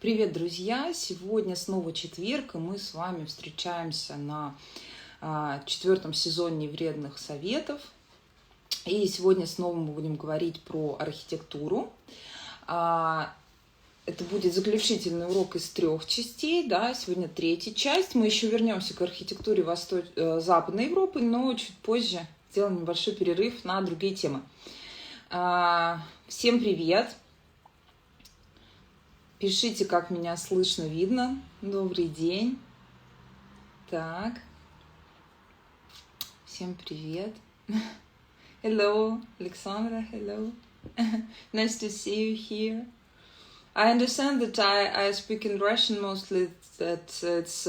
Привет, друзья! Сегодня снова четверг, и мы с вами встречаемся на четвертом сезоне вредных советов. И сегодня снова мы будем говорить про архитектуру. Это будет заключительный урок из 3 частей. Да? Сегодня 3-я часть. Мы еще вернемся к архитектуре Западной Европы, но чуть позже сделаем небольшой перерыв на другие темы. Всем привет! Пишите, как меня слышно, видно. Добрый день. Так. Всем привет. Hello, Alexandra. Hello. Nice to see you here. I understand that I speak in Russian mostly. That it's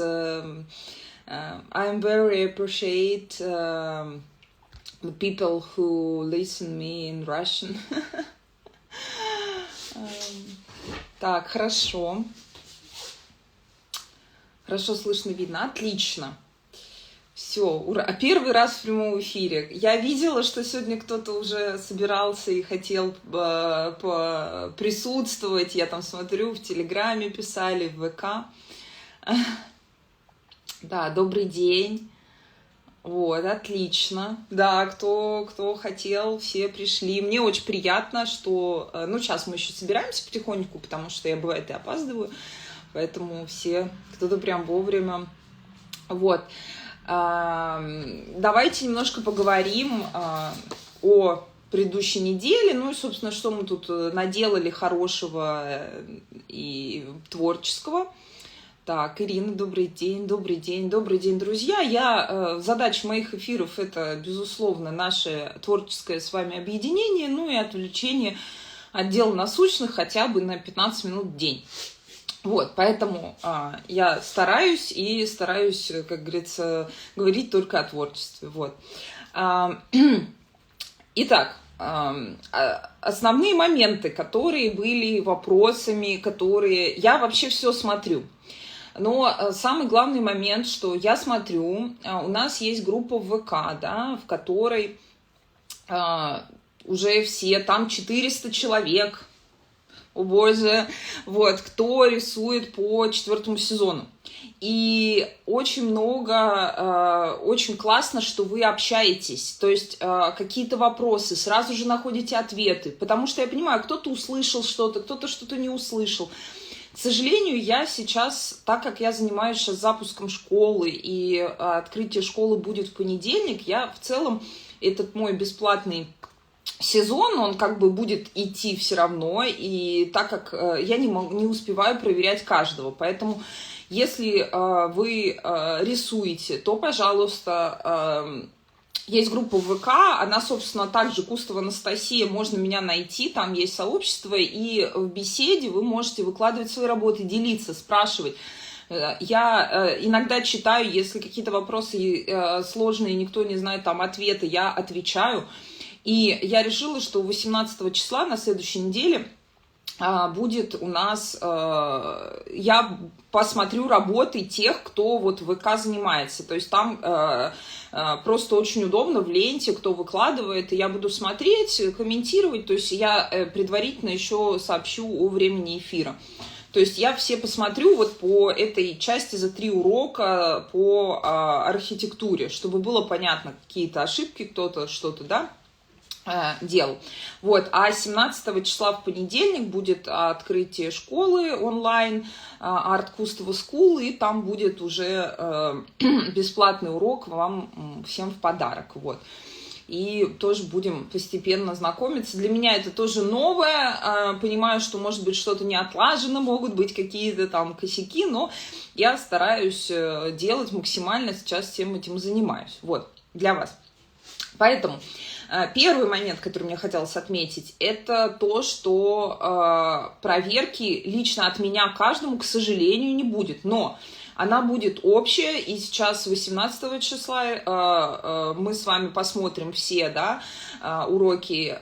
I'm very appreciate the people who listen me in Russian. Так, хорошо. Хорошо слышно, видно. Отлично. Все, ура. Первый раз в прямом эфире. Я видела, что сегодня кто-то уже собирался и хотел присутствовать. Я там смотрю, в Телеграме писали, в ВК. Да, добрый день. Вот, отлично. Да, кто хотел, все пришли. Мне очень приятно, что... Ну, сейчас мы еще собираемся потихоньку, потому что я, бывает, и опаздываю. Поэтому все, кто-то прям вовремя. Вот. Давайте немножко поговорим о предыдущей неделе. Ну и, собственно, что мы тут наделали хорошего и творческого. Так, Ирина, добрый день, друзья. Задача моих эфиров – это, безусловно, наше творческое с вами объединение, ну и отвлечение от дел насущных хотя бы на 15 минут в день. Вот, поэтому я стараюсь, как говорится, говорить только о творчестве. Вот. Итак, основные моменты, которые были вопросами, которые... Я вообще все смотрю. Но самый главный момент, что я смотрю, у нас есть группа в ВК, да, в которой уже все, там 400 человек, о боже, вот, кто рисует по 4-му сезону. И очень много, очень классно, что вы общаетесь, то есть какие-то вопросы, сразу же находите ответы, потому что я понимаю, кто-то услышал что-то, кто-то что-то не услышал. К сожалению, я сейчас, так как я занимаюсь сейчас запуском школы, и открытие школы будет в понедельник, я в целом, этот мой бесплатный сезон, он как бы будет идти все равно, и так как я не успеваю проверять каждого, поэтому если вы рисуете, то, пожалуйста, есть группа в ВК, она, собственно, также Кустова Анастасия, можно меня найти, там есть сообщество, и в беседе вы можете выкладывать свои работы, делиться, спрашивать. Я иногда читаю, если какие-то вопросы сложные, никто не знает там ответа, я отвечаю. И я решила, что 18 числа на следующей неделе будет у нас, я посмотрю работы тех, кто вот в ВК занимается. То есть там просто очень удобно в ленте, кто выкладывает, и я буду смотреть, комментировать. То есть я предварительно еще сообщу о времени эфира. То есть я все посмотрю вот по этой части за 3 урока по архитектуре, чтобы было понятно какие-то ошибки, кто-то что-то, да, делал. Вот. А 17 числа в понедельник будет открытие школы онлайн, Art Кустова School, и там будет уже бесплатный урок вам всем в подарок. Вот. И тоже будем постепенно знакомиться. Для меня это тоже новое. Понимаю, что, может быть, что-то не отлажено, могут быть какие-то там косяки, но я стараюсь делать максимально, сейчас всем этим занимаюсь. Вот, для вас. Поэтому первый момент, который мне хотелось отметить, это то, что проверки лично от меня каждому, к сожалению, не будет. Но она будет общая, и сейчас 18 числа мы с вами посмотрим все, да, уроки,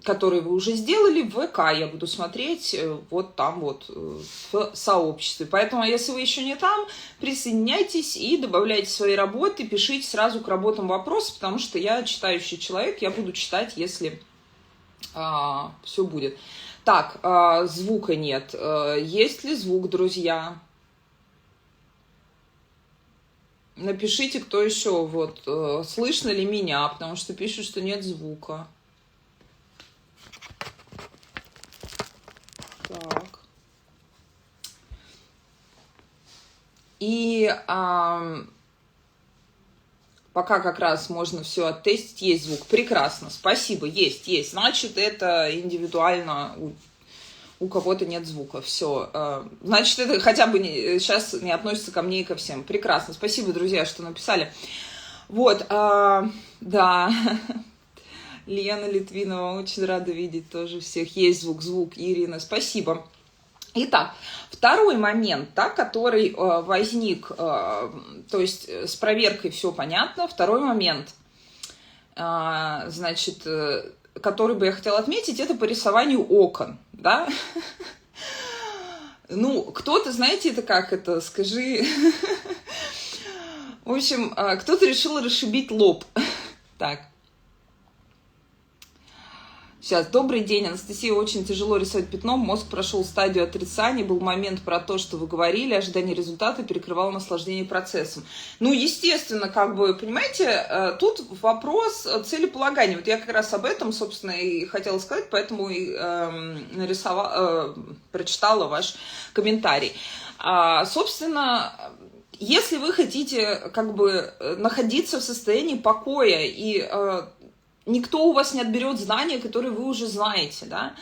которые вы уже сделали. В ВК я буду смотреть вот там вот в сообществе. Поэтому, если вы еще не там, присоединяйтесь и добавляйте свои работы, пишите сразу к работам вопросы, потому что я читающий человек, я буду читать, если все будет. Так, звука нет. Есть ли звук, друзья? Напишите, кто еще, вот, слышно ли меня, потому что пишут, что нет звука. Так. И пока как раз можно все оттестить, есть звук. Прекрасно, спасибо, есть. Значит, это индивидуально, у кого-то нет звука. Все. Значит, это хотя бы сейчас не относится ко мне и ко всем. Прекрасно, спасибо, друзья, что написали. Вот, да. Лена Литвинова, очень рада видеть тоже всех. Есть звук, Ирина, спасибо. Итак, второй момент, да, который возник, то есть с проверкой все понятно. Второй момент, значит, который бы я хотела отметить, это по рисованию окон, да. Ну, кто-то, знаете, это как это, скажи. В общем, кто-то решил расшибить лоб. Так. Сейчас, добрый день, Анастасия, очень тяжело рисовать пятном, мозг прошел стадию отрицания, был момент про то, что вы говорили, ожидание результата перекрывало наслаждение процессом. Ну, естественно, как бы, понимаете, тут вопрос целеполагания. Вот я как раз об этом, собственно, и хотела сказать, поэтому и прочитала ваш комментарий. Собственно, если вы хотите как бы находиться в состоянии покоя и никто у вас не отберет знания, которые вы уже знаете, да,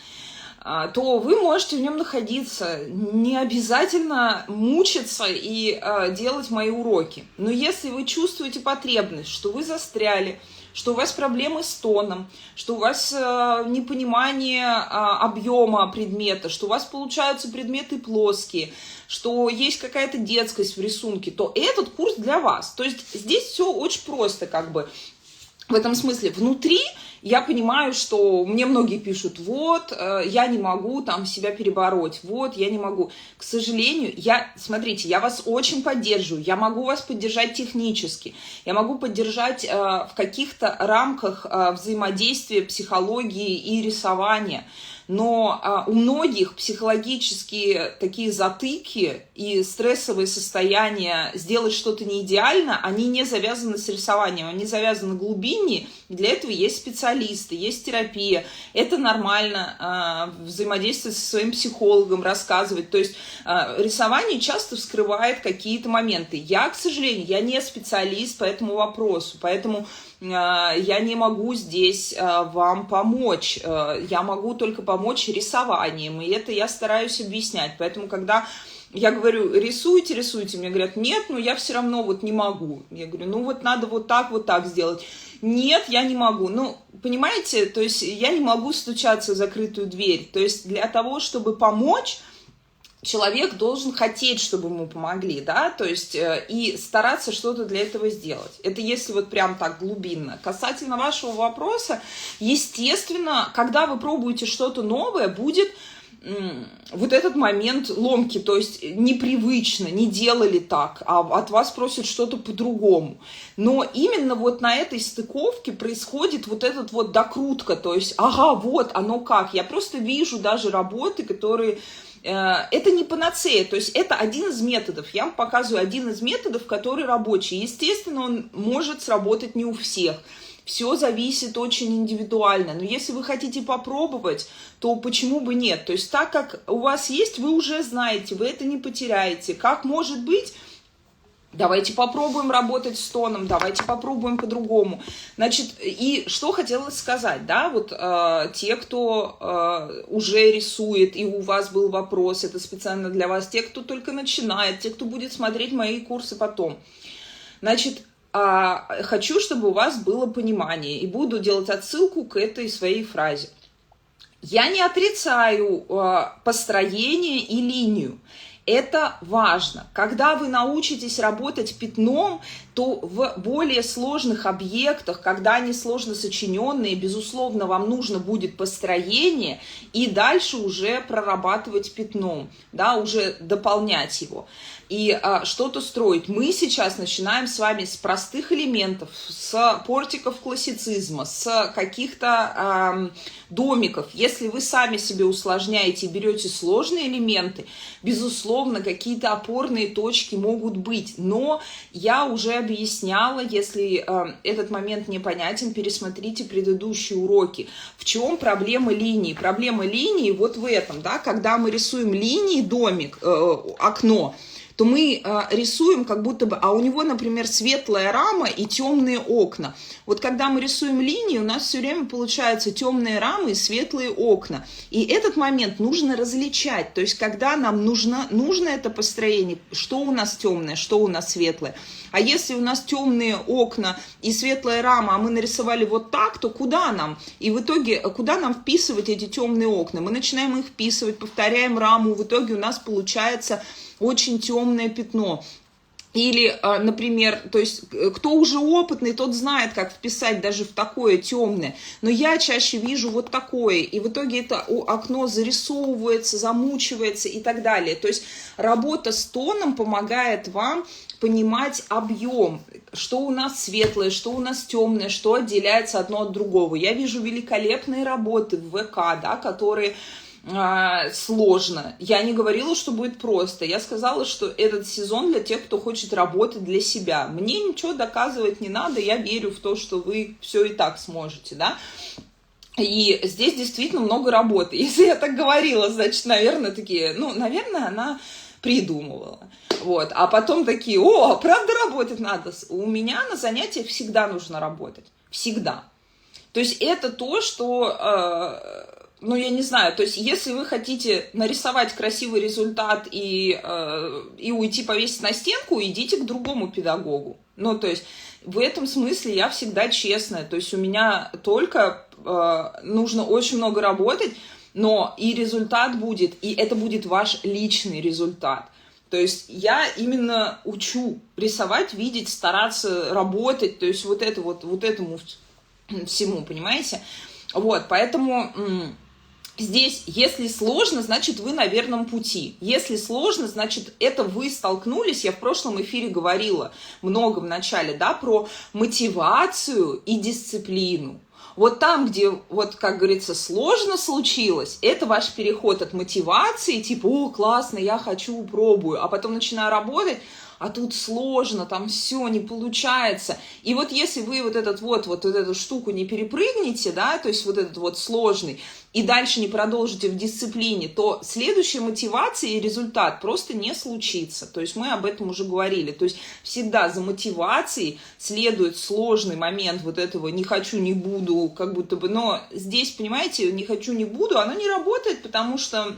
то вы можете в нем находиться, не обязательно мучиться и делать мои уроки. Но если вы чувствуете потребность, что вы застряли, что у вас проблемы с тоном, что у вас непонимание объема предмета, что у вас получаются предметы плоские, что есть какая-то детскость в рисунке, то этот курс для вас. То есть здесь все очень просто, как бы. В этом смысле внутри я понимаю, что мне многие пишут, вот, я не могу там себя перебороть, вот, я не могу. К сожалению, смотрите, я вас очень поддерживаю, я могу вас поддержать технически, я могу поддержать в каких-то рамках взаимодействия психологии и рисования. Но у многих психологические такие затыки и стрессовые состояния сделать что-то не идеально, они не завязаны с рисованием, они завязаны глубиннее. Для этого есть специалисты, есть терапия. Это нормально, взаимодействовать со своим психологом, рассказывать. То есть рисование часто вскрывает какие-то моменты. Я, к сожалению, я не специалист по этому вопросу, поэтому я не могу здесь вам помочь. Я могу только помочь рисованием, и это я стараюсь объяснять. Поэтому, когда я говорю, рисуйте, мне говорят, нет, но я все равно вот не могу. Я говорю, ну вот надо вот так сделать. Нет, я не могу. Ну, понимаете, то есть я не могу стучаться в закрытую дверь. То есть для того, чтобы помочь, человек должен хотеть, чтобы ему помогли, да, то есть и стараться что-то для этого сделать. Это если вот прям так глубинно. Касательно вашего вопроса, естественно, когда вы пробуете что-то новое, будет вот этот момент ломки, то есть непривычно, не делали так, а от вас просят что-то по-другому. Но именно вот на этой стыковке происходит вот этот вот докрутка, то есть, ага, вот оно как. Я просто вижу даже работы, которые... Это не панацея, то есть это один из методов. Я вам показываю один из методов, который рабочий. Естественно, он может сработать не у всех. Все зависит очень индивидуально. Но если вы хотите попробовать, то почему бы нет? То есть так как у вас есть, вы уже знаете, вы это не потеряете. Как может быть? Давайте попробуем работать с тоном, давайте попробуем по-другому. Значит, и что хотелось сказать, да, вот те, кто уже рисует, и у вас был вопрос, это специально для вас, те, кто только начинает, те, кто будет смотреть мои курсы потом. Значит, хочу, чтобы у вас было понимание, и буду делать отсылку к этой своей фразе. Я не отрицаю построение и линию. Это важно. Когда вы научитесь работать пятном, то в более сложных объектах, когда они сложно сочиненные, безусловно, вам нужно будет построение и дальше уже прорабатывать пятном, да, уже дополнять его и что-то строить. Мы сейчас начинаем с вами с простых элементов, с портиков классицизма, с каких-то домиков. Если вы сами себе усложняете и берете сложные элементы, безусловно, какие-то опорные точки могут быть. Но я уже объясняла, если этот момент непонятен, пересмотрите предыдущие уроки. В чем проблема линии? Проблема линии вот в этом, да, когда мы рисуем линии, домик, окно, то мы рисуем как будто бы, а у него, например, светлая рама и темные окна. Вот когда мы рисуем линии, у нас все время получаются темные рамы и светлые окна. И этот момент нужно различать. То есть, когда нам нужно это построение, что у нас темное, что у нас светлое. А если у нас темные окна и светлая рама, а мы нарисовали вот так, то куда нам? И в итоге, куда нам вписывать эти темные окна? Мы начинаем их вписывать, повторяем раму, в итоге у нас получается очень темное пятно. Или, например, то есть, кто уже опытный, тот знает, как вписать даже в такое темное. Но я чаще вижу вот такое, и в итоге это окно зарисовывается, замучивается и так далее. То есть работа с тоном помогает вам понимать объем, что у нас светлое, что у нас темное, что отделяется одно от другого. Я вижу великолепные работы в ВК, да, которые... сложно. Я не говорила, что будет просто. Я сказала, что этот сезон для тех, кто хочет работать для себя. Мне ничего доказывать не надо, я верю в то, что вы все и так сможете, да. И здесь действительно много работы. Если я так говорила, значит, наверное, такие, наверное, она придумывала. Вот. А потом такие, правда работать надо? У меня на занятиях всегда нужно работать. Всегда. То есть это то, что... я не знаю, то есть если вы хотите нарисовать красивый результат и уйти повесить на стенку, идите к другому педагогу. То есть в этом смысле я всегда честная. То есть у меня только нужно очень много работать, но и результат будет, и это будет ваш личный результат. То есть я именно учу рисовать, видеть, стараться работать, то есть вот этому всему, понимаете? Вот, поэтому... Здесь, если сложно, значит, вы на верном пути. Если сложно, значит, это вы столкнулись. Я в прошлом эфире говорила много в начале, да, про мотивацию и дисциплину. Вот там, где, вот, как говорится, сложно случилось, это ваш переход от мотивации, типа, классно, я хочу, пробую, а потом начинаю работать, а тут сложно, там все не получается. И вот если вы вот эту штуку не перепрыгнете, да, то есть вот этот вот сложный, и дальше не продолжите в дисциплине, то следующая мотивация и результат просто не случится. То есть мы об этом уже говорили. То есть всегда за мотивацией следует сложный момент вот этого «не хочу, не буду», как будто бы, но здесь, понимаете, «не хочу, не буду», оно не работает, потому что,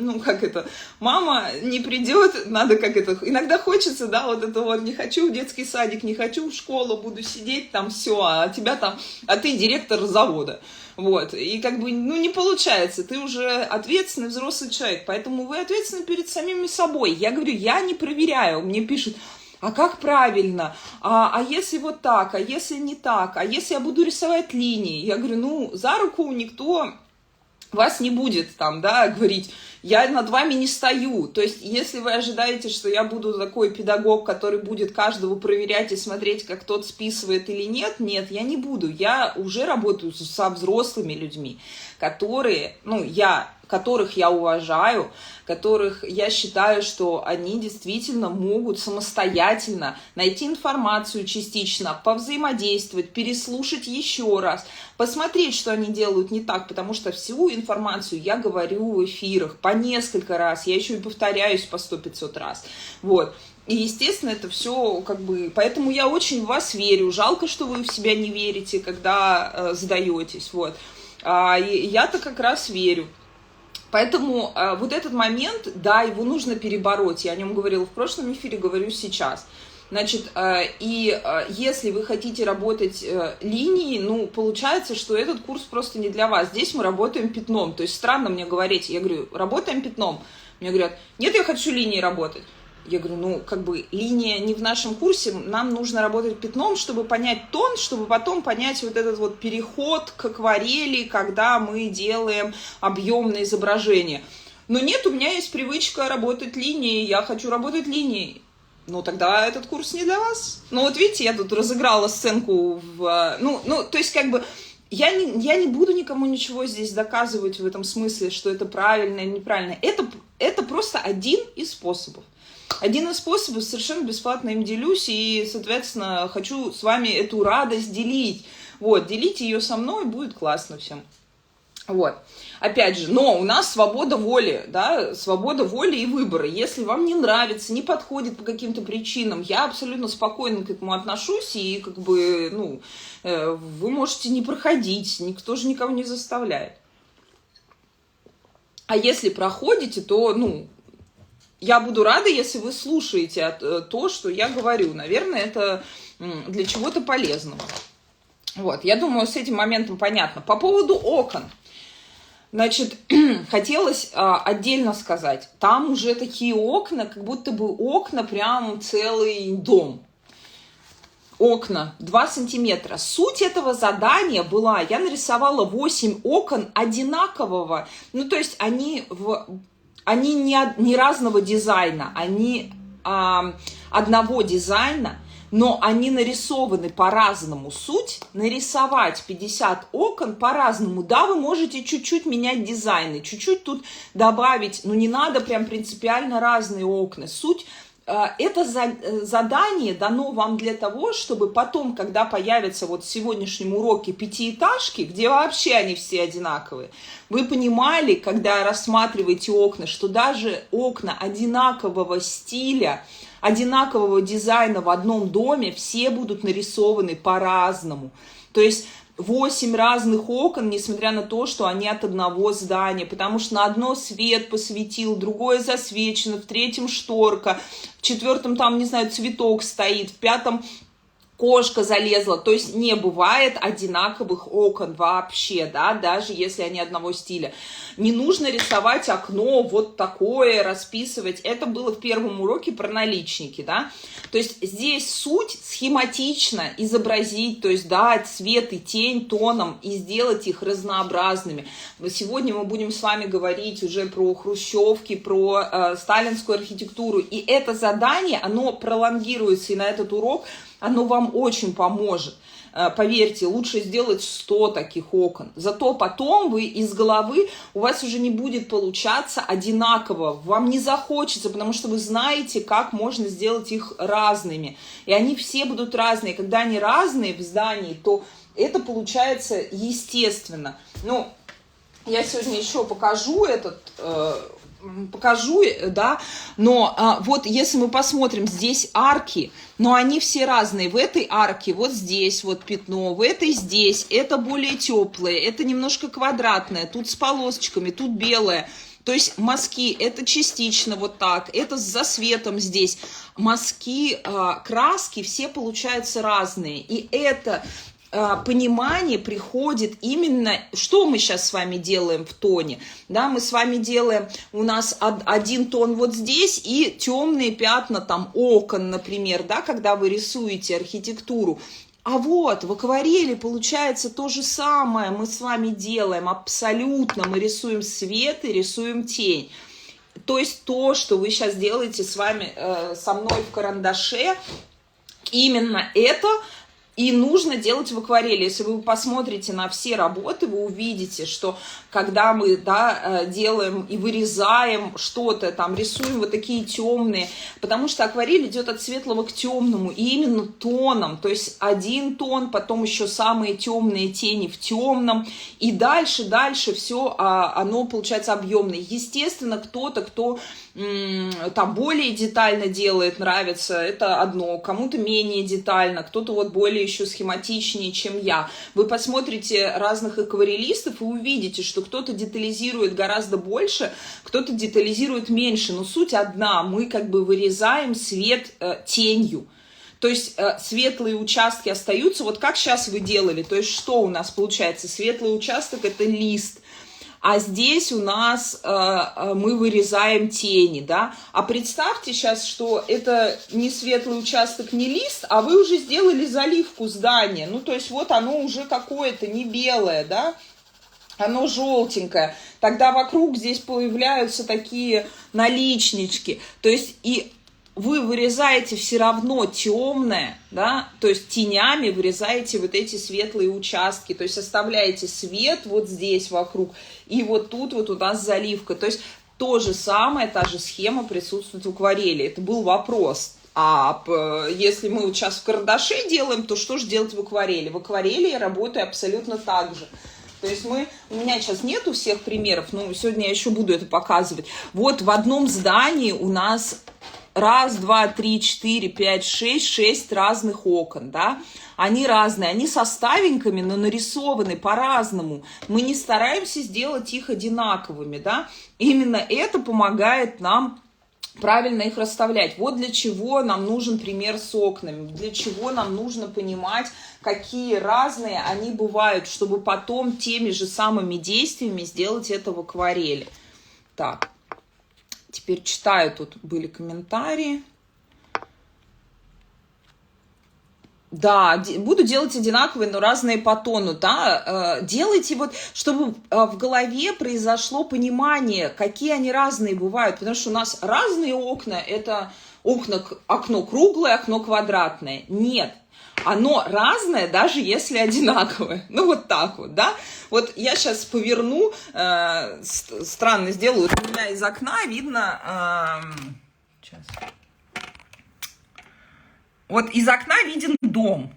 мама не придет, надо иногда хочется, да, не хочу в детский садик, не хочу в школу, буду сидеть там, все, а ты директор завода. Вот, и не получается, ты уже ответственный взрослый человек, поэтому вы ответственны перед самими собой. Я говорю, я не проверяю, мне пишут, а как правильно, а если вот так, а если не так, а если я буду рисовать линии? Я говорю, за руку никто вас не будет там, да, говорить, я над вами не стою. То есть, если вы ожидаете, что я буду такой педагог, который будет каждого проверять и смотреть, как тот списывает или нет, я не буду. Я уже работаю со взрослыми людьми, которых я уважаю, которых я считаю, что они действительно могут самостоятельно найти информацию частично, повзаимодействовать, переслушать еще раз, посмотреть, что они делают не так, потому что всю информацию я говорю в эфирах по несколько раз, я еще и повторяюсь по 100-500 раз, вот. И, естественно, это все Поэтому я очень в вас верю. Жалко, что вы в себя не верите, когда сдаетесь, вот. Я-то как раз верю. Поэтому вот этот момент, да, его нужно перебороть. Я о нем говорила в прошлом эфире, говорю сейчас. Значит, если вы хотите работать линией, получается, что этот курс просто не для вас. Здесь мы работаем пятном. То есть странно мне говорить, я говорю, работаем пятном. Мне говорят, нет, я хочу линией работать. Я говорю, ну, как бы линия не в нашем курсе, нам нужно работать пятном, чтобы понять тон, чтобы потом понять вот этот вот переход к акварели, когда мы делаем объемное изображение. Но нет, у меня есть привычка работать линией, я хочу работать линией. Ну, тогда этот курс не для вас. Ну, вот видите, я тут разыграла сценку то есть, как бы, я не буду никому ничего здесь доказывать в этом смысле, что это правильно или неправильно. Это просто один из способов. Один из способов, совершенно бесплатно им делюсь, и, соответственно, хочу с вами эту радость делить. Вот, делите ее со мной, будет классно всем. Вот, опять же, но у нас свобода воли, да, свобода воли и выбора. Если вам не нравится, не подходит по каким-то причинам, я абсолютно спокойно к этому отношусь, и как бы, вы можете не проходить, никто же никого не заставляет. А если проходите, то, я буду рада, если вы слушаете то, что я говорю. Наверное, это для чего-то полезного. Вот, я думаю, с этим моментом понятно. По поводу окон. Значит, хотелось отдельно сказать. Там уже такие окна, как будто бы окна прям целый дом. Окна 2 сантиметра. Суть этого задания была, я нарисовала 8 окон одинакового. Ну, то есть они не разного дизайна, они одного дизайна, но они нарисованы по-разному. Суть нарисовать 50 окон по-разному. Да, вы можете чуть-чуть менять дизайны, чуть-чуть тут добавить, но не надо прям принципиально разные окна. Суть это задание дано вам для того, чтобы потом, когда появятся вот в сегодняшнем уроке пятиэтажки, где вообще они все одинаковые, вы понимали, когда рассматриваете окна, что даже окна одинакового стиля, одинакового дизайна в одном доме, все будут нарисованы по-разному. То есть 8 разных окон, несмотря на то, что они от одного здания, потому что на одно свет посветил, другое засвечено, в третьем шторка, в четвертом там, не знаю, цветок стоит, в пятом кошка залезла. То есть не бывает одинаковых окон вообще, да, даже если они одного стиля. Не нужно рисовать окно вот такое, расписывать. Это было в первом уроке про наличники, да. То есть здесь суть схематично изобразить, то есть дать цвет и тень тоном и сделать их разнообразными. Сегодня мы будем с вами говорить уже про хрущевки, про сталинскую архитектуру. И это задание, оно пролонгируется и на этот урок, оно вам очень поможет. Поверьте, лучше сделать 100 таких окон. Зато потом вы из головы, у вас уже не будет получаться одинаково. Вам не захочется, потому что вы знаете, как можно сделать их разными. И они все будут разные. Когда они разные в здании, то это получается естественно. Ну, я сегодня еще покажу да, но вот если мы посмотрим, здесь арки, но они все разные. В этой арке вот здесь вот пятно, в этой здесь, это более теплое, это немножко квадратное, тут с полосочками, тут белое. То есть мазки, это частично вот так, это с засветом здесь. Мазки, краски все получаются разные, и это понимание приходит именно, что мы сейчас с вами делаем в тоне, да, мы с вами делаем, у нас один тон вот здесь и темные пятна там окон, например, да, когда вы рисуете архитектуру. А вот в акварели получается то же самое мы с вами делаем, абсолютно, мы рисуем свет и рисуем тень. То есть то, что вы сейчас делаете с вами, со мной в карандаше, именно это и нужно делать в акварели. Если вы посмотрите на все работы, вы увидите, что когда мы, да, делаем и вырезаем что-то, там, рисуем вот такие темные, потому что акварель идет от светлого к темному, и именно тоном, то есть один тон, потом еще самые темные тени в темном, и дальше все, оно получается объемное. Естественно, кто-то, кто там более детально делает, нравится, это одно, кому-то менее детально, кто-то вот более еще схематичнее, чем я. Вы посмотрите разных акварелистов и увидите, что кто-то детализирует гораздо больше, кто-то детализирует меньше, но суть одна, мы как бы вырезаем свет тенью. То есть светлые участки остаются, вот как сейчас вы делали, то есть что у нас получается, светлый участок это лист, а здесь у нас мы вырезаем тени, да. А представьте сейчас, что это не светлый участок, не лист, а вы уже сделали заливку здания. Ну, то есть вот оно уже какое-то не белое, да, оно желтенькое. Тогда вокруг здесь появляются такие наличнички. То есть и вы вырезаете все равно темное, да, то есть тенями вырезаете вот эти светлые участки, то есть оставляете свет вот здесь вокруг, и вот тут вот у нас заливка. То есть то же самое, та же схема присутствует в акварели. Это был вопрос. А если мы вот сейчас в карандаше делаем, то что же делать в акварели? В акварели я работаю абсолютно так же. То есть у меня сейчас нету всех примеров, но сегодня я еще буду это показывать. Вот в одном здании у нас 1, 2, 3, 4, 5, 6 разных окон, да, они разные, они со ставеньками, но нарисованы по-разному, мы не стараемся сделать их одинаковыми, да, именно это помогает нам правильно их расставлять. Вот для чего нам нужен пример с окнами, для чего нам нужно понимать, какие разные они бывают, чтобы потом теми же самыми действиями сделать это в акварели. Так. Теперь читаю, тут были комментарии. Да, буду делать одинаковые, но разные по тону, да. Делайте вот, чтобы в голове произошло понимание, какие они разные бывают, потому что у нас разные окна, это окно круглое, окно квадратное. Нет. Оно разное, даже если одинаковое. Ну, вот так вот, да? Вот я сейчас поверну, странно сделаю. Вот у меня из окна видно... сейчас. Вот из окна виден дом.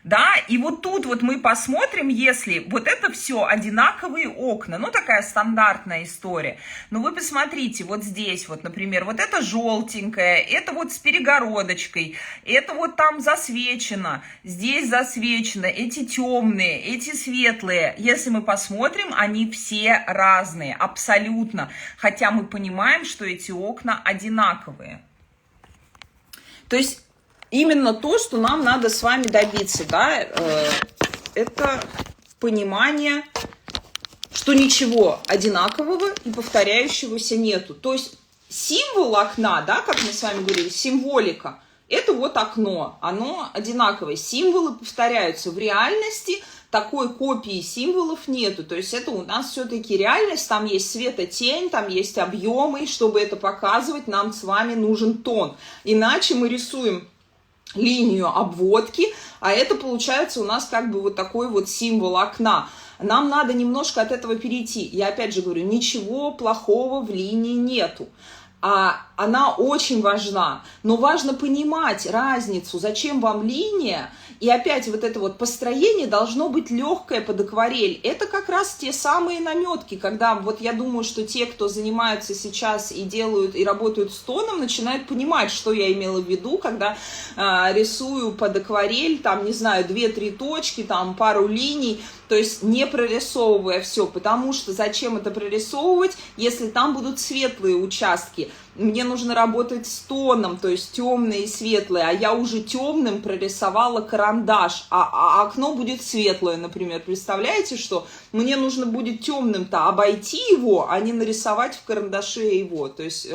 Да, и вот тут вот мы посмотрим, если вот это все одинаковые окна, ну такая стандартная история, но вы посмотрите, вот здесь вот, например, вот это желтенькое, это вот с перегородочкой, это вот там засвечено, здесь засвечено, эти темные, эти светлые, если мы посмотрим, они все разные, абсолютно, хотя мы понимаем, что эти окна одинаковые. То есть именно то, что нам надо с вами добиться, да, это понимание, что ничего одинакового и повторяющегося нету. То есть символ окна, да, как мы с вами говорили, символика, это вот окно, оно одинаковое, символы повторяются. В реальности такой копии символов нету, то есть это у нас все-таки реальность, там есть светотень, там есть объемы, и чтобы это показывать, нам с вами нужен тон, иначе мы рисуем линию обводки, а это получается у нас как бы вот такой вот символ окна. Нам надо немножко от этого перейти. Я опять же говорю, ничего плохого в линии нету. Она очень важна, но важно понимать разницу, зачем вам линия, и опять вот это вот построение должно быть легкое под акварель. Это как раз те самые наметки, когда вот я думаю, что те, кто занимаются сейчас и делают, и работают с тоном, начинают понимать, что я имела в виду, когда рисую под акварель, там, не знаю, 2-3 точки, там, пару линий, то есть не прорисовывая все, потому что зачем это прорисовывать, если там будут светлые участки? Мне нужно работать с тоном, то есть темные и светлые, а я уже темным прорисовала карандаш, а окно будет светлое, например. Представляете, что мне нужно будет темным-то обойти его, а не нарисовать в карандаше его, то есть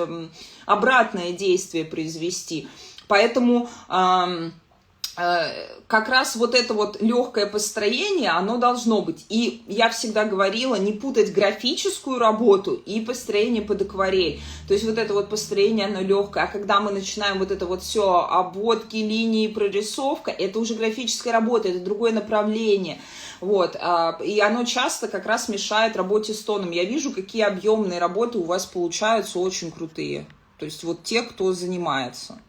обратное действие произвести. Поэтому... как раз вот это вот легкое построение, оно должно быть. И я всегда говорила, не путать графическую работу и построение под акварель. То есть вот это вот построение, оно легкое. А когда мы начинаем вот это вот все, обводки, линии, прорисовка, это уже графическая работа, это другое направление. Вот. И оно часто как раз мешает работе с тоном. Я вижу, какие объемные работы у вас получаются, очень крутые. То есть вот те, кто занимается.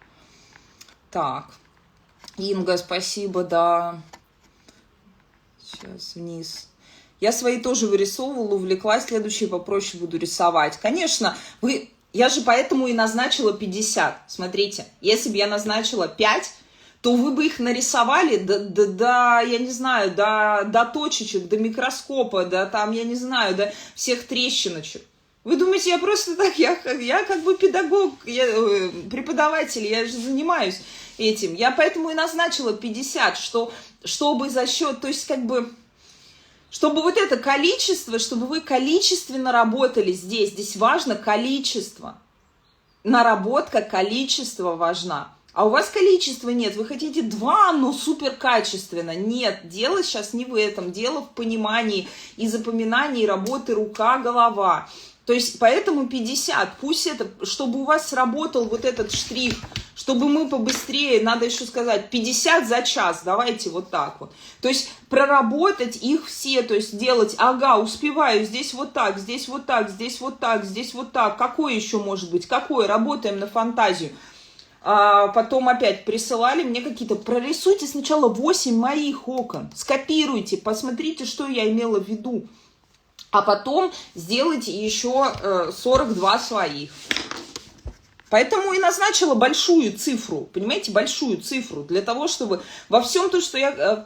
Так. Инга, спасибо, да. Сейчас вниз. Я свои тоже вырисовывала, увлеклась, следующие попроще буду рисовать. Конечно, я же поэтому и назначила 50. Смотрите, если бы я назначила 5, то вы бы их нарисовали я не знаю, до точечек, до микроскопа, до там, я не знаю, до всех трещиночек. Вы думаете, я просто так, я как бы педагог, преподаватель, я же занимаюсь этим. Я поэтому и назначила 50, чтобы за счет, то есть как бы, Чтобы вот это количество, чтобы вы количественно работали здесь. Здесь важно количество. Наработка количества важна. А у вас количества нет. Вы хотите 2, но супер качественно. Нет, дело сейчас не в этом. Дело в понимании и запоминании работы рука-голова. То есть, поэтому 50. Пусть это, чтобы у вас сработал вот этот штрих, чтобы мы побыстрее, надо еще сказать, 50 за час, давайте вот так вот. То есть, проработать их все, то есть, делать, ага, успеваю, здесь вот так, здесь вот так, здесь вот так, здесь вот так. Какое еще может быть? Какое? Работаем на фантазию. А потом опять присылали мне какие-то, прорисуйте сначала 8 моих окон, скопируйте, посмотрите, что я имела в виду. А потом сделайте еще 42 своих. Поэтому и назначила большую цифру, понимаете, большую цифру, для того, чтобы во всем том, что я,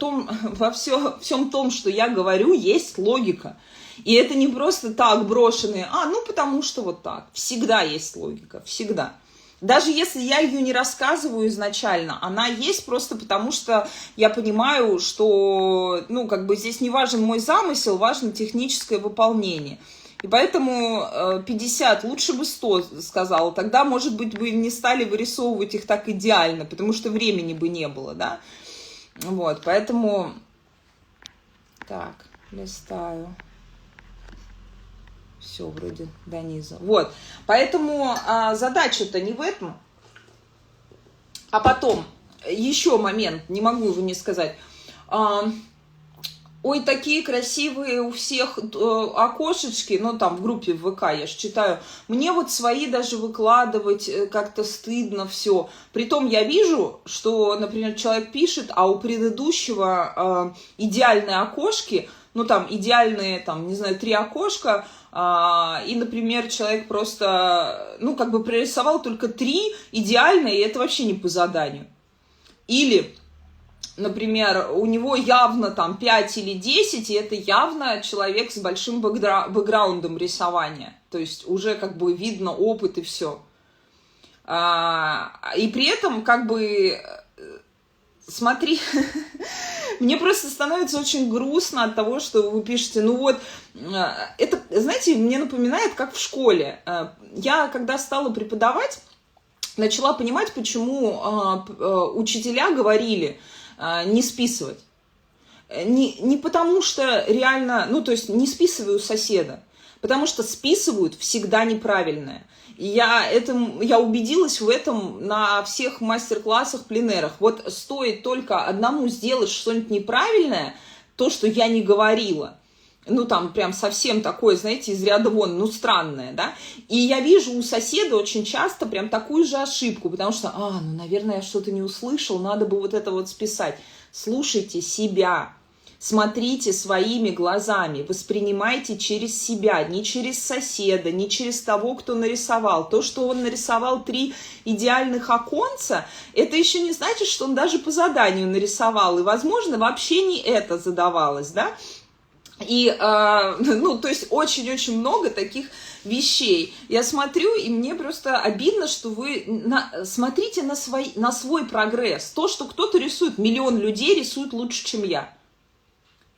всем том, что я говорю, есть логика. И это не просто так брошенные, ну потому что вот так. Всегда есть логика, всегда. Даже если я ее не рассказываю изначально, она есть просто потому, что я понимаю, что, здесь не важен мой замысел, важно техническое выполнение. И поэтому 50, лучше бы 100 сказала, тогда, может быть, бы не стали вырисовывать их так идеально, потому что времени бы не было, да. Вот, поэтому, так, листаю. Все вроде до низа. Вот, поэтому задача-то не в этом. А потом, еще момент, не могу его не сказать. Ой, такие красивые у всех окошечки, там в группе в ВК я же читаю. Мне вот свои даже выкладывать как-то стыдно все. Притом я вижу, что, например, человек пишет, а у предыдущего идеальные окошки, идеальные, 3 окошка, и, например, человек просто, прорисовал только 3 идеальные, и это вообще не по заданию. Или, например, у него явно 5 или 10, и это явно человек с большим бэкграундом рисования. То есть уже видно опыт и все. И при этом смотри, мне просто становится очень грустно от того, что вы пишете, это, знаете, мне напоминает, как в школе. Я, когда стала преподавать, начала понимать, почему учителя говорили не списывать. Не потому что реально, не списывай у соседа, потому что списывают всегда неправильное. И я убедилась в этом на всех мастер-классах, пленэрах. Вот стоит только одному сделать что-нибудь неправильное, то, что я не говорила, прям совсем такое, знаете, из ряда вон, странное, да, и я вижу у соседа очень часто прям такую же ошибку, потому что, наверное, я что-то не услышал, надо бы вот это вот списать. Слушайте себя. Смотрите своими глазами, воспринимайте через себя, не через соседа, не через того, кто нарисовал. То, что он нарисовал 3 идеальных оконца, это еще не значит, что он даже по заданию нарисовал. И, возможно, вообще не это задавалось, да? И, то есть очень-очень много таких вещей. Я смотрю, и мне просто обидно, что вы смотрите на свой прогресс. То, что кто-то рисует, миллион людей рисуют лучше, чем я.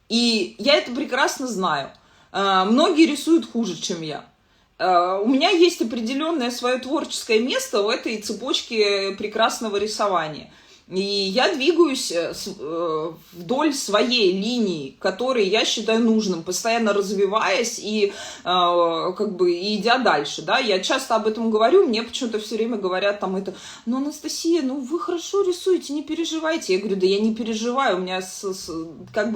И я это прекрасно знаю. Многие рисуют хуже, чем я. У меня есть определенное свое творческое место в этой цепочке прекрасного рисования. И я двигаюсь вдоль своей линии, которой я считаю нужным, постоянно развиваясь и и идя дальше. Да? Я часто об этом говорю, мне почему-то все время говорят Анастасия, вы хорошо рисуете, не переживайте. Я говорю, да я не переживаю, у меня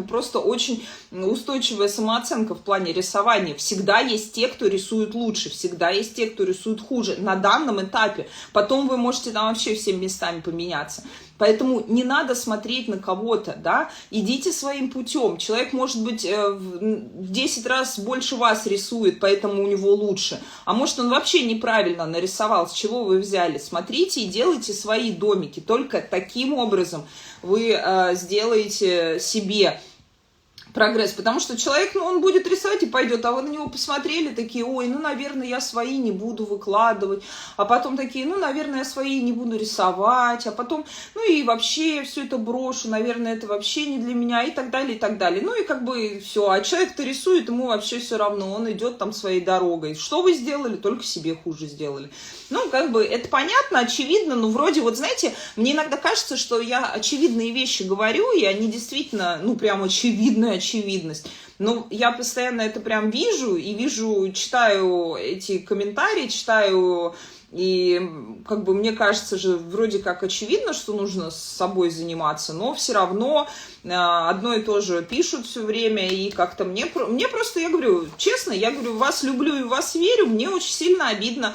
просто очень устойчивая самооценка в плане рисования. Всегда есть те, кто рисует лучше, всегда есть те, кто рисует хуже на данном этапе. Потом вы можете там вообще всеми местами поменяться. Поэтому не надо смотреть на кого-то, да, идите своим путем. Человек, может быть, в 10 раз больше вас рисует, поэтому у него лучше. А может, он вообще неправильно нарисовал, с чего вы взяли. Смотрите и делайте свои домики. Только таким образом вы сделаете себе прогресс, потому что человек, ну, он будет рисовать и пойдет, а вы на него посмотрели, такие, ой, ну, наверное, я свои не буду выкладывать, а потом такие, ну, наверное, я свои не буду рисовать, а потом, ну, и вообще все это брошу, наверное, это вообще не для меня, и так далее, и так далее. Ну, и как бы все, а человек-то рисует, ему вообще все равно, он идет там своей дорогой. Что вы сделали? Только себе хуже сделали. Ну, как бы, это понятно, очевидно, но вроде, вот, знаете, мне иногда кажется, что я очевидные вещи говорю, и они действительно, ну, прям очевидная очевидность. Но я постоянно это прям вижу, и вижу, читаю эти комментарии, читаю, и как бы мне кажется же вроде как очевидно, что нужно с собой заниматься, но все равно одно и то же пишут все время, и как-то мне просто, я говорю, честно, я говорю, вас люблю и в вас верю, мне очень сильно обидно,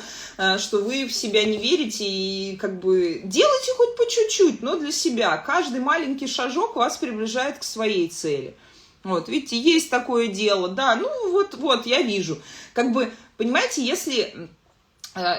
что вы в себя не верите, и как бы делайте хоть по чуть-чуть, но для себя. Каждый маленький шажок вас приближает к своей цели. Вот, видите, есть такое дело, да, ну вот, я вижу. Как бы, понимаете, если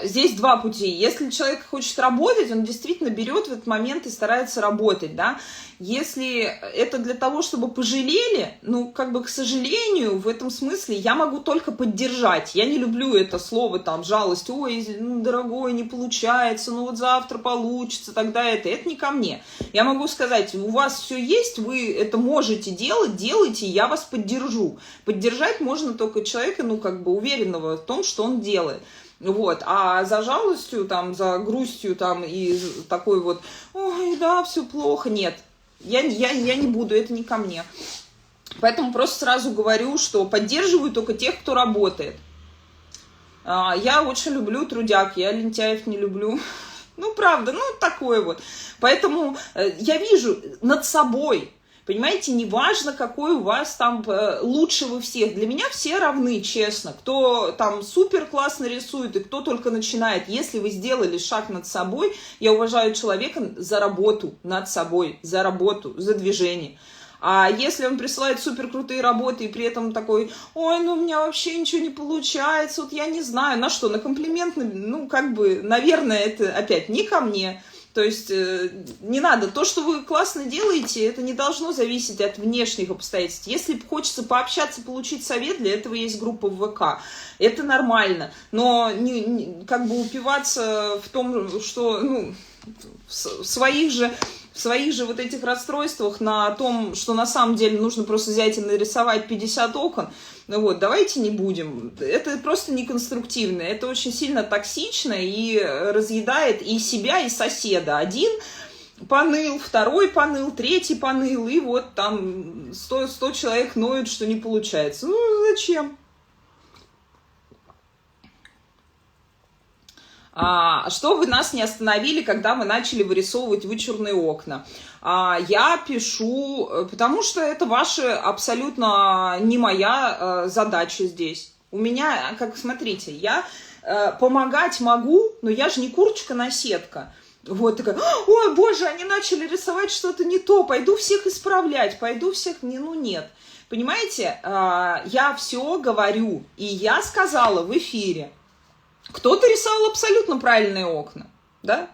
здесь два пути. Если человек хочет работать, он действительно берет в этот момент и старается работать, да. Если это для того, чтобы пожалели, ну, как бы, к сожалению, в этом смысле я могу только поддержать. Я не люблю это слово, там, жалость, ой, ну, дорогой, не получается, ну, вот завтра получится, тогда это не ко мне. Я могу сказать, у вас все есть, вы это можете делать, делайте, я вас поддержу. Поддержать можно только человека, ну, как бы, уверенного в том, что он делает. Вот, а за жалостью, там, за грустью, там, и такой вот, ой, да, все плохо, нет, я не буду, это не ко мне. Поэтому просто сразу говорю, что поддерживаю только тех, кто работает. Я очень люблю трудяг, я лентяев не люблю. Ну, правда, ну, такое вот. Поэтому я вижу над собой. Понимаете, неважно, какой у вас там лучше вы всех. Для меня все равны, честно. Кто там супер классно рисует и кто только начинает. Если вы сделали шаг над собой, я уважаю человека за работу над собой, за работу, за движение. А если он присылает супер крутые работы и при этом такой, ой, ну у меня вообще ничего не получается, вот я не знаю, на что, на комплимент, ну как бы, наверное, это опять не ко мне. То есть не надо. То, что вы классно делаете, это не должно зависеть от внешних обстоятельств. Если хочется пообщаться, получить совет, для этого есть группа в ВК. Это нормально. Но как бы упиваться в том, что ну, в своих же вот этих расстройствах, на том, что на самом деле нужно просто взять и нарисовать 50 окон, ну вот, давайте не будем. Это просто неконструктивно, это очень сильно токсично и разъедает и себя, и соседа. Один поныл, второй поныл, третий поныл, и вот там 100 человек ноют, что не получается. Ну, зачем? Что вы нас не остановили, когда мы начали вырисовывать вычурные окна? Я пишу, потому что это ваша абсолютно не моя задача здесь. У меня, как смотрите, я помогать могу, но я же не курочка-наседка. Вот такая, ой, боже, они начали рисовать что-то не то, пойду всех исправлять, пойду всех, ну нет. Понимаете, я все говорю, и я сказала в эфире. Кто-то рисовал абсолютно правильные окна, да?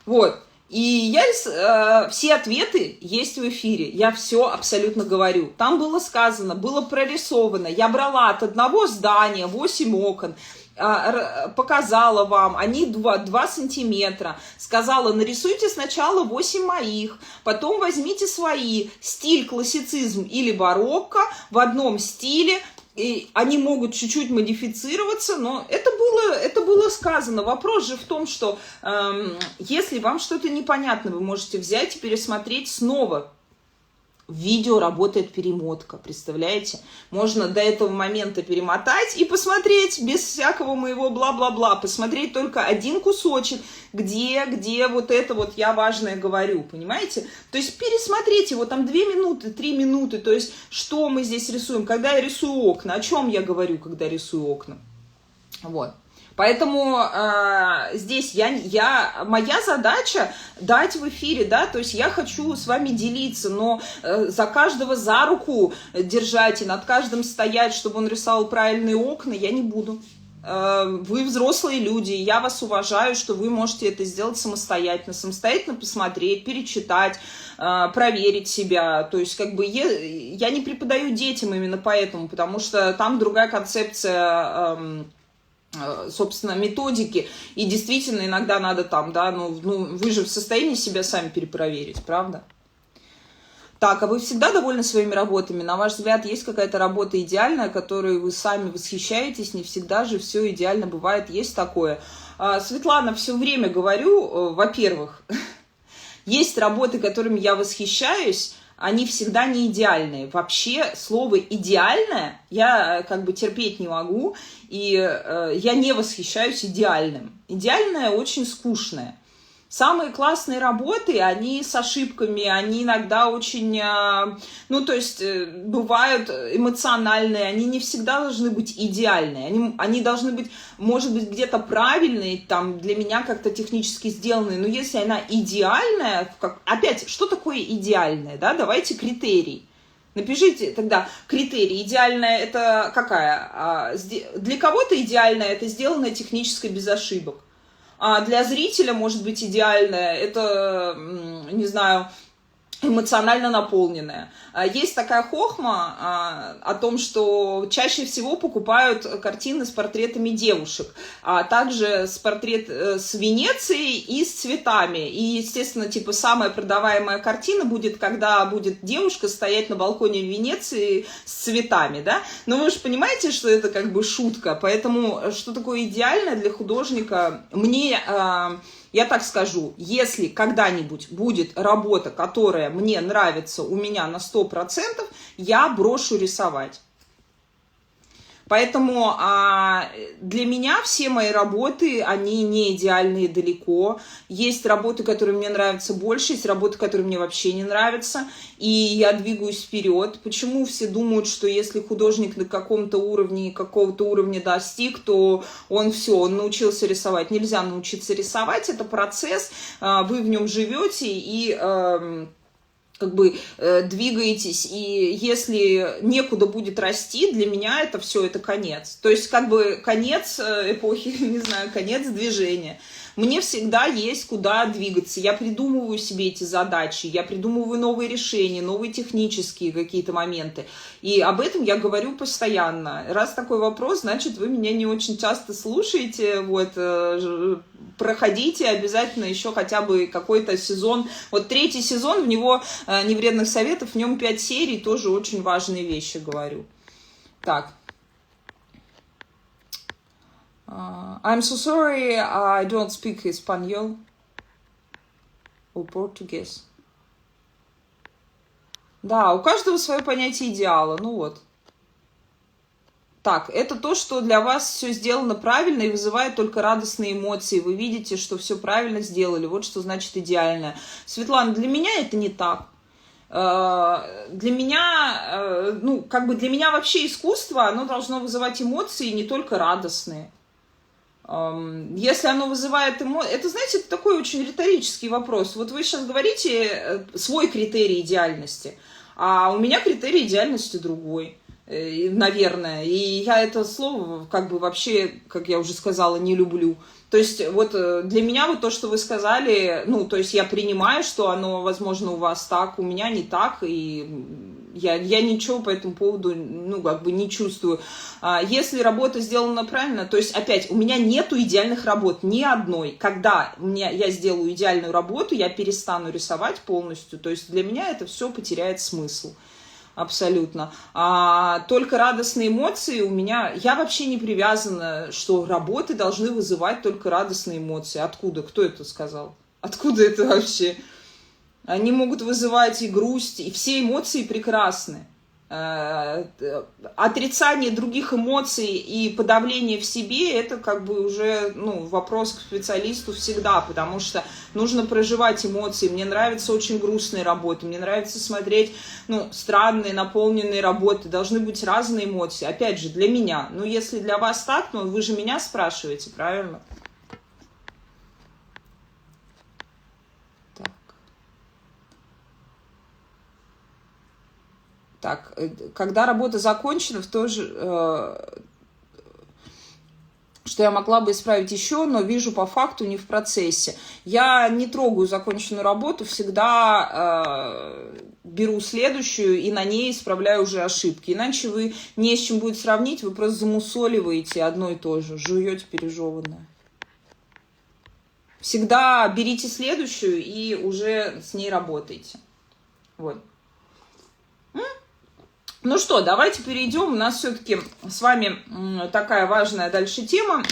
Вот. И я все ответы есть в эфире. Я все абсолютно говорю. Там было сказано, было прорисовано. Я брала от одного здания 8 окон, показала вам, они 2 сантиметра. Сказала, нарисуйте сначала 8 моих, потом возьмите свои. Стиль классицизм или барокко в одном стиле. И они могут чуть-чуть модифицироваться, но это было сказано. Вопрос же в том, что если вам что-то непонятно, вы можете взять и пересмотреть снова. В видео работает перемотка, представляете? Можно до этого момента перемотать и посмотреть без всякого моего бла-бла-бла. Посмотреть только один кусочек, где вот это вот я важное говорю, понимаете? То есть пересмотреть его там 2 минуты, 3 минуты. То есть что мы здесь рисуем? Когда я рисую окна, о чем я говорю, когда рисую окна? Вот. Поэтому здесь моя задача дать в эфире, да, то есть я хочу с вами делиться, но за каждого за руку держать и над каждым стоять, чтобы он рисовал правильные окна, я не буду. Вы взрослые люди, я вас уважаю, что вы можете это сделать самостоятельно, самостоятельно посмотреть, перечитать, проверить себя. То есть, как бы, я не преподаю детям именно поэтому, потому что там другая концепция, собственно, методики, и действительно иногда надо там, да, ну вы же в состоянии себя сами перепроверить, правда? Так, а вы всегда довольны своими работами? На ваш взгляд, есть какая-то работа идеальная, которой вы сами восхищаетесь? Не всегда же все идеально бывает. Есть такое? Светлана, все время говорю, во-первых, есть работы, которыми я восхищаюсь, они всегда не идеальные. Вообще слово «идеальное» я как бы терпеть не могу, и я не восхищаюсь идеальным. Идеальное очень скучное. Самые классные работы, они с ошибками, они иногда очень, ну, то есть, бывают эмоциональные, они не всегда должны быть идеальные, они должны быть, может быть, где-то правильные, там, для меня как-то технически сделанные, но если она идеальная, опять, что такое идеальное, да, давайте критерий. Напишите тогда критерий. Идеальная это какая? Для кого-то идеальная это сделанная технически без ошибок. А для зрителя может быть идеальное, это, не знаю, эмоционально наполненная. Есть такая хохма о том, что чаще всего покупают картины с портретами девушек, а также с Венецией и с цветами. И, естественно, типа самая продаваемая картина будет, когда будет девушка стоять на балконе в Венеции с цветами, да? Но вы же понимаете, что это как бы шутка, поэтому что такое идеальное для художника? Я так скажу, если когда-нибудь будет работа, которая мне нравится у меня на 100%, я брошу рисовать. Поэтому для меня все мои работы, они не идеальные далеко. Есть работы, которые мне нравятся больше, есть работы, которые мне вообще не нравятся. И я двигаюсь вперед. Почему все думают, что если художник на каком-то уровне, какого-то уровня достиг, то он все, он научился рисовать. Нельзя научиться рисовать, это процесс, вы в нем живете и как бы двигаетесь, и если некуда будет расти, для меня это все, это конец. То есть как бы конец эпохи, не знаю, конец движения. Мне всегда есть куда двигаться. Я придумываю себе эти задачи, я придумываю новые решения, новые технические какие-то моменты. И об этом я говорю постоянно. Раз такой вопрос, значит, вы меня не очень часто слушаете. Вот, проходите обязательно еще хотя бы какой-то сезон. Вот 3-й сезон, в него «Невредных советов», в нем 5 серий, тоже очень важные вещи говорю. Так. I'm so sorry, I don't speak Espanol or Portuguese. Да, у каждого свое понятие идеала, ну вот. Так, это то, что для вас все сделано правильно и вызывает только радостные эмоции. Вы видите, что все правильно сделали. Вот что значит идеально. Светлана, для меня это не так. Для меня, ну, как бы для меня вообще искусство, оно должно вызывать эмоции не только радостные. Если оно вызывает эмоции... Это, знаете, это такой очень риторический вопрос. Вот вы сейчас говорите свой критерий идеальности, а у меня критерий идеальности другой, наверное. И я это слово как бы вообще, как я уже сказала, не люблю. То есть вот для меня вот то, что вы сказали, ну, то есть я принимаю, что оно, возможно, у вас так, у меня не так, и я ничего по этому поводу, ну, как бы не чувствую. Если работа сделана правильно, то есть, опять, у меня нету идеальных работ, ни одной. Когда я сделаю идеальную работу, я перестану рисовать полностью, то есть для меня это все потеряет смысл. Абсолютно. Только радостные эмоции у меня... Я вообще не привязана, что работы должны вызывать только радостные эмоции. Откуда? Кто это сказал? Откуда это вообще? Они могут вызывать и грусть, и все эмоции прекрасны. Отрицание других эмоций и подавление в себе, это как бы уже, ну, вопрос к специалисту всегда, потому что нужно проживать эмоции. Мне нравятся очень грустные работы, мне нравится смотреть, ну, странные, наполненные работы, должны быть разные эмоции, опять же, для меня. Ну, если для вас так, ну, вы же меня спрашиваете, правильно? Так, когда работа закончена, что я могла бы исправить еще, но вижу по факту, не в процессе. Я не трогаю законченную работу, всегда беру следующую и на ней исправляю уже ошибки. Иначе вы не с чем будет сравнить, вы просто замусоливаете одно и то же, жуете пережеванное. Всегда берите следующую и уже с ней работайте. Вот. Ну что, давайте перейдем. У нас все-таки с вами такая важная дальше тема.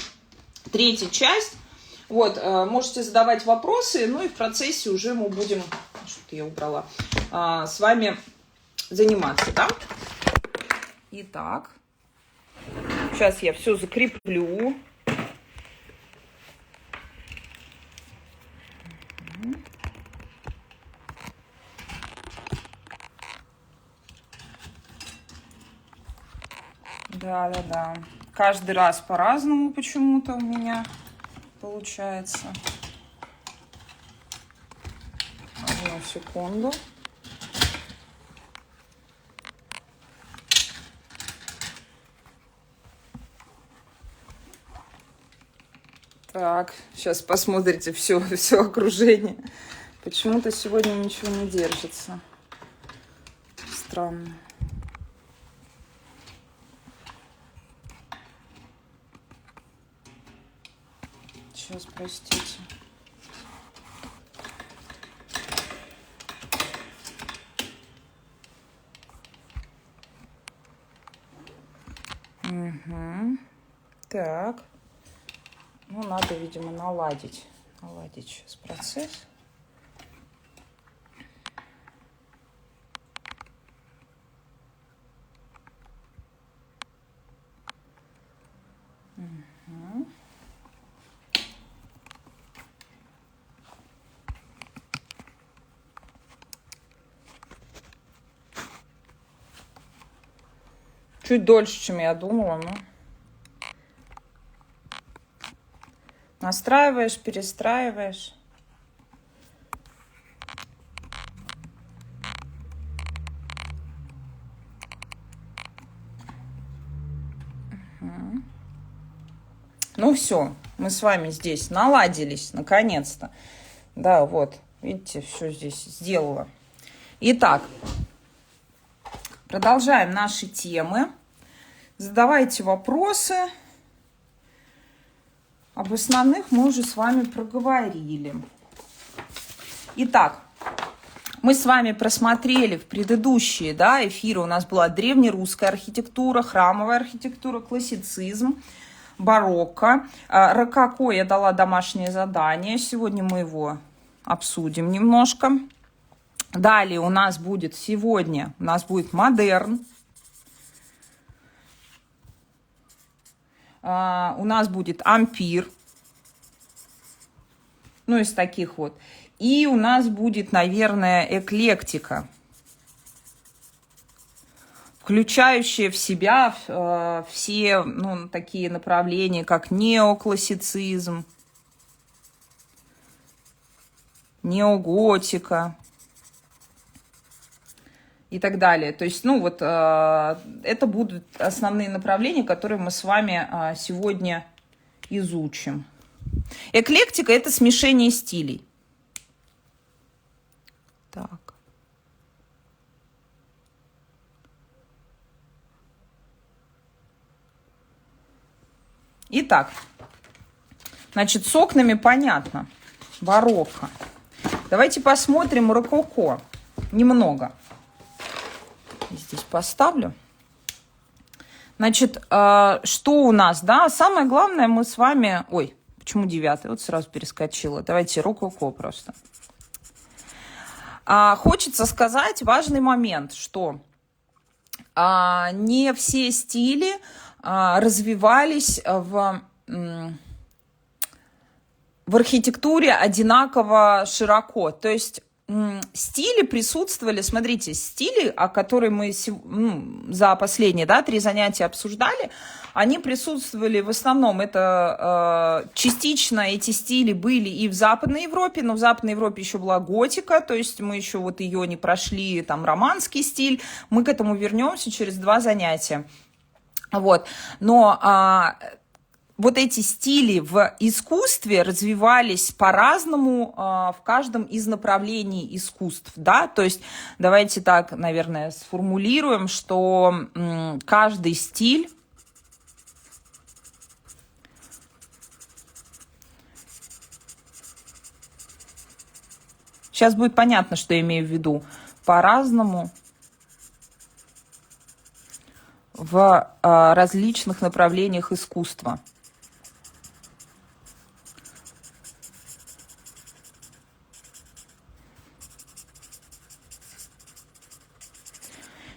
Третья часть. Вот, можете задавать вопросы, ну и в процессе уже мы будем, что-то я убрала, с вами заниматься, да? Итак, сейчас я все закреплю. Да. Каждый раз по-разному почему-то у меня получается. Одну секунду. Так, сейчас посмотрите все окружение. Почему-то сегодня ничего не держится. Странно. Сейчас, простите. Угу. Так. Ну, надо, видимо, наладить сейчас процесс. Угу. Чуть дольше, чем я думала, но... Настраиваешь, перестраиваешь. Угу. Ну все, мы с вами здесь наладились, наконец-то. Да, вот, видите, все здесь сделала. Итак, продолжаем наши темы. Задавайте вопросы. Об основных мы уже с вами проговорили. Итак, мы с вами просмотрели в предыдущие эфиры. У нас была древнерусская архитектура, храмовая архитектура, классицизм, барокко. Рококо я дала домашнее задание. Сегодня мы его обсудим немножко. Далее у нас будет модерн. У нас будет ампир. Ну, из таких вот. И у нас будет, наверное, эклектика, включающая в себя все такие направления, как неоклассицизм, неоготика и так далее. То есть, это будут основные направления, которые мы с вами сегодня изучим. Эклектика – это смешение стилей. Так. Итак, значит, с окнами понятно. Барокко. Давайте посмотрим рококо. Немного. Здесь поставлю. Значит, что у нас, Самое главное мы с вами... Ой, почему 9-й? Вот сразу перескочила. Давайте рококо просто. Хочется сказать важный момент, что не все стили развивались в архитектуре одинаково широко. То есть стили присутствовали, смотрите, стили, о которых мы за последние 3 занятия обсуждали, они присутствовали в основном, это частично эти стили были и в Западной Европе, но в Западной Европе еще была готика, то есть мы еще ее не прошли, там романский стиль, мы к этому вернемся через 2 занятия. Вот, но вот эти стили в искусстве развивались по-разному в каждом из направлений искусств, да, то есть давайте так, наверное, сформулируем, что каждый стиль сейчас будет понятно, что я имею в виду, по-разному в различных направлениях искусства.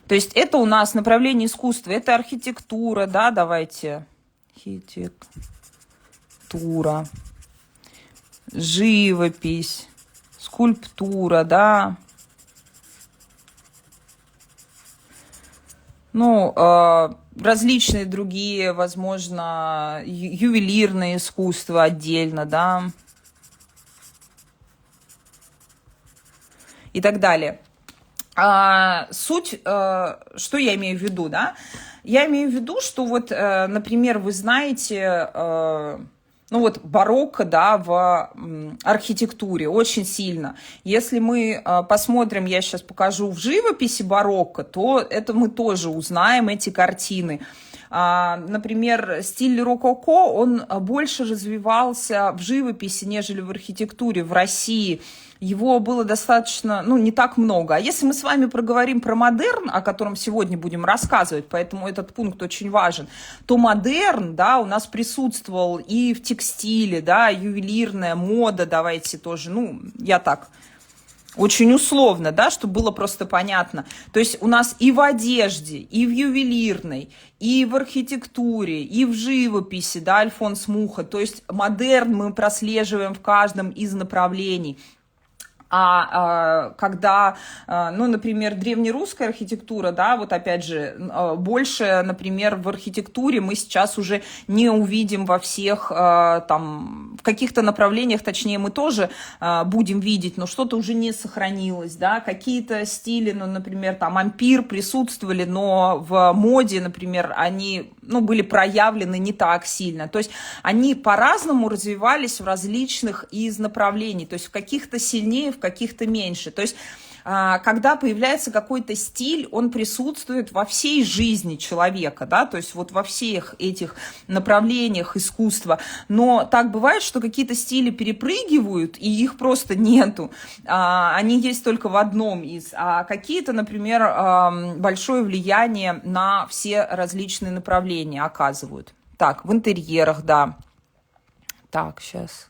То есть это у нас направление искусства, это архитектура, да, давайте. Архитектура, живопись, скульптура, да. Ну, различные другие, возможно, ювелирное искусство отдельно, да. И так далее. Суть, что я имею в виду, да? Я имею в виду, что вот, например, вы знаете, ну вот барокко, да, в архитектуре очень сильно. Если мы посмотрим, я сейчас покажу в живописи барокко, то это мы тоже узнаем эти картины. Например, стиль рококо, он больше развивался в живописи, нежели в архитектуре в России. Его было достаточно, ну, не так много. А если мы с вами проговорим про модерн, о котором сегодня будем рассказывать, поэтому этот пункт очень важен, то модерн, да, у нас присутствовал и в текстиле, да, ювелирная мода, давайте тоже, ну, я так очень условно, да, чтобы было просто понятно. То есть у нас и в одежде, и в ювелирной, и в архитектуре, и в живописи, да, Альфонс Муха. То есть модерн мы прослеживаем в каждом из направлений. Когда, ну, например, древнерусская архитектура, да, вот опять же, больше, например, в архитектуре мы сейчас уже не увидим во всех, там, в каких-то направлениях, точнее, мы тоже будем видеть, но что-то уже не сохранилось, да, какие-то стили, ну, например, там, ампир присутствовали, но в моде, например, они, ну, были проявлены не так сильно, то есть они по-разному развивались в различных из направлений, то есть в каких-то сильнее, в каких-то меньше. То есть, когда появляется какой-то стиль, он присутствует во всей жизни человека, да, то есть вот во всех этих направлениях искусства. Но так бывает, что какие-то стили перепрыгивают, и их просто нету. Они есть только в одном из. А какие-то, например, большое влияние на все различные направления оказывают. Так, в интерьерах, да. Так, сейчас.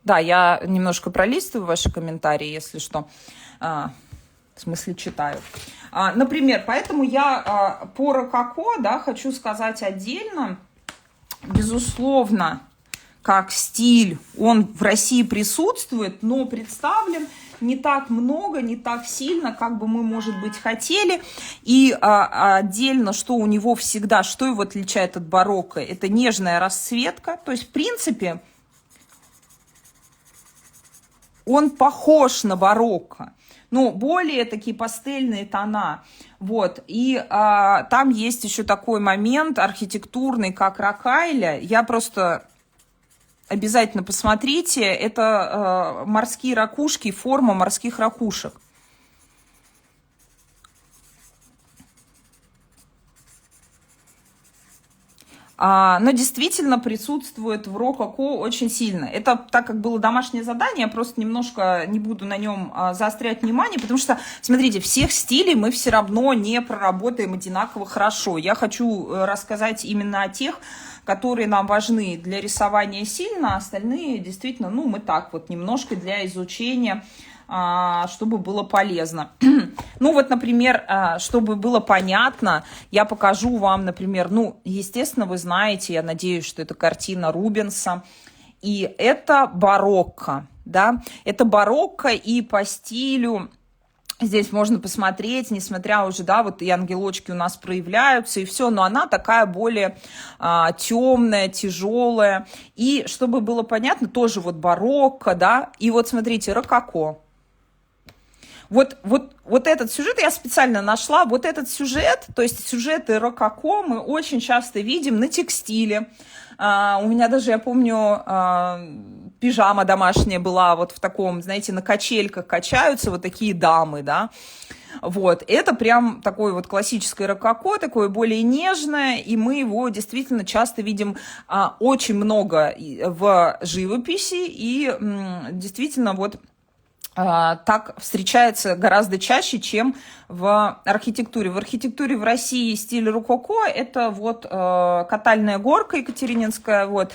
Да, я немножко пролистываю ваши комментарии, если что, в смысле читаю. Например, поэтому я по рококо, да, хочу сказать отдельно, безусловно, как стиль, он в России присутствует, но представлен не так много, не так сильно, как бы мы, может быть, хотели. И отдельно, что у него всегда, что его отличает от барокко, это нежная расцветка, то есть, в принципе, он похож на барокко, но более такие пастельные тона. Вот. И там есть еще такой момент архитектурный, как роккайля. Я просто обязательно посмотрите. Это морские ракушки, форма морских ракушек. Но действительно присутствует в рококо очень сильно. Это, так как было домашнее задание, я просто немножко не буду на нем заострять внимание, потому что, смотрите, всех стилей мы все равно не проработаем одинаково хорошо. Я хочу рассказать именно о тех, которые нам важны для рисования сильно, а остальные действительно, ну, мы так вот немножко для изучения, чтобы было полезно. Ну вот, например, чтобы было понятно, я покажу вам, например, ну, естественно, вы знаете, я надеюсь, что это картина Рубенса, и это барокко, да, это барокко, и по стилю здесь можно посмотреть, несмотря уже, да, вот и ангелочки у нас проявляются, и все, но она такая более темная, тяжелая, и чтобы было понятно, тоже вот барокко, да, и вот смотрите, рококо. Вот этот сюжет я специально нашла. Вот этот сюжет, то есть сюжеты рококо мы очень часто видим на текстиле. У меня даже, я помню, пижама домашняя была вот в таком, знаете, на качельках качаются вот такие дамы, да. Вот, это прям такое вот классическое рококо, такое более нежное, и мы его действительно часто видим очень много в живописи, и действительно вот так встречается гораздо чаще, чем в архитектуре. В архитектуре в России стиль рококо – это вот Катальная горка екатерининская, вот,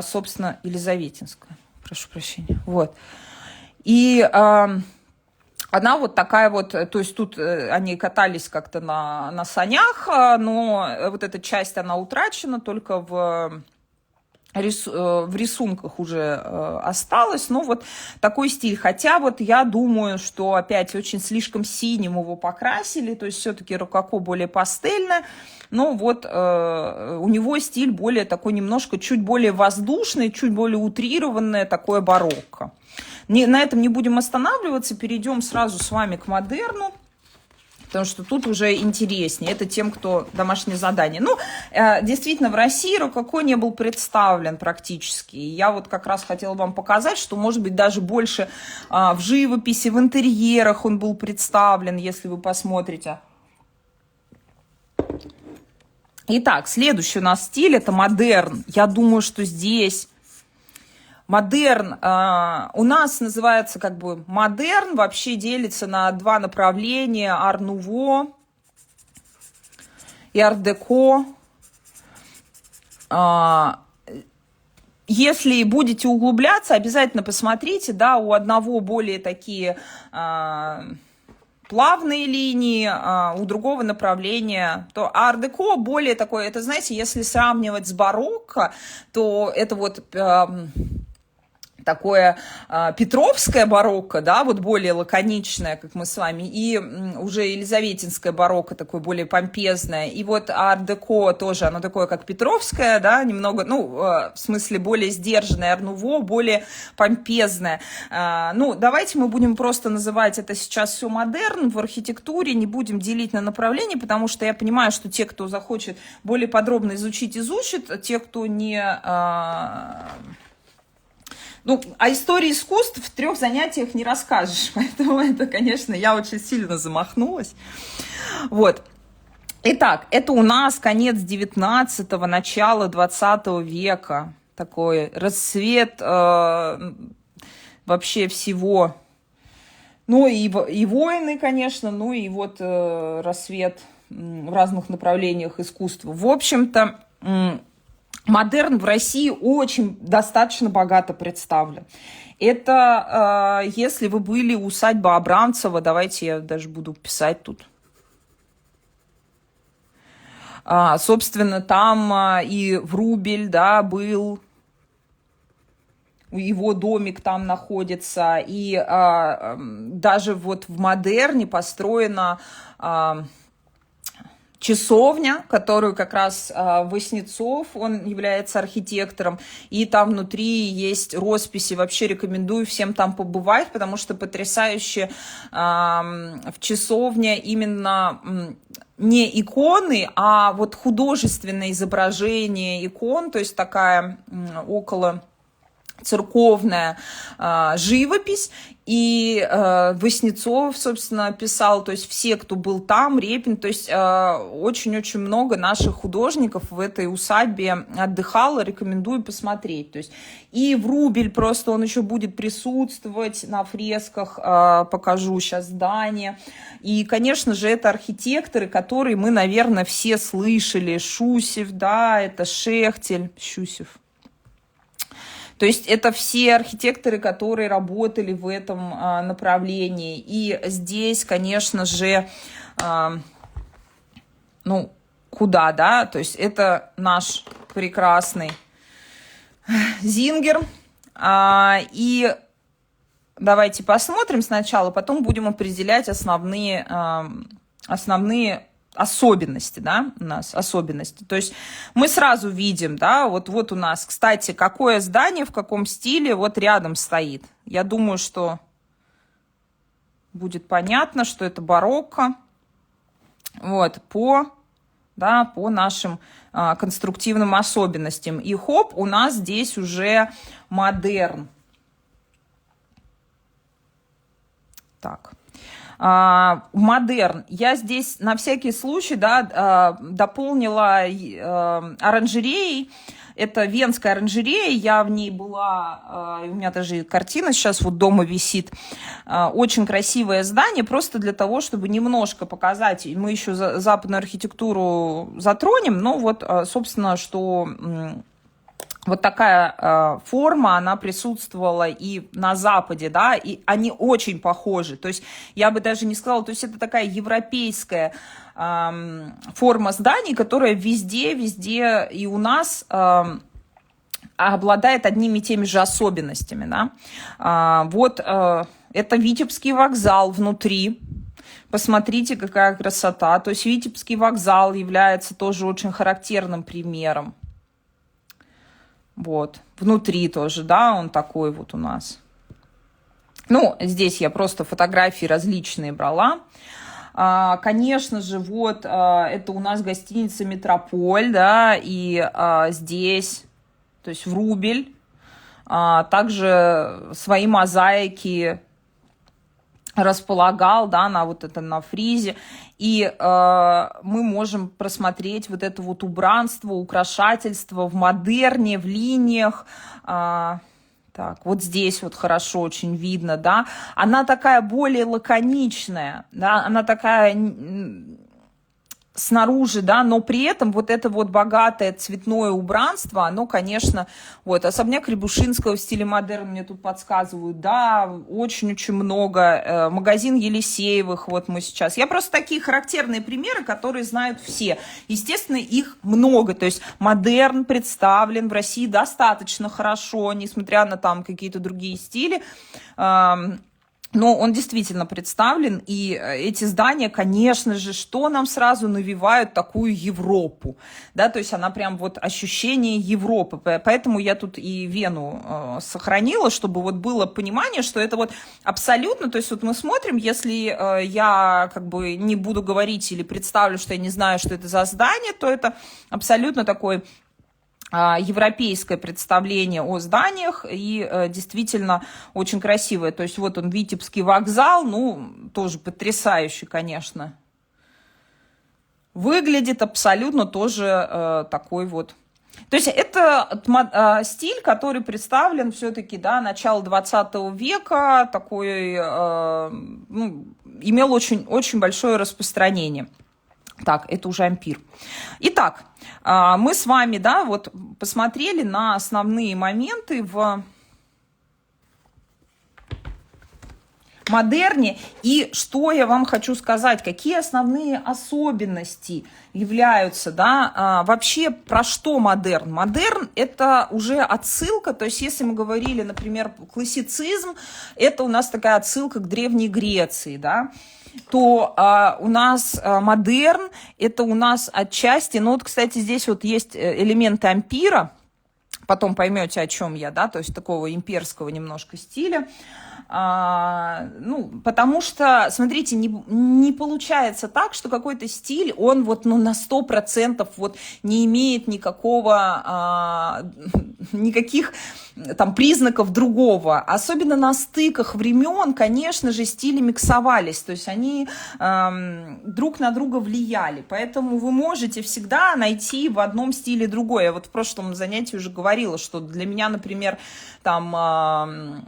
собственно, Елизаветинская, прошу прощения, вот. И она вот такая вот, то есть тут они катались как-то на санях, но вот эта часть, она утрачена, только в рисунках уже осталось, но вот такой стиль. Хотя вот я думаю, что опять очень слишком синим его покрасили, то есть все-таки рококо более пастельное, но вот у него стиль более такой немножко, чуть более воздушный, чуть более утрированное такое барокко. На этом не будем останавливаться, перейдем сразу с вами к модерну, потому что тут уже интереснее. Это тем, кто домашнее задание. Ну, действительно, в России рококо не был представлен практически. И я вот как раз хотела вам показать, что, может быть, даже больше в живописи, в интерьерах он был представлен, если вы посмотрите. Итак, следующий у нас стиль – это модерн. Я думаю, что здесь... Модерн у нас называется как бы модерн, вообще делится на два направления: ар-нуво и ар-деко. Если будете углубляться, обязательно посмотрите, да, у одного более такие плавные линии, у другого направления, то ар-деко более такое, это, знаете, если сравнивать с барокко, то это вот... такое петровское барокко, да, вот более лаконичное, как мы с вами, и уже елизаветинское барокко, такое более помпезное, и вот ар-деко тоже, оно такое, как петровское, да, немного, ну, в смысле, более сдержанное, ар-нуво, более помпезное. Ну, давайте мы будем просто называть это сейчас все модерн в архитектуре, не будем делить на направления, потому что я понимаю, что те, кто захочет более подробно изучить, изучит, те, кто не... Ну, о истории искусств в 3 занятиях не расскажешь, поэтому это, конечно, я очень сильно замахнулась. Вот. Итак, это у нас конец 19-го, начало 20 века. Такой расцвет вообще всего. Ну, и войны, конечно, ну, и вот рассвет в разных направлениях искусства. В общем-то... Модерн в России очень достаточно богато представлен. Это, если вы были усадьба Абрамцева, давайте я даже буду писать тут. Собственно, там и Врубель, да, был, его домик там находится, и даже вот в модерне построена... часовня, которую как раз Васнецов, он является архитектором, и там внутри есть росписи. Вообще рекомендую всем там побывать, потому что потрясающе в часовне именно не иконы, а вот художественное изображение икон, то есть такая около церковная живопись. И Васнецов, собственно, писал, то есть все, кто был там, Репин, то есть очень-очень много наших художников в этой усадьбе отдыхало, рекомендую посмотреть. То есть и Врубель просто, он еще будет присутствовать на фресках, покажу сейчас здание. И, конечно же, это архитекторы, которые мы, наверное, все слышали. Шусев, да, это Шехтель, Щусев. То есть это все архитекторы, которые работали в этом направлении. И здесь, конечно же, ну, куда, да? То есть это наш прекрасный Зингер. И давайте посмотрим сначала, потом будем определять основные особенности, да, у нас особенности. То есть мы сразу видим, да, вот у нас, кстати, какое здание, в каком стиле вот рядом стоит. Я думаю, что будет понятно, что это барокко. Вот, по нашим конструктивным особенностям. И хоп, у нас здесь уже модерн. Так. Модерн. Я здесь на всякий случай, дополнила оранжереей. Это венская оранжерея, я в ней была, у меня даже картина сейчас вот дома висит. Очень красивое здание, просто для того, чтобы немножко показать. Мы еще западную архитектуру затронем, но вот, собственно, что вот такая форма, она присутствовала и на Западе, да, и они очень похожи. То есть я бы даже не сказала, то есть это такая европейская форма зданий, которая везде и у нас обладает одними и теми же особенностями, да. Вот это Витебский вокзал внутри. Посмотрите, какая красота. То есть Витебский вокзал является тоже очень характерным примером. Вот, внутри тоже, да, он такой вот у нас. Ну, здесь я просто фотографии различные брала. Конечно же, вот, это у нас гостиница «Метрополь», да, и здесь, то есть Врубель, также свои мозаики располагал, да, на фризе, и мы можем просмотреть вот это вот убранство, украшательство в модерне, в линиях. Так, вот здесь вот хорошо очень видно, да. Она такая более лаконичная, да, она такая снаружи, да, но при этом вот это вот богатое цветное убранство, оно, конечно, вот, особняк Рябушинского в стиле модерн мне тут подсказывают, да, очень-очень много, магазин Елисеевых, вот мы сейчас, я просто такие характерные примеры, которые знают все, естественно, их много, то есть модерн представлен в России достаточно хорошо, несмотря на там какие-то другие стили, но он действительно представлен, и эти здания, конечно же, что нам сразу навевают такую Европу, да, то есть она прям вот ощущение Европы, поэтому я тут и Вену сохранила, чтобы вот было понимание, что это вот абсолютно, то есть вот мы смотрим, если я как бы не буду говорить или представлю, что я не знаю, что это за здание, то это абсолютно такой европейское представление о зданиях и действительно очень красивое. То есть вот он, Витебский вокзал, ну, тоже потрясающий, конечно. Выглядит абсолютно тоже такой вот. То есть это стиль, который представлен все-таки, да, начало 20 века, такой, имел очень большое распространение. Так, это уже ампир. Итак, мы с вами, да, вот посмотрели на основные моменты в модерне. И что я вам хочу сказать, какие основные особенности являются, да, вообще про что модерн? Модерн – это уже отсылка, то есть если мы говорили, например, классицизм, это у нас такая отсылка к Древней Греции, да, то у нас модерн, это у нас отчасти, ну вот, кстати, здесь вот есть элементы ампира, потом поймете, о чем я, да, то есть такого имперского немножко стиля, ну, потому что, смотрите, не получается так, что какой-то стиль, он вот, ну, на 100% вот не имеет никаких там признаков другого. Особенно на стыках времен, конечно же, стили миксовались, то есть они друг на друга влияли, поэтому вы можете всегда найти в одном стиле другое. Я вот в прошлом занятии уже говорила, что для меня, например, там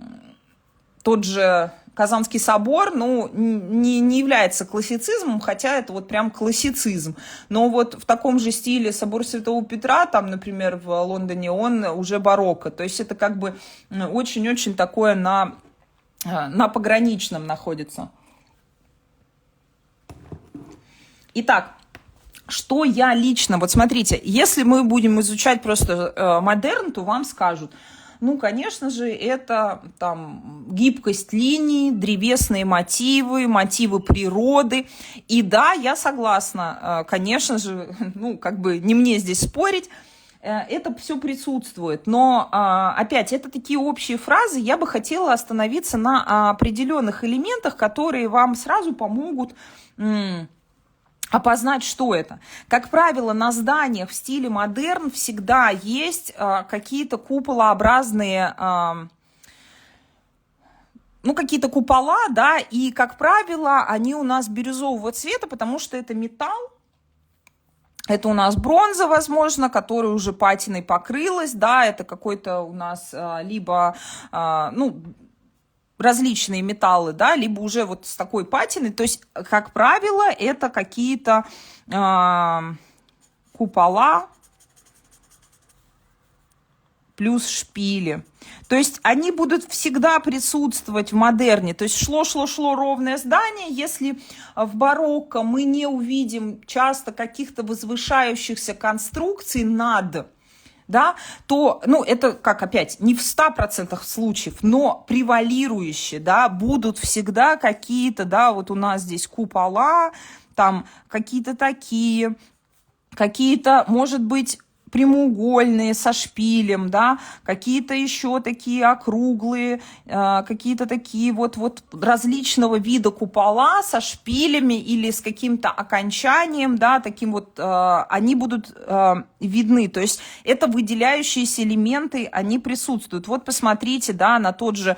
тот же Казанский собор, ну, не является классицизмом, хотя это вот прям классицизм. Но вот в таком же стиле собор Святого Петра, там, например, в Лондоне, он уже барокко. То есть это как бы очень-очень такое на пограничном находится. Итак, что я лично, вот смотрите, если мы будем изучать просто модерн, то вам скажут, ну, конечно же, это там гибкость линий, древесные мотивы, мотивы природы. И да, я согласна, конечно же, ну, как бы не мне здесь спорить, это все присутствует. Но, опять, это такие общие фразы. Я бы хотела остановиться на определенных элементах, которые вам сразу помогут опознать, что это. Как правило, на зданиях в стиле модерн всегда есть какие-то куполообразные, ну, какие-то купола, да, и, как правило, они у нас бирюзового цвета, потому что это металл. Это у нас бронза, возможно, которая уже патиной покрылась, да, это какой-то у нас либо, ну, различные металлы, да, либо уже вот с такой патиной. То есть, как правило, это какие-то купола плюс шпили. То есть они будут всегда присутствовать в модерне. То есть шло ровное здание. Если в барокко мы не увидим часто каких-то возвышающихся конструкций над, да, то, ну, это как опять, не в 100% случаев, но превалирующие, да, будут всегда какие-то, да, вот у нас здесь купола, там какие-то такие, какие-то, может быть, прямоугольные со шпилем, да, какие-то еще такие округлые, какие-то такие вот различного вида купола со шпилями или с каким-то окончанием, да, таким вот, они будут видны, то есть это выделяющиеся элементы, они присутствуют. Вот посмотрите, да, на тот же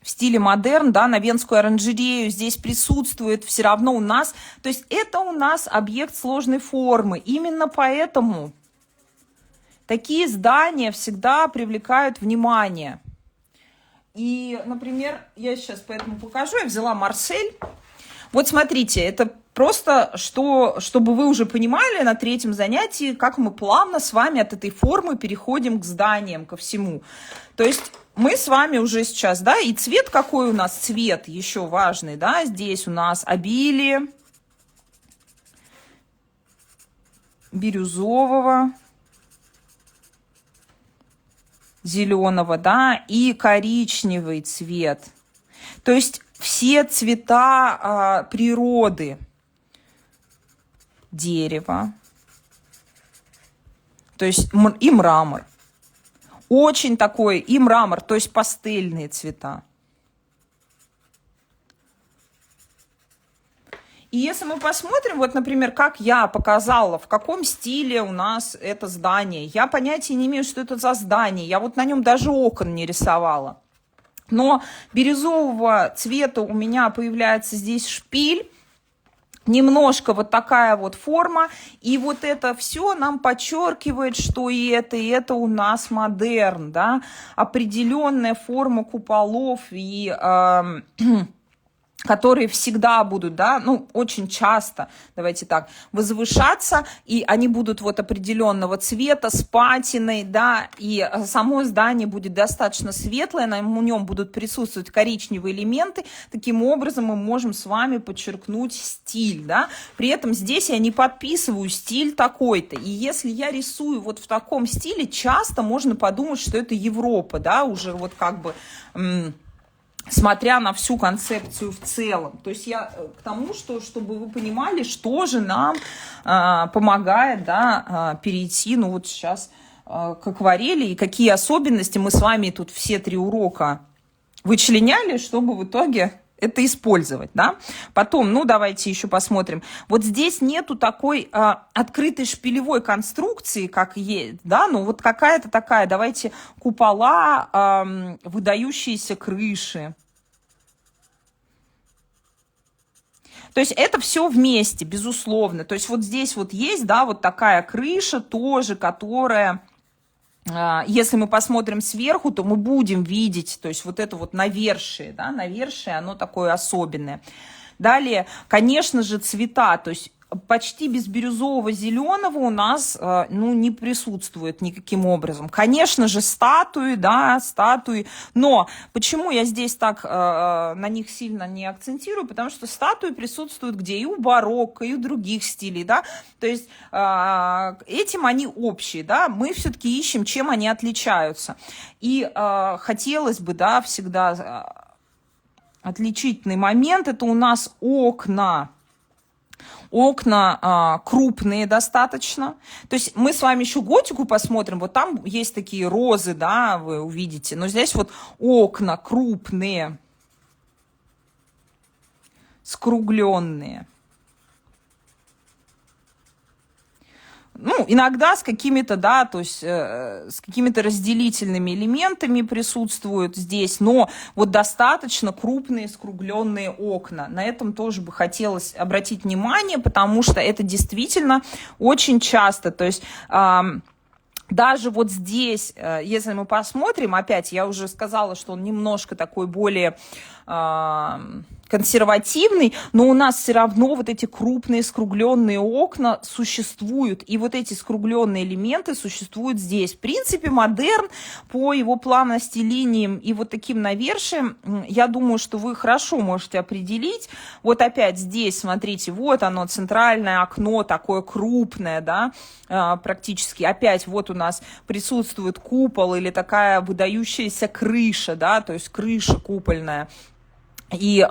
в стиле модерн, да, на Венскую оранжерею, здесь присутствует все равно у нас, то есть это у нас объект сложной формы. Именно поэтому такие здания всегда привлекают внимание. И, например, я сейчас поэтому покажу, я взяла Марсель. Вот смотрите, это просто, чтобы вы уже понимали на третьем занятии, как мы плавно с вами от этой формы переходим к зданиям, ко всему. То есть мы с вами уже сейчас, да, и цвет какой у нас? Цвет еще важный, да, здесь у нас обилие бирюзового, зеленого, да, и коричневый цвет. То есть все цвета природы. Дерево. То есть и мрамор. Очень такой, и мрамор, то есть пастельные цвета. И если мы посмотрим, вот, например, как я показала, в каком стиле у нас это здание, я понятия не имею, что это за здание, я вот на нем даже окон не рисовала. Но бирюзового цвета у меня появляется здесь шпиль, немножко вот такая вот форма, и вот это все нам подчеркивает, что и это у нас модерн, да, определенная форма куполов и которые всегда будут, да, ну, очень часто, давайте так, возвышаться, и они будут вот определенного цвета, с патиной, да, и само здание будет достаточно светлое, на нем будут присутствовать коричневые элементы, таким образом мы можем с вами подчеркнуть стиль, да, при этом здесь я не подписываю стиль такой-то, и если я рисую вот в таком стиле, часто можно подумать, что это Европа, да, уже вот как бы смотря на всю концепцию в целом. То есть я к тому, что, чтобы вы понимали, что же нам помогает, да, перейти, ну вот сейчас к акварели, и какие особенности мы с вами тут все 3 урока вычленяли, чтобы в итоге это использовать, да. Потом, ну, давайте еще посмотрим. Вот здесь нету такой открытой шпилевой конструкции, как есть, да, ну, вот какая-то такая, давайте, купола, выдающиеся крыши. То есть это все вместе, безусловно. То есть вот здесь вот есть, да, вот такая крыша тоже, которая... Если мы посмотрим сверху, то мы будем видеть, то есть вот это вот навершие, да, навершие, оно такое особенное. Далее, конечно же, цвета, то есть почти без бирюзового зеленого у нас, ну, не присутствует никаким образом. Конечно же, статуи, да, статуи, но почему я здесь так на них сильно не акцентирую, потому что статуи присутствуют где? И у барокко, и у других стилей, да, то есть этим они общие, да, мы все-таки ищем, чем они отличаются. И хотелось бы, да, всегда отличительный момент, это у нас окна. окна крупные достаточно. То есть мы с вами еще готику посмотрим, вот там есть такие розы, да, вы увидите, но здесь вот окна крупные, скругленные. Ну, иногда с какими-то, да, то есть с какими-то разделительными элементами присутствуют здесь, но вот достаточно крупные скругленные окна. На этом тоже бы хотелось обратить внимание, потому что это действительно очень часто, то есть... Даже вот здесь, если мы посмотрим, опять я уже сказала, что он немножко такой более консервативный, но у нас все равно вот эти крупные скругленные окна существуют, и вот эти скругленные элементы существуют здесь. В принципе, модерн по его плавности линиям и вот таким навершием, я думаю, что вы хорошо можете определить. Вот опять здесь, смотрите, вот оно, центральное окно, такое крупное, да, практически. Опять вот у нас присутствует купол или такая выдающаяся крыша, да, то есть крыша купольная. И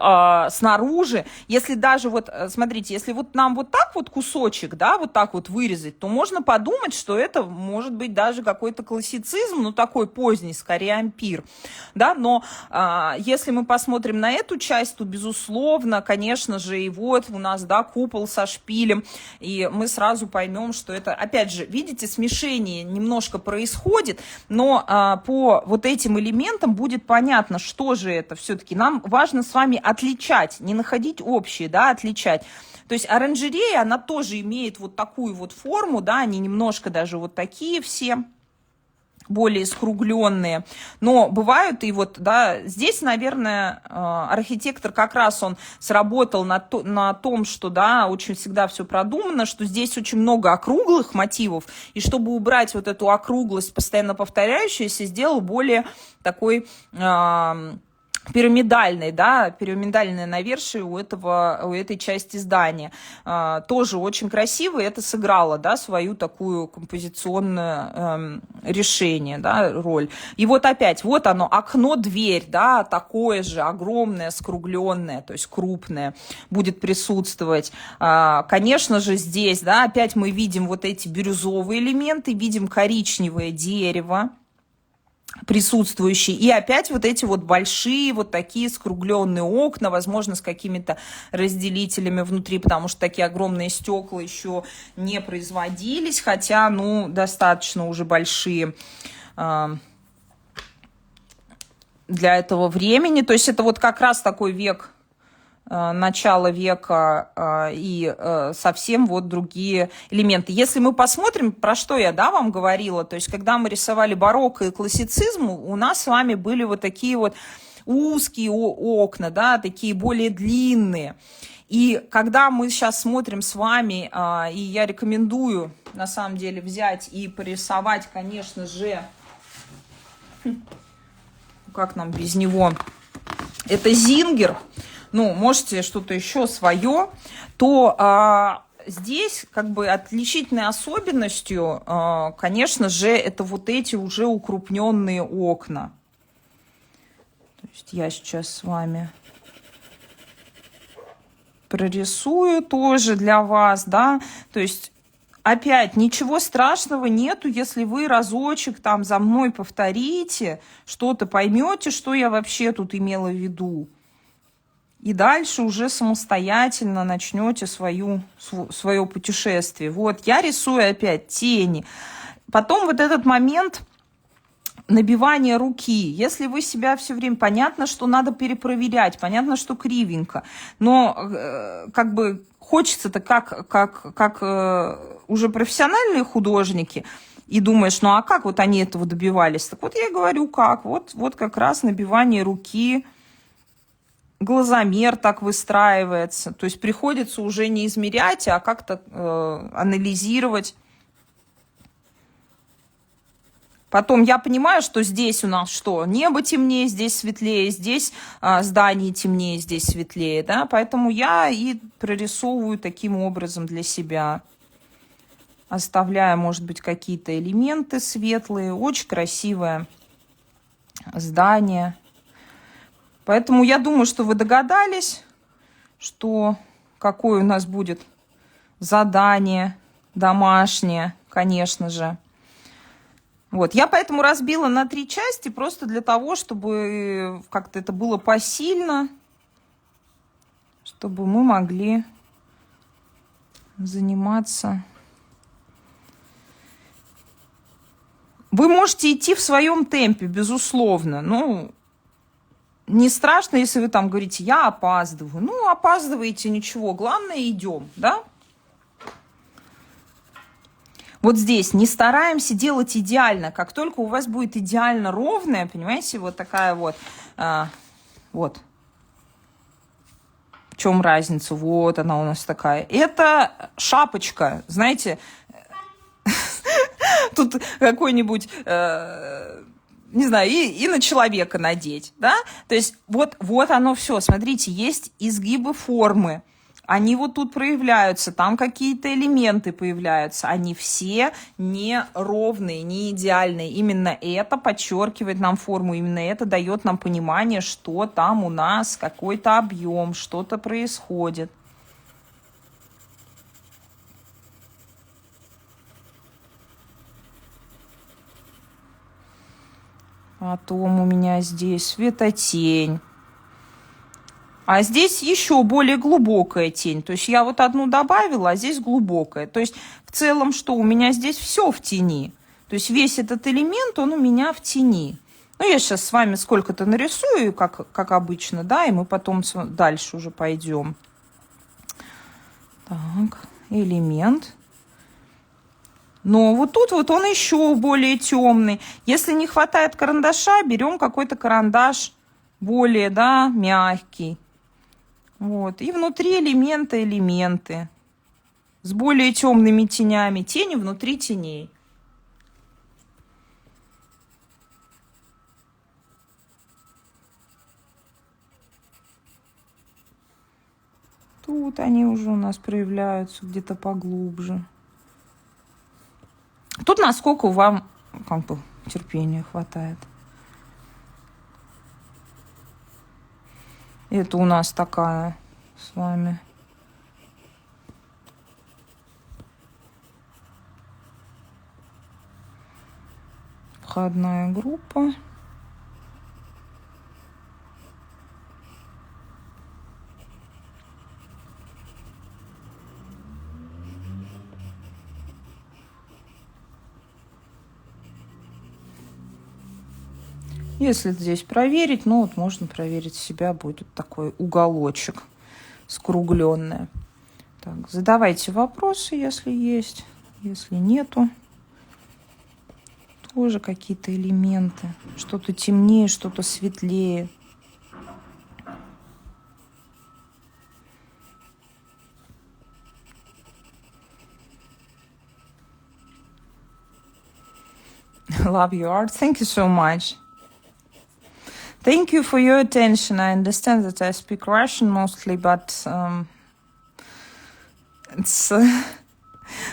снаружи, если даже вот, смотрите, если вот нам вот так вот кусочек, да, вот так вот вырезать, то можно подумать, что это может быть даже какой-то классицизм, ну такой поздний, скорее ампир, да, но если мы посмотрим на эту часть, то безусловно, конечно же, и вот у нас, да, купол со шпилем, и мы сразу поймем, что это, опять же, видите, смешение немножко происходит, но по вот этим элементам будет понятно, что же это все-таки. Нам важно с вами отличать, не находить общие, да, отличать. То есть оранжерея, она тоже имеет вот такую вот форму, да, они немножко даже вот такие все, более скругленные, но бывают и вот, да, здесь, наверное, архитектор как раз он сработал на том, что, да, очень всегда все продумано, что здесь очень много округлых мотивов, и чтобы убрать вот эту округлость, постоянно повторяющуюся, сделал более такой... пирамидальный, да, пирамидальное навершие у этой части здания. Тоже очень красиво, и это сыграло, да, свою такую композиционное решение, да, роль. И вот опять, вот оно, окно-дверь, да, такое же, огромное, скругленное, то есть крупное, будет присутствовать. Конечно же, здесь, да, опять мы видим вот эти бирюзовые элементы, видим коричневое дерево, присутствующие. И опять вот эти вот большие, вот такие скругленные окна, возможно, с какими-то разделителями внутри, потому что такие огромные стекла еще не производились, хотя, ну, достаточно уже большие для этого времени. То есть это вот как раз такой век, начала века и совсем вот другие элементы. Если мы посмотрим, про что я, да, вам говорила, то есть когда мы рисовали барокко и классицизм, у нас с вами были вот такие вот узкие окна, да, такие более длинные. И когда мы сейчас смотрим с вами, и я рекомендую на самом деле взять и порисовать, конечно же, как нам без него, это Зингер, ну, можете что-то еще свое, то здесь как бы отличительной особенностью, конечно же, это вот эти уже укрупненные окна. То есть я сейчас с вами прорисую тоже для вас, да, то есть опять ничего страшного нету, если вы разочек там за мной повторите, что-то поймете, что я вообще тут имела в виду. И дальше уже самостоятельно начнете свое путешествие. Вот, я рисую опять тени. Потом вот этот момент набивания руки. Если вы себя все время... Понятно, что надо перепроверять, понятно, что кривенько. Но как бы хочется-то как уже профессиональные художники, и думаешь, ну а как вот они этого добивались? Так вот я говорю, как. Вот как раз набивание руки... Глазомер так выстраивается. То есть приходится уже не измерять, а как-то анализировать. Потом я понимаю, что здесь у нас что? Небо темнее, здесь светлее, здесь здание темнее, здесь светлее. Да? Поэтому я и прорисовываю таким образом для себя. Оставляя, может быть, какие-то элементы светлые. Очень красивое здание. Поэтому я думаю, что вы догадались, что какой у нас будет задание домашнее, конечно же. Вот, я поэтому разбила на 3 части, просто для того, чтобы как-то это было посильно, чтобы мы могли заниматься. Вы можете идти в своем темпе, безусловно. Ну, не страшно, если вы там говорите, я опаздываю. Ну, опаздываете, ничего. Главное, идем, да? Вот здесь не стараемся делать идеально. Как только у вас будет идеально ровная, понимаете, вот такая вот, вот. В чем разница? Вот она у нас такая. Это шапочка, знаете, тут какой-нибудь, не знаю, и на человека надеть, да? То есть вот оно все. Смотрите, есть изгибы формы. Они вот тут проявляются, там какие-то элементы появляются. Они все не ровные, не идеальные. Именно это подчеркивает нам форму, именно это дает нам понимание, что там у нас какой-то объем, что-то происходит. Потом у меня здесь светотень. А здесь еще более глубокая тень. То есть я вот одну добавила, а здесь глубокая. То есть в целом что? У меня здесь все в тени. То есть весь этот элемент, он у меня в тени. Ну, я сейчас с вами сколько-то нарисую, как обычно, да, и мы потом дальше уже пойдем. Так, элемент. Но вот тут вот он еще более темный. Если не хватает карандаша, берем какой-то карандаш более, да, мягкий. Вот. И внутри элементы с более темными тенями. Тени внутри теней. Тут они уже у нас проявляются где-то поглубже. Тут насколько вам как бы терпения хватает. Это у нас такая с вами входная группа. Если здесь проверить, ну вот можно проверить себя, будет такой уголочек скругленный. Так, задавайте вопросы, если есть. Если нету, тоже какие-то элементы. Что-то темнее, что-то светлее. Love your art. Thank you so much. Thank you for your attention. I understand that I speak Russian mostly, but it's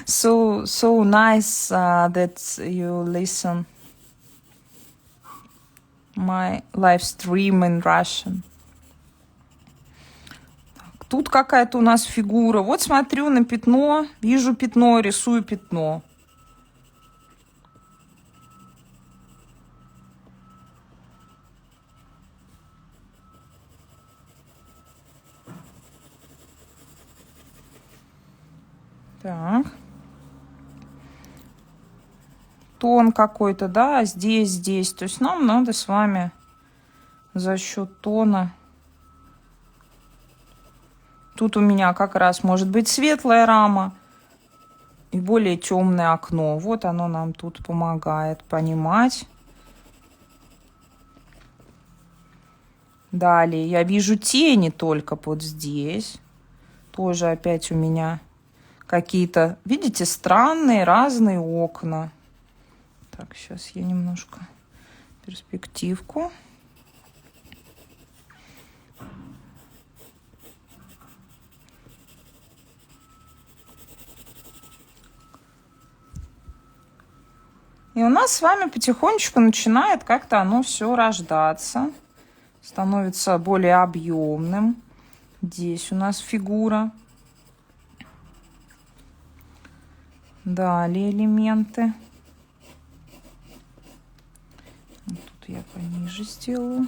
so nice that you listen my live stream in Russian. Так, тут какая-то у нас фигура. Вот смотрю на пятно, вижу пятно, рисую пятно. Так. Тон какой-то, да, здесь. То есть нам надо с вами за счет тона. Тут у меня как раз может быть светлая рама и более темное окно. Вот оно нам тут помогает понимать. Далее я вижу тени только вот здесь. Тоже опять у меня какие-то, видите, странные разные окна. Так, сейчас я немножко перспективку. И у нас с вами потихонечку начинает как-то оно все рождаться. Становится более объемным. Здесь у нас фигура. Далее элементы. Тут я пониже сделаю.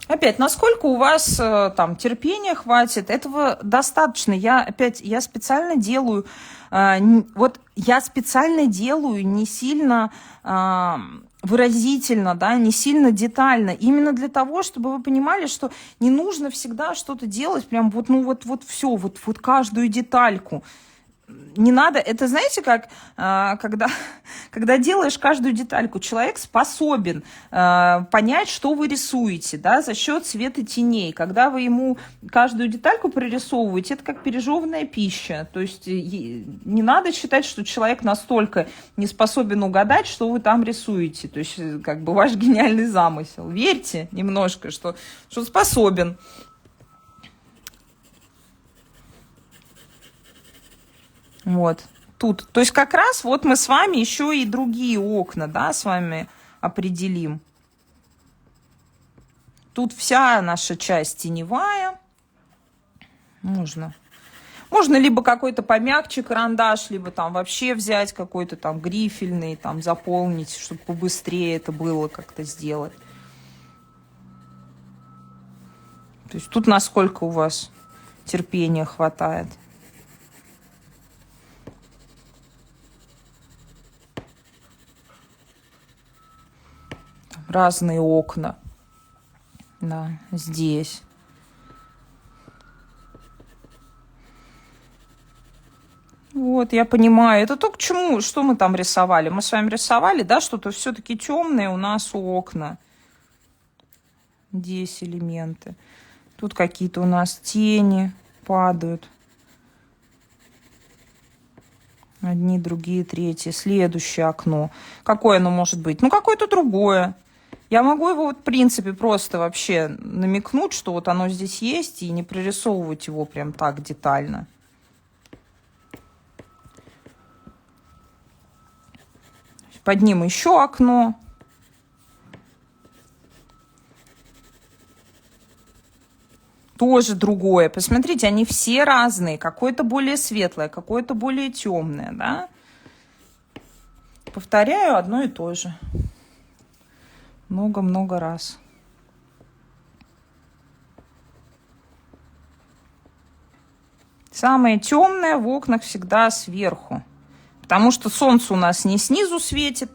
Опять, насколько у вас там терпения хватит, этого достаточно. Я специально делаю, я специально делаю не сильно выразительно, да, не сильно детально, именно для того, чтобы вы понимали, что не нужно всегда что-то делать прям все, каждую детальку. Не надо, это знаете, как когда делаешь каждую детальку, человек способен понять, что вы рисуете, да, за счет света теней. Когда вы ему каждую детальку прорисовываете, это как пережеванная пища. То есть не надо считать, что человек настолько не способен угадать, что вы там рисуете. То есть как бы ваш гениальный замысел. Верьте немножко, что способен. Вот тут. То есть как раз вот мы с вами еще и другие окна, да, с вами определим. Тут вся наша часть теневая. Можно либо какой-то помягче карандаш, либо там вообще взять какой-то там грифельный, там заполнить, чтобы побыстрее это было как-то сделать. То есть тут насколько у вас терпения хватает. Разные окна. Да, здесь. Вот, я понимаю. Это то, к чему, что мы там рисовали. Мы с вами рисовали, да, что-то все-таки темное у нас у окна. Здесь элементы. Тут какие-то у нас тени падают. Одни, другие, третьи. Следующее окно. Какое оно может быть? Ну, какое-то другое. Я могу его, в принципе, просто вообще намекнуть, что вот оно здесь есть, и не прорисовывать его прям так детально. Под ним еще окно. Тоже другое. Посмотрите, они все разные. Какое-то более светлое, какое-то более темное, да? Повторяю одно и то же. Много-много раз. Самое темное в окнах всегда сверху. Потому что солнце у нас не снизу светит,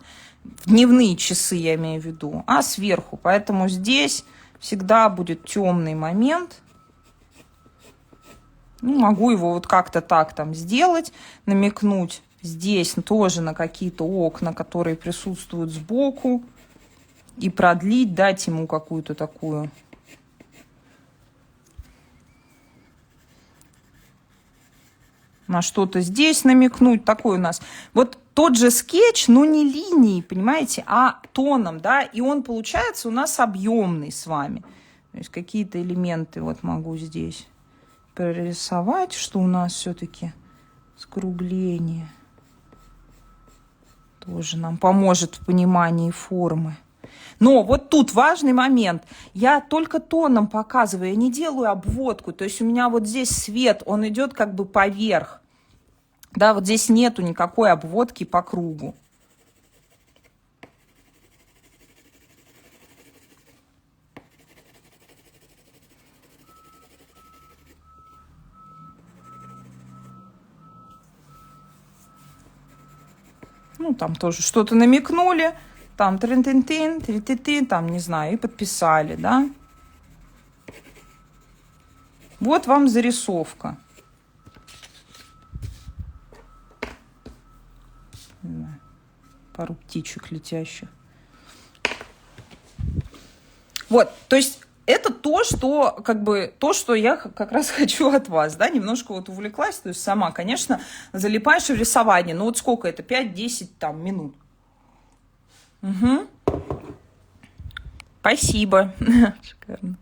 в дневные часы я имею в виду, а сверху. Поэтому здесь всегда будет темный момент. Ну, могу его вот как-то так там сделать, намекнуть здесь тоже на какие-то окна, которые присутствуют сбоку. И продлить, дать ему какую-то такую на что-то здесь намекнуть. Такой у нас. Вот тот же скетч, но не линией, понимаете, а тоном, да, и он получается у нас объемный с вами. То есть какие-то элементы вот могу здесь прорисовать, что у нас все-таки скругление тоже нам поможет в понимании формы. Но вот тут важный момент. Я только тоном показываю, я не делаю обводку. То есть у меня вот здесь свет, он идет как бы поверх. Да, вот здесь нету никакой обводки по кругу. Ну, там тоже что-то намекнули. Там трин-тин-тин, трин-тин-тин, там, не знаю, и подписали, да. Вот вам зарисовка. Пару птичек летящих. Вот, то есть это то, что, как бы, то, что я как раз хочу от вас, да, немножко вот увлеклась, то есть сама, конечно, залипаешь в рисование, ну вот сколько это, 5-10 там минут. Угу. Спасибо. Шикарно.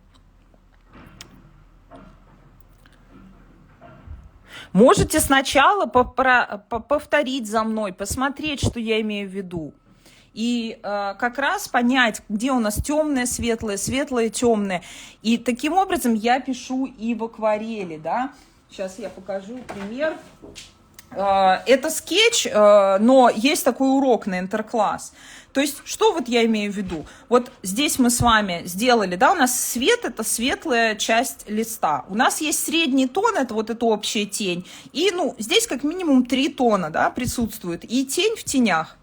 Можете сначала повторить за мной, посмотреть, что я имею в виду. И как раз понять, где у нас темное, светлое, темное. И таким образом я пишу и в акварели, да. Сейчас я покажу пример. Это скетч, но есть такой урок на интеркласс. То есть, что вот я имею в виду? Вот здесь мы с вами сделали, да, у нас свет – это светлая часть листа. У нас есть средний тон, это вот эта общая тень. И, ну, здесь как минимум 3 тона, да, присутствует. И тень в тенях.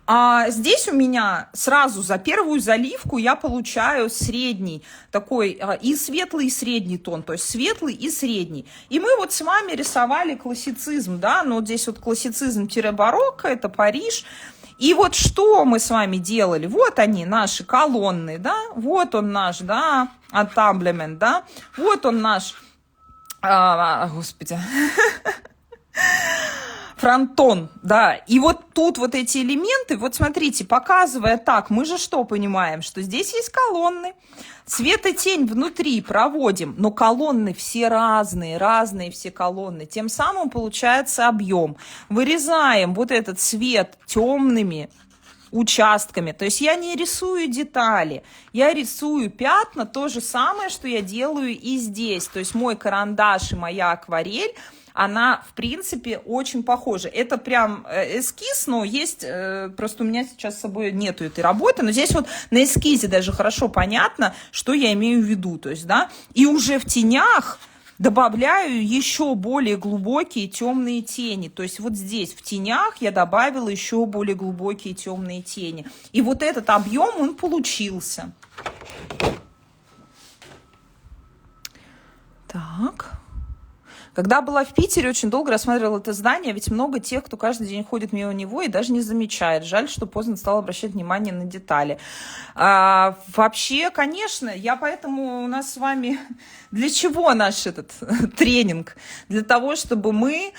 А здесь у меня сразу за первую заливку я получаю средний такой и светлый, и средний тон, то есть светлый и средний. И мы вот с вами рисовали классицизм, да, но вот здесь вот классицизм-барокко, это Париж. И вот что мы с вами делали? Вот они, наши колонны, да, вот он наш, да, антамблемент, да, вот он наш, господи... фронтон, да, и вот тут вот эти элементы, вот смотрите, показывая так, мы же что понимаем, что здесь есть колонны, свет и тень внутри проводим, но колонны все разные все колонны, тем самым получается объем. Вырезаем вот этот цвет темными участками, то есть я не рисую детали, я рисую пятна, то же самое, что я делаю и здесь, то есть мой карандаш и моя акварель, она, в принципе, очень похожа. Это прям эскиз, но есть, просто у меня сейчас с собой нету этой работы, но здесь вот на эскизе даже хорошо понятно, что я имею в виду, то есть, да, и уже в тенях добавляю еще более глубокие темные тени, то есть вот здесь в тенях я добавила еще более глубокие темные тени, и вот этот объем, он получился. Так... Когда была в Питере, очень долго рассматривала это здание, ведь много тех, кто каждый день ходит мимо него и даже не замечает. Жаль, что поздно стал обращать внимание на детали. Вообще, конечно, я поэтому у нас с вами... Для чего наш этот тренинг? Для того, чтобы мы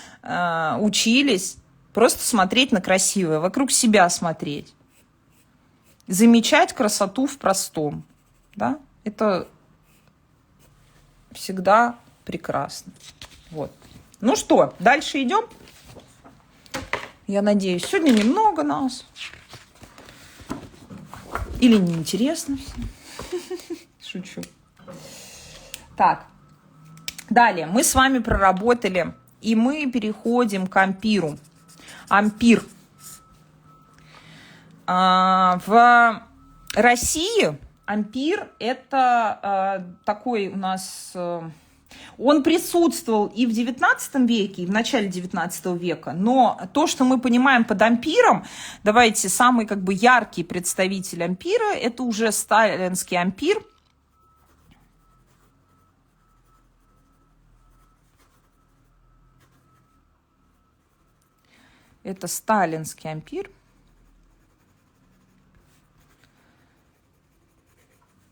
учились просто смотреть на красивое, вокруг себя смотреть. Замечать красоту в простом. Да? Это всегда прекрасно. Вот. Ну что, дальше идем? Я надеюсь, сегодня немного нас. Или неинтересно всем. Шучу. Так, далее мы с вами проработали, и мы переходим к ампиру. Ампир. В России ампир это такой у нас... Он присутствовал и в XIX веке, и в начале XIX века, но то, что мы понимаем под ампиром, давайте, самый как бы яркий представитель ампира, это уже сталинский ампир. Это сталинский ампир.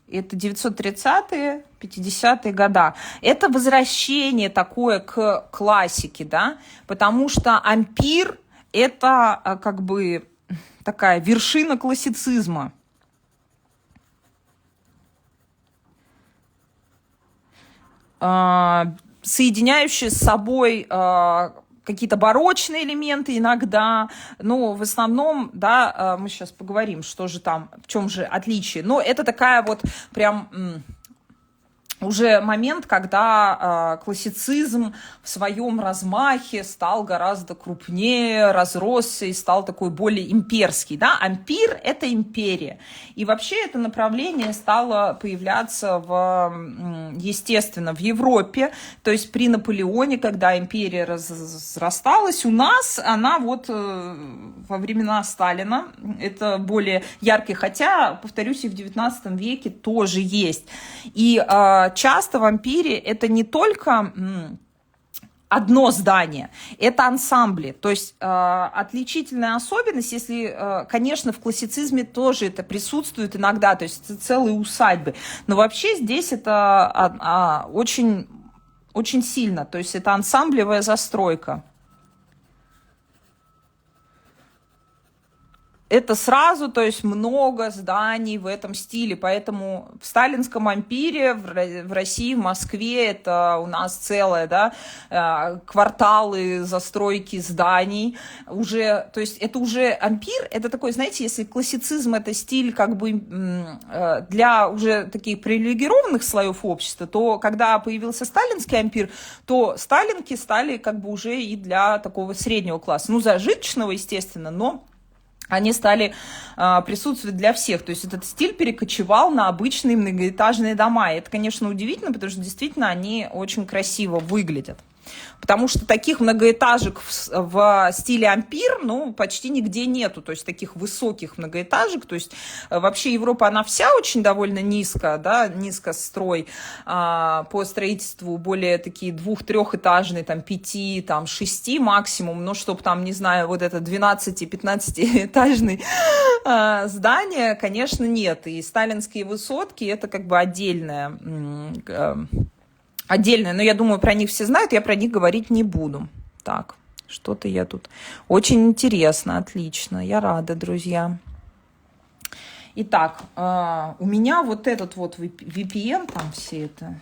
Это 930-е, 50-е года. Это возвращение такое к классике, да, потому что ампир – это как бы такая вершина классицизма. Соединяющая с собой какие-то барочные элементы иногда, но в основном, да, мы сейчас поговорим, что же там, в чем же отличие. Но это такая вот прям уже момент, когда классицизм в своем размахе стал гораздо крупнее, разросся и стал такой более имперский. Да? Ампир – это империя. И вообще это направление стало появляться, естественно, в Европе. То есть при Наполеоне, когда империя разрасталась, у нас она вот во времена Сталина, это более яркий, хотя, повторюсь, и в XIX веке тоже есть. И часто в ампире это не только одно здание, это ансамбли. То есть отличительная особенность, если, конечно, в классицизме тоже это присутствует иногда, то есть это целые усадьбы, но вообще здесь это очень, очень сильно, то есть это ансамблевая застройка. это сразу, то есть много зданий в этом стиле, поэтому в сталинском ампире, в России, в Москве, это у нас целое, да, кварталы застройки зданий уже, то есть это уже ампир, это такой, знаете, если классицизм это стиль как бы для уже таких привилегированных слоев общества, то когда появился сталинский ампир, то сталинки стали как бы уже и для такого среднего класса, ну, зажиточного, естественно, но они стали присутствовать для всех. То есть этот стиль перекочевал на обычные многоэтажные дома. И это, конечно, удивительно, потому что действительно они очень красиво выглядят. Потому что таких многоэтажек в стиле ампир, ну, почти нигде нету, то есть таких высоких многоэтажек, то есть вообще Европа, она вся очень довольно низко, да, низкострой по строительству, более такие 2-3-этажные, там, 5, там, 6 максимум, но чтобы там, не знаю, вот это 12-15-этажные здания, конечно, нет, и сталинские высотки, это как бы отдельная, но я думаю, про них все знают, я про них говорить не буду. Так, что-то я тут... Очень интересно, отлично, я рада, друзья. Итак, у меня вот этот вот VPN, там все это...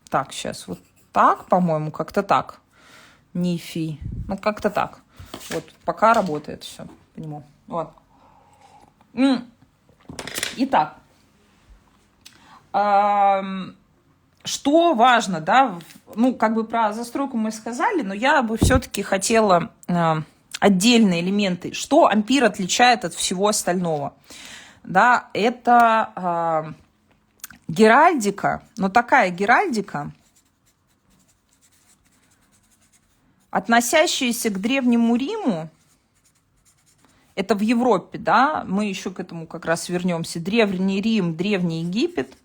Так, сейчас вот так, по-моему, как-то так. Нифи. Ну, как-то так. Вот, пока работает все по нему. Вот. Итак, что важно, да, ну, как бы про застройку мы сказали, но я бы все-таки хотела отдельные элементы, что ампир отличает от всего остального, да, это геральдика, но такая геральдика, относящаяся к Древнему Риму. Это в Европе, да, мы еще к этому как раз вернемся. Древний Рим, Древний Египет.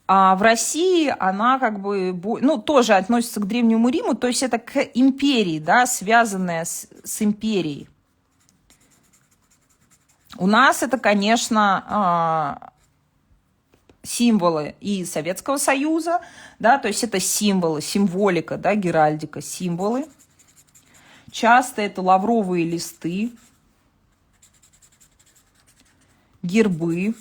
А в России она как бы, ну, тоже относится к Древнему Риму, то есть это к империи, да, связанная с империей. У нас это, конечно, символы и Советского Союза, да, то есть это символы, символика, да, геральдика, символы. Часто это лавровые листы, гербы.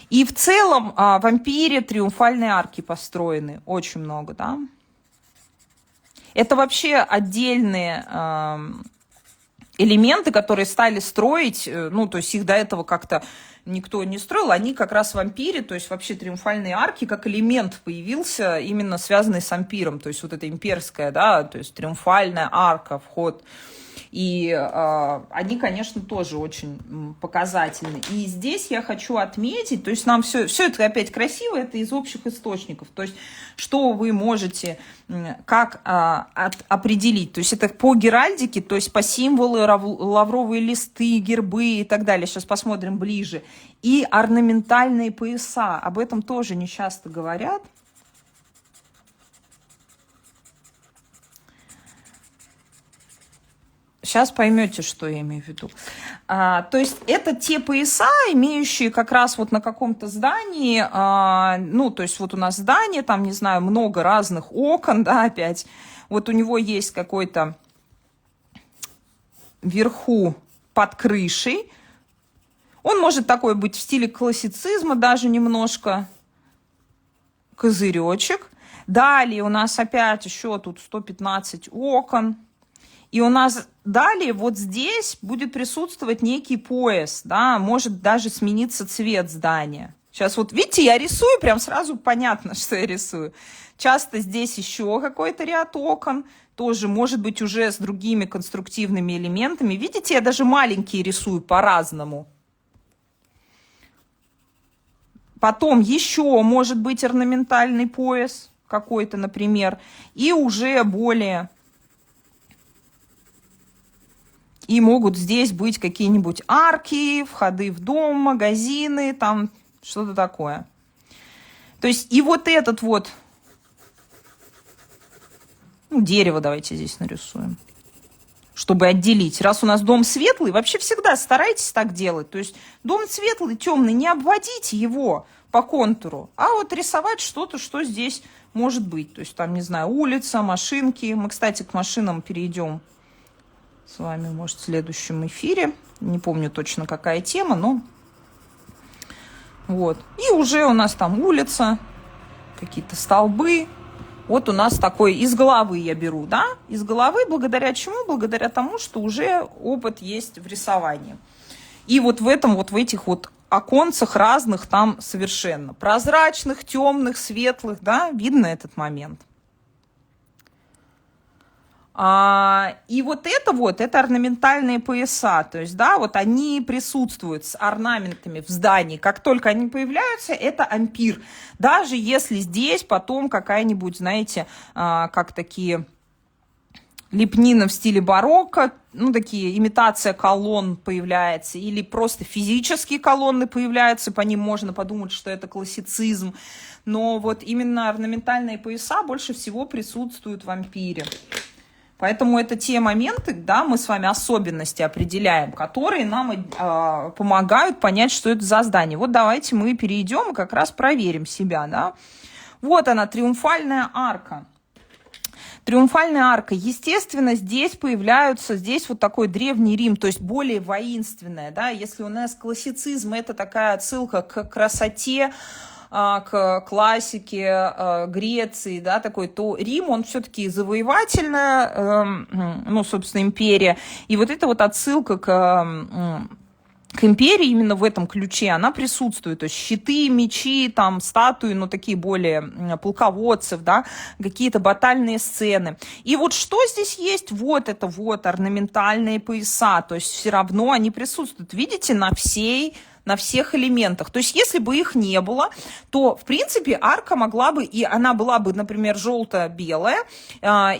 И в целом в ампире триумфальные арки построены. Очень много, да. Это вообще отдельные элементы, которые стали строить, ну, то есть их до этого как-то никто не строил, они как раз в ампире, то есть вообще триумфальные арки как элемент появился, именно связанный с ампиром, то есть вот это имперская, да, то есть триумфальная арка, вход. И они, конечно, тоже очень показательны. И здесь я хочу отметить, то есть нам все это опять красиво, это из общих источников. То есть что вы можете как определить. То есть это по геральдике, то есть по символу, лавровые листы, гербы и так далее. Сейчас посмотрим ближе. И орнаментальные пояса. Об этом тоже не часто говорят. Сейчас поймете, что я имею в виду. То есть это те пояса, имеющие как раз вот на каком-то здании, ну, то есть вот у нас здание, там, не знаю, много разных окон, да, опять. Вот у него есть какой-то вверху под крышей. Он может такой быть в стиле классицизма, даже немножко козыречек. Далее у нас опять еще тут 115 окон. И у нас далее вот здесь будет присутствовать некий пояс, да, может даже смениться цвет здания. Сейчас вот, видите, я рисую, прям сразу понятно, что я рисую. Часто здесь еще какой-то ряд окон, тоже может быть уже с другими конструктивными элементами. Видите, я даже маленькие рисую по-разному. Потом еще может быть орнаментальный пояс какой-то, например, и уже более... И могут здесь быть какие-нибудь арки, входы в дом, магазины, там что-то такое. То есть и вот этот вот, ну, дерево давайте здесь нарисуем, чтобы отделить. Раз у нас дом светлый, вообще всегда старайтесь так делать. То есть дом светлый, темный, не обводите его по контуру, а вот рисовать что-то, что здесь может быть. То есть там, не знаю, улица, машинки. Мы, кстати, к машинам перейдем с вами, может, в следующем эфире. Не помню точно, какая тема, но вот. И уже у нас там улица, какие-то столбы. Вот у нас такой из головы я беру, да? Из головы благодаря чему? Благодаря тому, что уже опыт есть в рисовании. И вот в этом, вот в этих вот оконцах разных там совершенно прозрачных, темных, светлых, да, видно этот момент. И вот это орнаментальные пояса, то есть, да, вот они присутствуют с орнаментами в здании. Как только они появляются, это ампир. Даже если здесь потом какая-нибудь, знаете, как такие лепнина в стиле барокко, ну, такие имитация колонн появляется, или просто физические колонны появляются, по ним можно подумать, что это классицизм. Но вот именно орнаментальные пояса больше всего присутствуют в ампире. Поэтому это те моменты, да, мы с вами особенности определяем, которые нам помогают понять, что это за здание. Вот давайте мы перейдем и как раз проверим себя, да. Вот она, триумфальная арка. Триумфальная арка. Естественно, здесь вот такой древний Рим, то есть более воинственная, да. Если у нас классицизм, это такая отсылка к красоте, к классике Греции, да, такой, то Рим, он все-таки завоевательная, ну, собственно, империя. И вот эта вот отсылка к империи именно в этом ключе, она присутствует. То есть щиты, мечи, там, статуи, ну, такие более полководцев, да, какие-то батальные сцены. И вот что здесь есть? Вот это вот орнаментальные пояса. То есть все равно они присутствуют. Видите, на всех элементах. То есть, если бы их не было, то, в принципе, арка могла бы, и она была бы, например, желто-белая,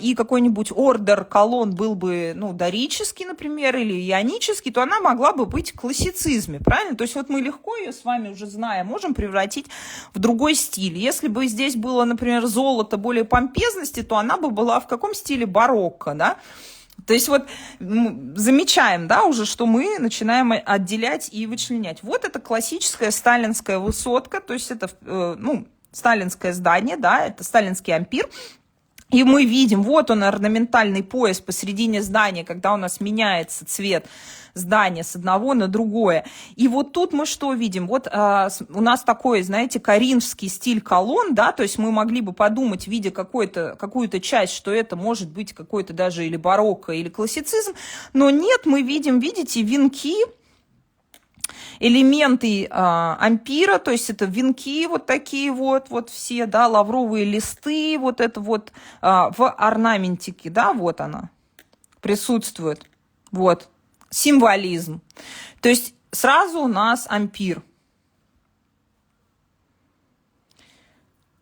и какой-нибудь ордер колонн был бы, ну, дорический, например, или ионический, то она могла бы быть в классицизме, правильно? То есть, вот мы легко ее с вами уже зная, можем превратить в другой стиль. Если бы здесь было, например, золото более помпезности, то она бы была в каком стиле? Барокко, да? То есть вот замечаем, да, уже, что мы начинаем отделять и вычленять. Вот это классическая сталинская высотка, то есть это, ну, сталинское здание, да, это сталинский ампир. И мы видим, вот он, орнаментальный пояс посередине здания, когда у нас меняется цвет здания с одного на другое. И вот тут мы что видим? Вот у нас такой, знаете, коринфский стиль колонн, да, то есть мы могли бы подумать, видя какую-то часть, что это может быть какой-то даже или барокко, или классицизм, но нет, мы видим, видите, венки, элементы ампира, то есть это венки вот такие вот все, да, лавровые листы, вот это вот в орнаментике, да, вот она присутствует, вот, символизм. То есть сразу у нас ампир.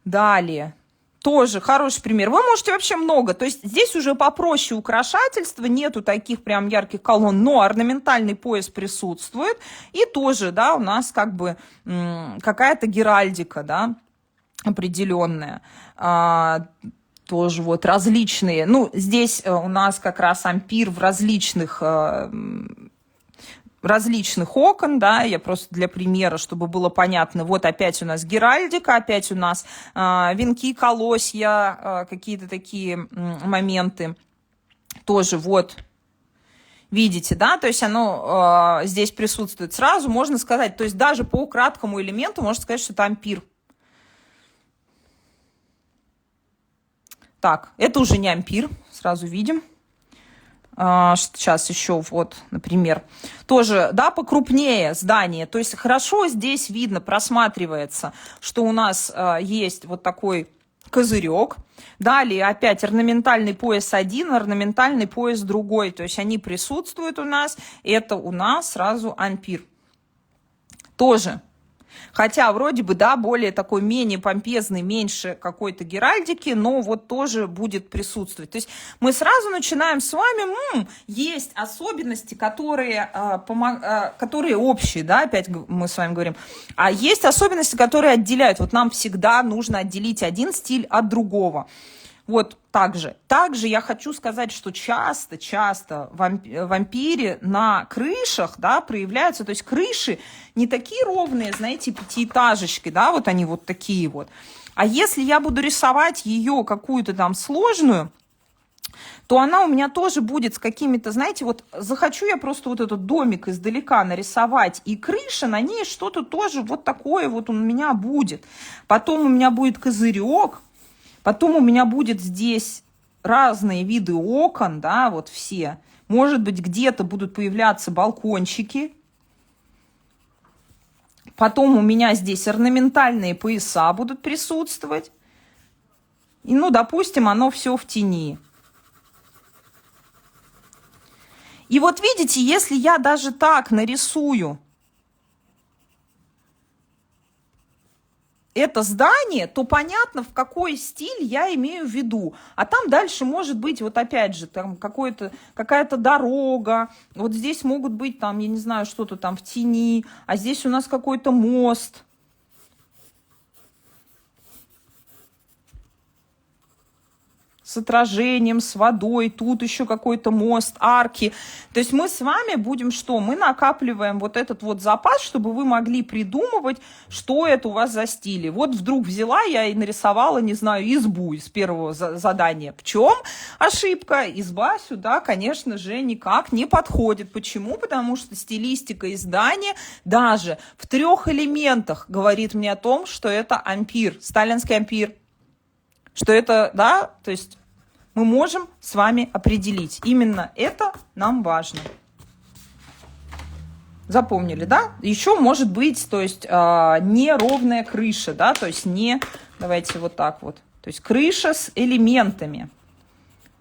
Далее. Тоже хороший пример. Вы можете вообще много. То есть здесь уже попроще украшательства, нету таких прям ярких колонн, но орнаментальный пояс присутствует. И тоже, да, у нас как бы какая-то геральдика, да, определенная. Тоже вот различные. Ну, здесь у нас как раз ампир в различных окон, да, я просто для примера, чтобы было понятно, вот опять у нас геральдика, опять у нас венки, колосья, какие-то такие моменты, тоже вот, видите, да, то есть оно здесь присутствует сразу, можно сказать, то есть даже по краткому элементу можно сказать, что это ампир. Так, это уже не ампир, сразу видим. Сейчас еще вот, например, тоже, да, покрупнее здание. То есть хорошо здесь видно, просматривается, что у нас есть вот такой козырек. Далее опять орнаментальный пояс один, орнаментальный пояс другой. То есть они присутствуют у нас. Это у нас сразу ампир. Тоже. Хотя вроде бы, да, более такой, менее помпезный, меньше какой-то геральдики, но вот тоже будет присутствовать. То есть мы сразу начинаем с вами, есть особенности, которые общие, да, опять мы с вами говорим, а есть особенности, которые отделяют. Вот нам всегда нужно отделить один стиль от другого. Вот так же. Также я хочу сказать, что часто вампири на крышах, да, проявляются. То есть крыши не такие ровные, знаете, пятиэтажечки, да, вот они вот такие вот. А если я буду рисовать ее какую-то там сложную, то она у меня тоже будет с какими-то, знаете, вот захочу я просто вот этот домик издалека нарисовать, и крыша, на ней что-то тоже вот такое вот у меня будет. Потом у меня будет козырек, потом у меня будет здесь разные виды окон, да, вот все. Может быть, где-то будут появляться балкончики. Потом у меня здесь орнаментальные пояса будут присутствовать. И, ну, допустим, оно все в тени. И вот видите, если я даже так нарисую это здание, то понятно, в какой стиль я имею в виду. А там дальше может быть, вот опять же, там какая-то дорога, вот здесь могут быть там, я не знаю, что-то там в тени, а здесь у нас какой-то мост. С отражением, с водой, тут еще какой-то мост, арки. То есть мы с вами будем что? Мы накапливаем вот этот вот запас, чтобы вы могли придумывать, что это у вас за стили. Вот вдруг взяла я и нарисовала, не знаю, избу из первого задания. В чем ошибка? Изба сюда, конечно же, никак не подходит. Почему? Потому что стилистика издания даже в 3 элементах говорит мне о том, что это ампир, сталинский ампир. Что это, да, то есть мы можем с вами определить. Именно это нам важно. Запомнили, да? Еще может быть, то есть неровная крыша, да, то есть не, давайте вот так вот, то есть крыша с элементами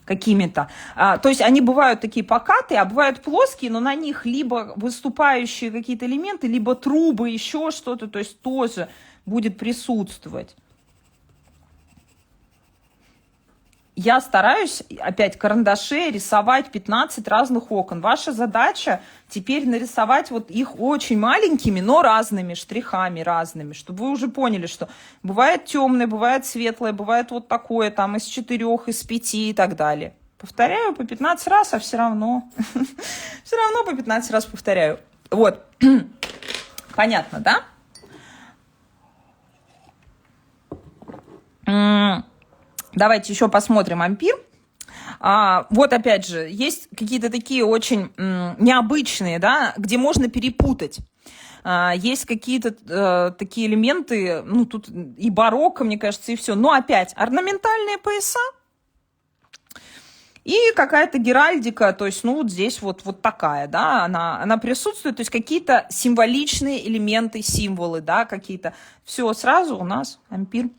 какими-то. То есть они бывают такие покатые, а бывают плоские, но на них либо выступающие какие-то элементы, либо трубы, еще что-то, то есть тоже будет присутствовать. Я стараюсь, опять, карандаши рисовать 15 разных окон. Ваша задача теперь нарисовать вот их очень маленькими, но разными штрихами, разными, чтобы вы уже поняли, что бывает темное, бывает светлое, бывает вот такое, там из 4, из 5 и так далее. Повторяю по 15 раз, а все равно по 15 раз повторяю. Вот, понятно, да? Давайте еще посмотрим ампир. Вот опять же, есть какие-то такие очень необычные, да, где можно перепутать. Есть какие-то такие элементы, ну тут и барокко, мне кажется, и все. Но опять орнаментальные пояса и какая-то геральдика, то есть, ну вот здесь вот такая, да, она присутствует, то есть какие-то символичные элементы, символы, да, какие-то. Все, сразу у нас ампир.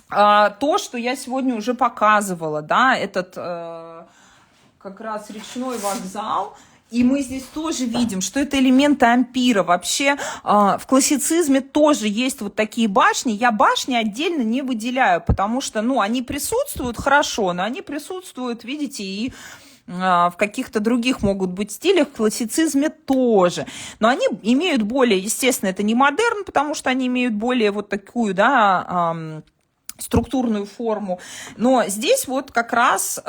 То, что я сегодня уже показывала, да, этот как раз речной вокзал, и мы здесь тоже видим, что это элементы ампира. Вообще в классицизме тоже есть вот такие башни. Я башни отдельно не выделяю, потому что, ну, они присутствуют хорошо, но они присутствуют, видите, и в каких-то других могут быть стилях, в классицизме тоже. Но они имеют более, естественно, это не модерн, потому что они имеют более вот такую, да, структурную форму. Но здесь вот как раз,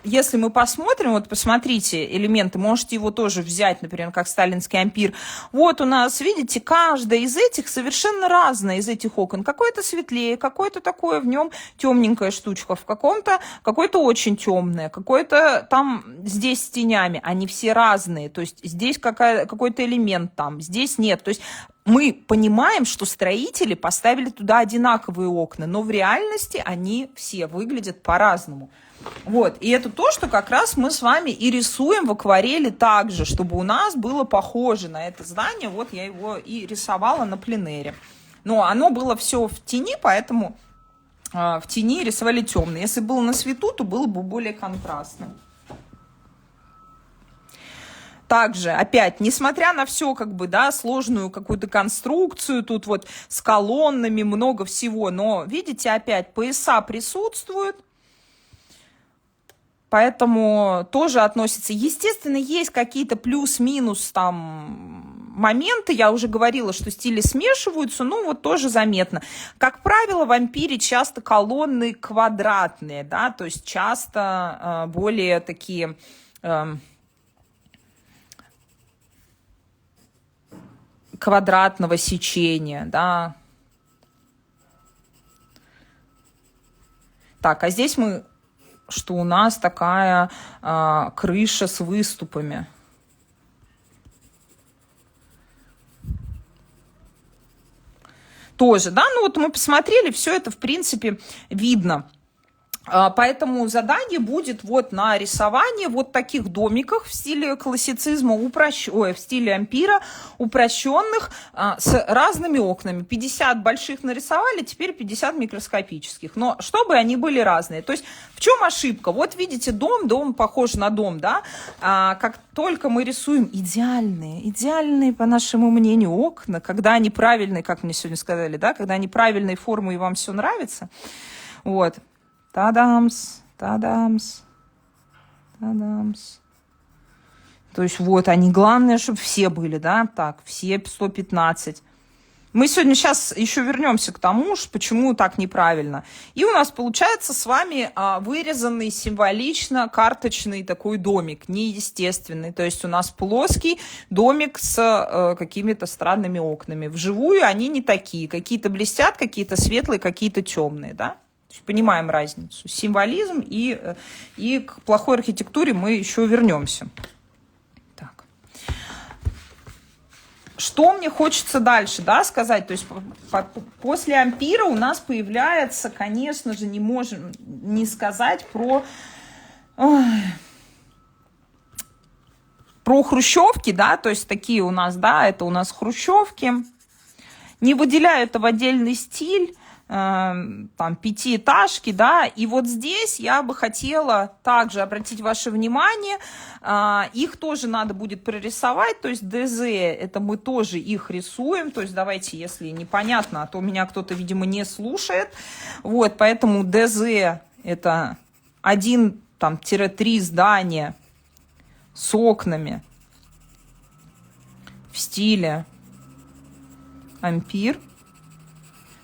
если мы посмотрим, вот посмотрите элементы, можете его тоже взять, например, как сталинский ампир. Вот у нас, видите, каждая из этих совершенно разная, из этих окон. Какое-то светлее, какое-то такое в нем темненькая штучка, в каком-то какое-то очень темное, какое-то там здесь с тенями. Они все разные. То есть здесь какой-то элемент там, здесь нет. То есть мы понимаем, что строители поставили туда одинаковые окна, но в реальности они все выглядят по-разному. Вот, и это то, что как раз мы с вами и рисуем в акварели также, чтобы у нас было похоже на это здание. Вот я его и рисовала на пленэре. Но оно было все в тени, поэтому в тени рисовали темно. Если было на свету, то было бы более контрастно. Также, опять, несмотря на все, как бы, да, сложную какую-то конструкцию, тут вот с колоннами много всего, но, видите, опять, пояса присутствуют, поэтому тоже относится. Естественно, есть какие-то плюс-минус там моменты, я уже говорила, что стили смешиваются, ну вот тоже заметно. Как правило, в ампире часто колонны квадратные, да, то есть часто более такие квадратного сечения, да. Так, а здесь что у нас такая крыша с выступами. Тоже, да, ну вот мы посмотрели, все это, в принципе, видно. Поэтому задание будет вот на рисование вот таких домиков в стиле классицизма, в стиле ампира, упрощенных, с разными окнами. 50 больших нарисовали, теперь 50 микроскопических. Но чтобы они были разные. То есть в чем ошибка? Вот видите, дом похож на дом, да? Как только мы рисуем идеальные, по нашему мнению, окна, когда они правильные, как мне сегодня сказали, да, когда они правильной формы и вам все нравится, вот. Тадамс. То есть вот они, главное, чтобы все были, да, так, все 115. Мы сегодня сейчас еще вернемся к тому, почему так неправильно. И у нас получается с вами вырезанный символично карточный такой домик, неестественный. То есть у нас плоский домик с какими-то странными окнами. Вживую они не такие. Какие-то блестят, какие-то светлые, какие-то темные, да? Понимаем разницу. Символизм и к плохой архитектуре мы еще вернемся. Так. Что мне хочется дальше, да, сказать? То есть после ампира у нас появляется, конечно же, не можем не сказать про хрущевки, да, то есть такие у нас, да, это у нас хрущевки. Не выделяю это в отдельный стиль. Там пятиэтажки, да, и вот здесь я бы хотела также обратить ваше внимание, их тоже надо будет прорисовать, то есть ДЗ, это мы тоже их рисуем, то есть давайте, если непонятно, а то меня кто-то, видимо, не слушает, вот, поэтому ДЗ это 1-3 здания с окнами в стиле ампир.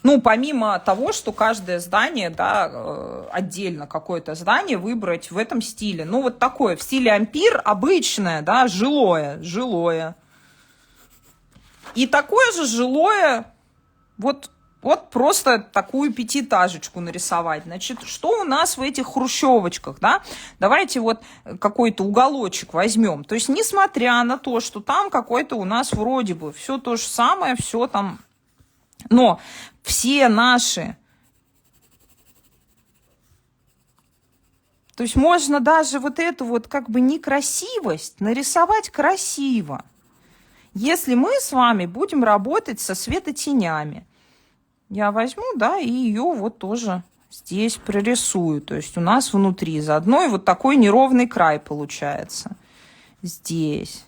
Ну, помимо того, что каждое здание, да, отдельно какое-то здание выбрать в этом стиле. Ну, вот такое, в стиле ампир, обычное, да, жилое. И такое же жилое, вот просто такую пятиэтажечку нарисовать. Значит, что у нас в этих хрущевочках, да? Давайте вот какой-то уголочек возьмем. То есть, несмотря на то, что там какой-то у нас вроде бы все то же самое, все там... Но все наши... То есть можно даже вот эту вот как бы некрасивость нарисовать красиво. Если мы с вами будем работать со светотенями. Я возьму, да, и ее вот тоже здесь прорисую. То есть у нас внутри заодно и вот такой неровный край получается. Здесь.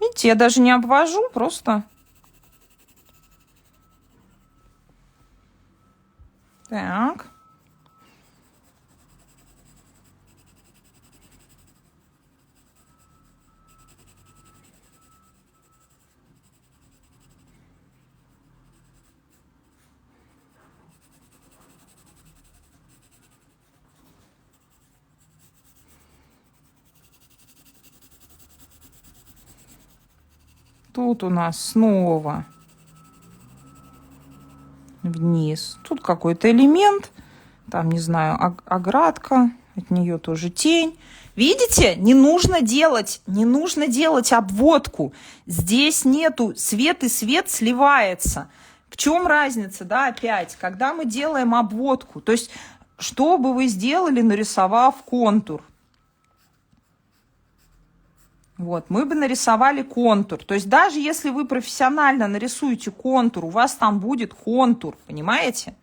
Видите, я даже не обвожу, просто... Так. Тут у нас снова вниз. Тут какой-то элемент. Там, не знаю, оградка. От нее тоже тень. Видите? Не нужно делать обводку. Здесь нету, свет и свет сливается. В чем разница, да, опять? Когда мы делаем обводку, то есть, что бы вы сделали, нарисовав контур? Вот, мы бы нарисовали контур. То есть даже если вы профессионально нарисуете контур, у вас там будет контур, понимаете?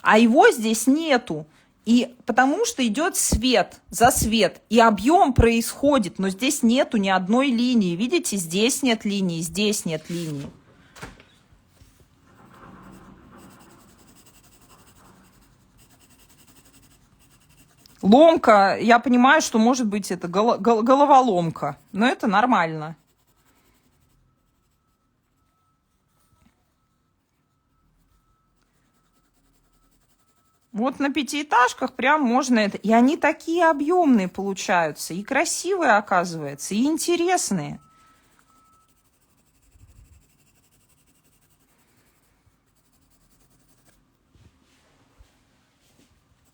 А его здесь нету. И потому что идет свет за свет. И объем происходит, но здесь нету ни одной линии. Видите, здесь нет линии, здесь нет линии. Ломка, я понимаю, что может быть это головоломка, но это нормально. Вот на пятиэтажках прям можно это. И они такие объемные получаются, и красивые, оказывается, и интересные.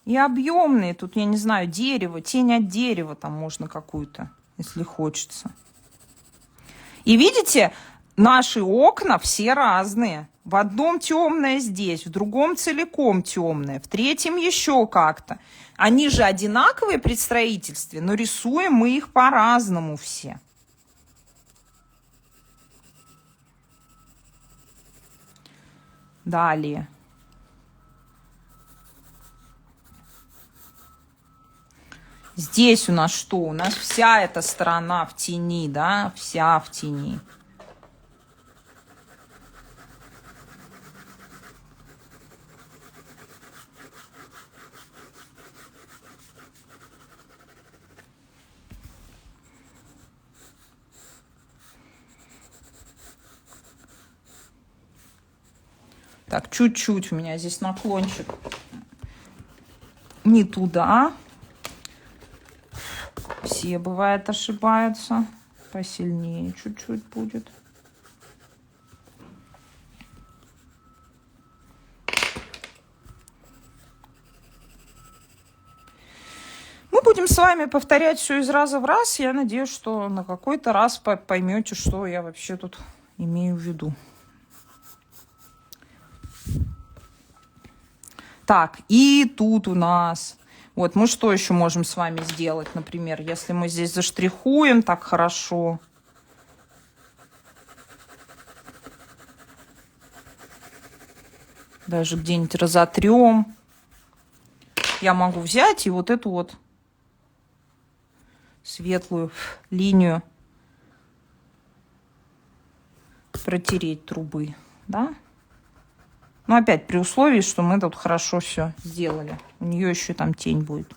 И объемные. Тут, я не знаю, дерево, тень от дерева там можно какую-то, если хочется. И видите, наши окна все разные. В одном темное здесь, в другом целиком темное, в третьем еще как-то. Они же одинаковые при строительстве, но рисуем мы их по-разному все. Далее. Здесь у нас что? У нас вся эта сторона в тени, да? Вся в тени. Так, чуть-чуть у меня здесь наклончик не туда. Все, бывает, ошибаются. Посильнее чуть-чуть будет. Мы будем с вами повторять все из раза в раз. Я надеюсь, что на какой-то раз поймете, что я вообще тут имею в виду. Так, и тут у нас... Вот, мы что еще можем с вами сделать, например, если мы здесь заштрихуем так хорошо. Даже где-нибудь разотрем. Я могу взять и вот эту вот светлую линию протереть трубы, да? Но опять при условии, что мы тут хорошо все сделали. У нее еще там тень будет.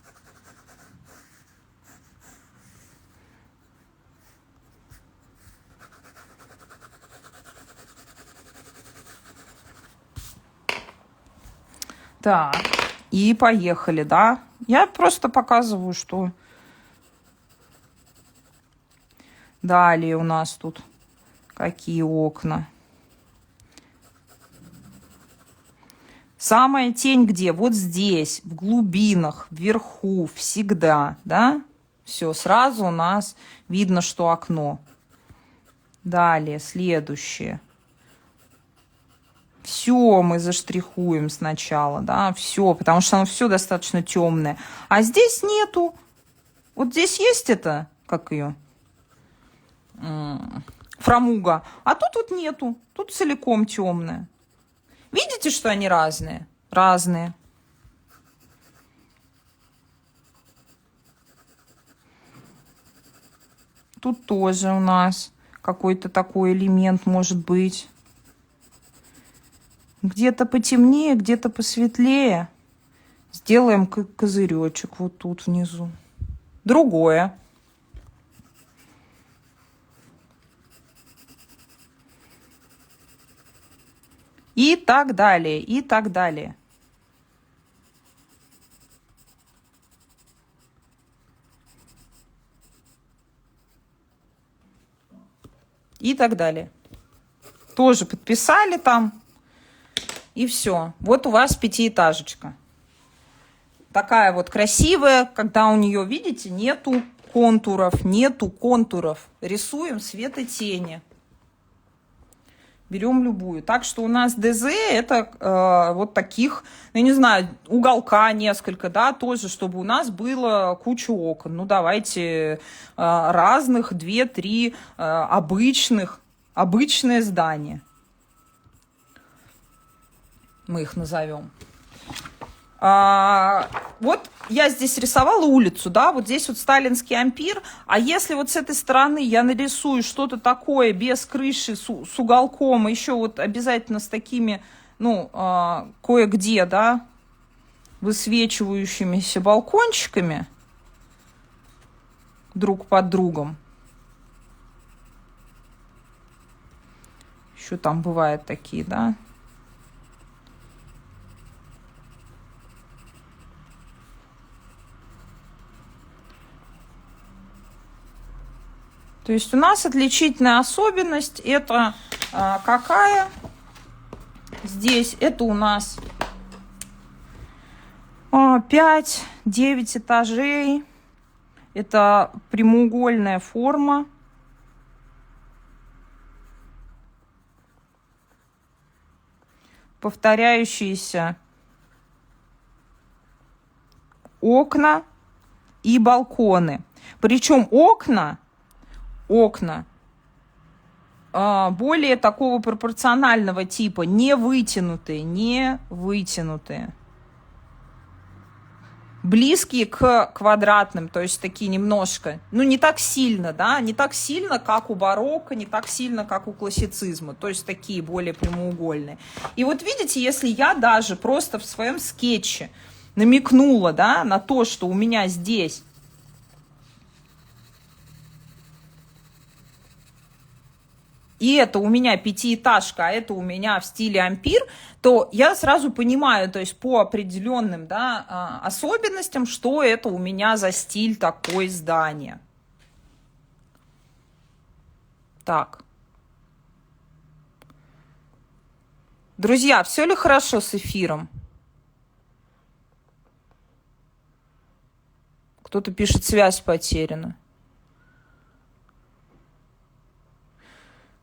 Так, и поехали, да? Я просто показываю, что... Далее у нас тут какие окна. Самая тень где? Вот здесь, в глубинах, вверху, всегда, да? Все, сразу у нас видно, что окно. Далее, следующее. Все мы заштрихуем сначала, да, все, потому что оно все достаточно темное. А здесь нету. Вот здесь есть это, как ее? Фрамуга. А тут вот нету. Тут целиком темное. Видите, что они разные? Разные. Тут тоже у нас какой-то такой элемент может быть. Где-то потемнее, где-то посветлее. Сделаем козыречек вот тут внизу. Другое. И так далее, и так далее. И так далее. Тоже подписали там. И все. Вот у вас пятиэтажечка. Такая вот красивая, когда у нее, видите, нету контуров, нету контуров. Рисуем свет и тени. Берем любую. Так что у нас ДЗ это вот таких, я не знаю, уголка несколько, да, тоже, чтобы у нас было куча окон. Ну, давайте разных, 2-3 обычные здания. Мы их назовем. Вот я здесь рисовала улицу, да, вот здесь вот сталинский ампир, а если вот с этой стороны я нарисую что-то такое без крыши, с уголком, еще вот обязательно с такими, ну, кое-где, да, высвечивающимися балкончиками друг под другом. Еще там бывают такие, да? То есть у нас отличительная особенность это какая? Здесь это у нас 5-9 этажей. Это прямоугольная форма. Повторяющиеся окна и балконы. Причем окна более такого пропорционального типа, не вытянутые. Близкие к квадратным, то есть такие немножко, ну не так сильно, да, не так сильно, как у барокко, не так сильно, как у классицизма, то есть такие более прямоугольные. И вот видите, если я даже просто в своем скетче намекнула, да, на то, что у меня здесь и это у меня пятиэтажка, а это у меня в стиле ампир, то я сразу понимаю, то есть по определенным, да, особенностям, что это у меня за стиль такой здания. Так. Друзья, все ли хорошо с эфиром? Кто-то пишет, связь потеряна.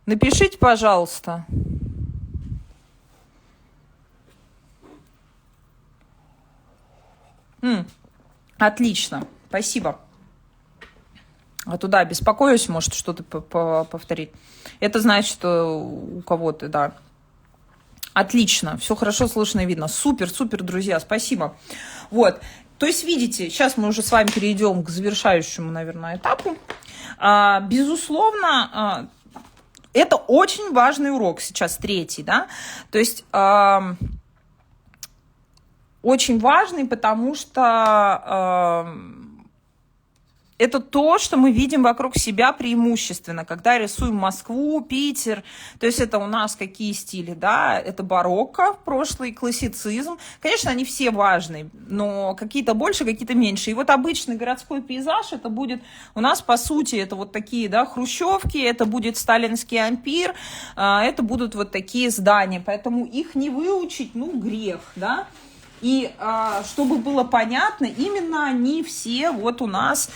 Напишите, пожалуйста. Отлично, спасибо. А туда беспокоюсь, может что-то повторить. Это значит, что у кого-то, да. Отлично, все хорошо слышно и видно. Супер, супер, друзья, спасибо. Вот, то есть, видите, сейчас мы уже с вами перейдем к завершающему, наверное, этапу. Безусловно, это очень важный урок сейчас, третий, да, то есть очень важный, потому что это то, что мы видим вокруг себя преимущественно, когда рисуем Москву, Питер, то есть это у нас какие стили, да, это барокко, прошлый классицизм, конечно, они все важны, но какие-то больше, какие-то меньше, и вот обычный городской пейзаж, это будет у нас, по сути, это вот такие, да, хрущевки, это будет сталинский ампир, это будут вот такие здания, поэтому их не выучить, ну, грех, да. И чтобы было понятно, именно они все вот у нас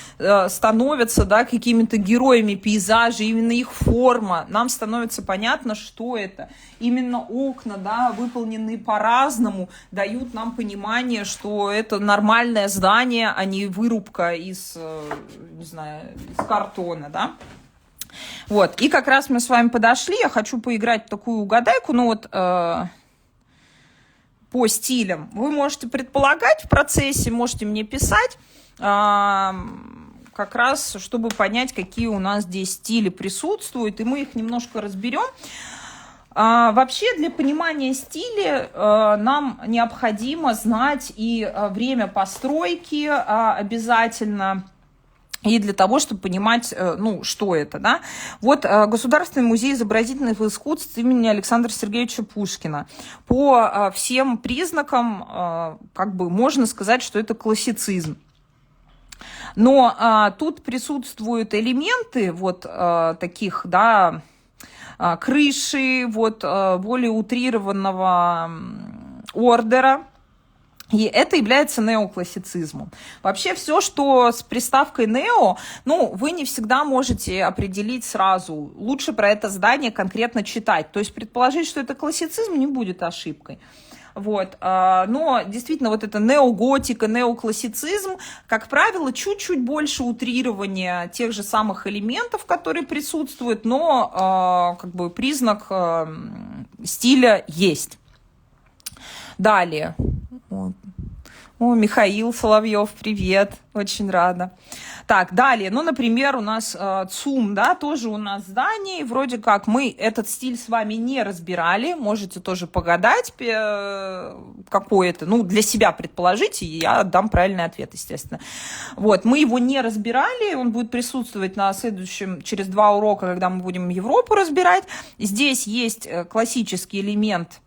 становятся, да, какими-то героями пейзажа, именно их форма. Нам становится понятно, что это. Именно окна, да, выполненные по-разному, дают нам понимание, что это нормальное здание, а не вырубка из, не знаю, из картона, да. Вот, и как раз мы с вами подошли, я хочу поиграть в такую угадайку, ну вот... по стилям. Вы можете предполагать в процессе, можете мне писать, как раз, чтобы понять, какие у нас здесь стили присутствуют, и мы их немножко разберем. Вообще, для понимания стиля нам необходимо знать и время постройки обязательно, и для того, чтобы понимать, ну, что это, да. Вот Государственный музей изобразительных искусств имени Александра Сергеевича Пушкина. По всем признакам, как бы, можно сказать, что это классицизм. Но тут присутствуют элементы вот таких, да, крыши, вот более утрированного ордера. И это является неоклассицизмом. Вообще все, что с приставкой «нео», ну, вы не всегда можете определить сразу. Лучше про это здание конкретно читать. То есть предположить, что это классицизм, не будет ошибкой. Вот. Но действительно вот это неоготика, неоклассицизм, как правило, чуть-чуть больше утрирования тех же самых элементов, которые присутствуют, но как бы признак стиля есть. Далее. О, Михаил Соловьев, привет, очень рада. Так, далее, ну, например, у нас ЦУМ, да, тоже у нас здание, вроде как мы этот стиль с вами не разбирали, можете тоже погадать, какой это, ну, для себя предположите, и я дам правильный ответ, естественно. Вот, мы его не разбирали, он будет присутствовать на следующем, через 2 урока, когда мы будем Европу разбирать. Здесь есть классический элемент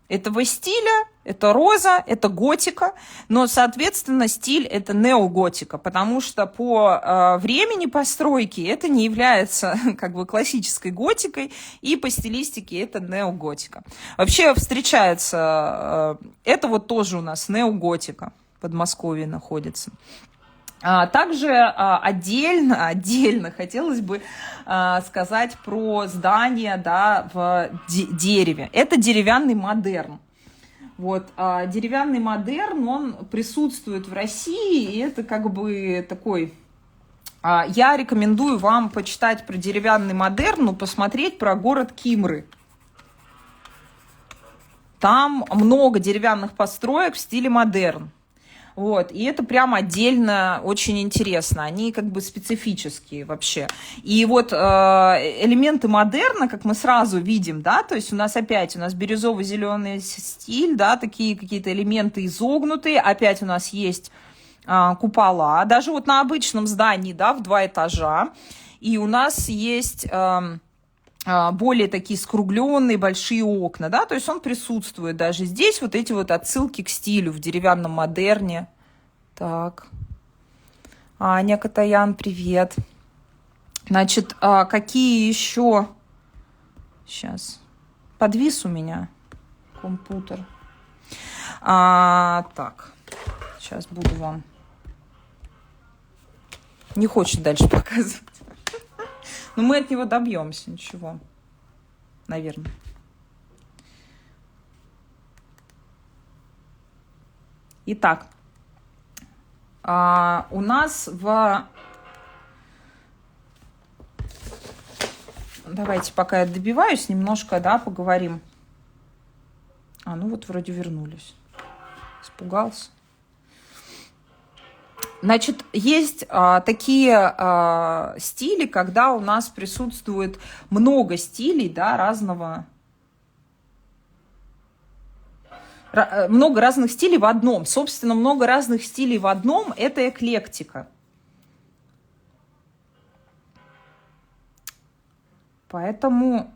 этого стиля, это роза, это готика, но, соответственно, стиль это неоготика, потому что по времени постройки это не является как бы классической готикой, и по стилистике это неоготика. Вообще встречается, это вот тоже у нас неоготика, в Подмосковье находится. Также отдельно хотелось бы сказать про здание, да, в дереве. Это деревянный модерн. Вот, деревянный модерн, он присутствует в России, и это как бы такой... Я рекомендую вам почитать про деревянный модерн, ну, посмотреть про город Кимры. Там много деревянных построек в стиле модерн. Вот, и это прям отдельно очень интересно, они как бы специфические вообще. И вот элементы модерна, как мы сразу видим, да, то есть у нас опять, у нас бирюзово-зеленый стиль, да, такие какие-то элементы изогнутые, опять у нас есть купола, даже вот на обычном здании, да, в 2 этажа, и у нас есть... более такие скругленные большие окна, да, то есть он присутствует даже здесь, вот эти вот отсылки к стилю в деревянном модерне. Так, Аня Катаян, привет. Значит, какие еще? Сейчас, подвис у меня компьютер. Так, сейчас буду вам. Не хочет дальше показывать. Но мы от него добьемся, ничего, наверное. Итак, у нас Давайте, пока я добиваюсь, немножко, да, поговорим. Ну вот вроде вернулись. Испугался. Значит, есть такие стили, когда у нас присутствует много стилей, да, много разных стилей в одном. Собственно, много разных стилей в одном – это эклектика. Поэтому...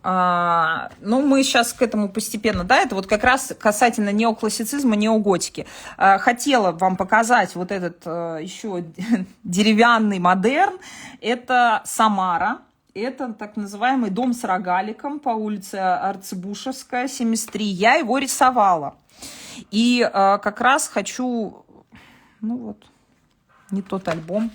мы сейчас к этому постепенно, да, это вот как раз касательно неоклассицизма, неоготики. Хотела вам показать вот этот еще деревянный модерн. Это Самара. Это так называемый дом с рогаликом по улице Арцебушевская, 73. Я его рисовала. И как раз хочу... Ну вот, не тот альбом.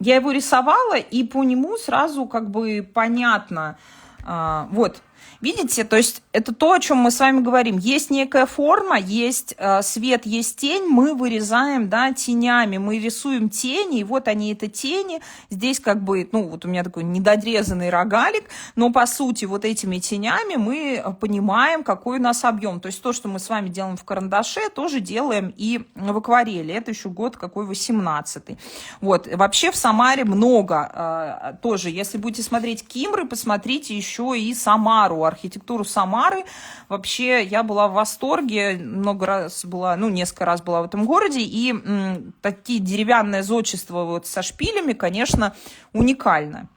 Я его рисовала, и по нему сразу как бы понятно. Вот, видите, то есть это то, о чем мы с вами говорим. Есть некая форма, есть свет, есть тень, мы вырезаем, да, тенями, мы рисуем тени, и вот они, это тени. Здесь как бы, ну, вот у меня такой недодрезанный рогалик, но по сути вот этими тенями мы понимаем, какой у нас объем. То есть то, что мы с вами делаем в карандаше, тоже делаем и в акварели. Это еще год какой, 18-й. Вот, вообще в Самаре много тоже. Если будете смотреть Кимры, посмотрите еще и Самару, архитектуру Самары. Вообще я была в восторге, много раз была, ну, несколько раз была в этом городе, и такие деревянное зодчество вот со шпилями, конечно, уникально.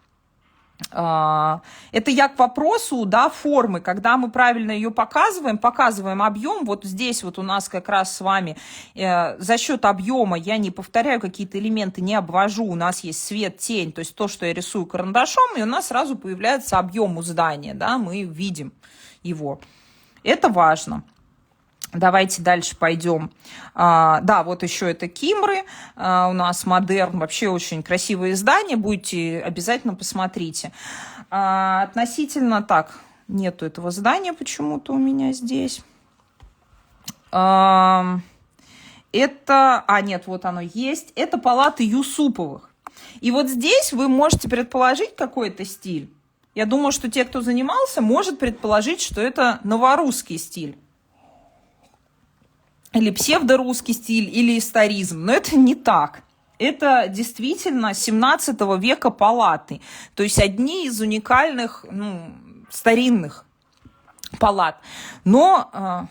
Это я к вопросу, да, формы, когда мы правильно ее показываем объем, вот здесь вот у нас как раз с вами за счет объема, я не повторяю какие-то элементы, не обвожу, у нас есть свет, тень, то есть то, что я рисую карандашом, и у нас сразу появляется объем у здания, да, мы видим его. Это важно. Давайте дальше пойдем. Да, вот еще это Кимры. У нас модерн. Вообще очень красивое издание. Будете, обязательно посмотрите. Относительно... Так, нету этого здания почему-то у меня здесь. Это... нет, вот оно есть. Это палаты Юсуповых. И вот здесь вы можете предположить какой-то стиль. Я думаю, что те, кто занимался, может предположить, что это новорусский стиль. Или псевдорусский стиль, или историзм. Но это не так. Это действительно 17 века палаты. То есть одни из уникальных, старинных палат. Но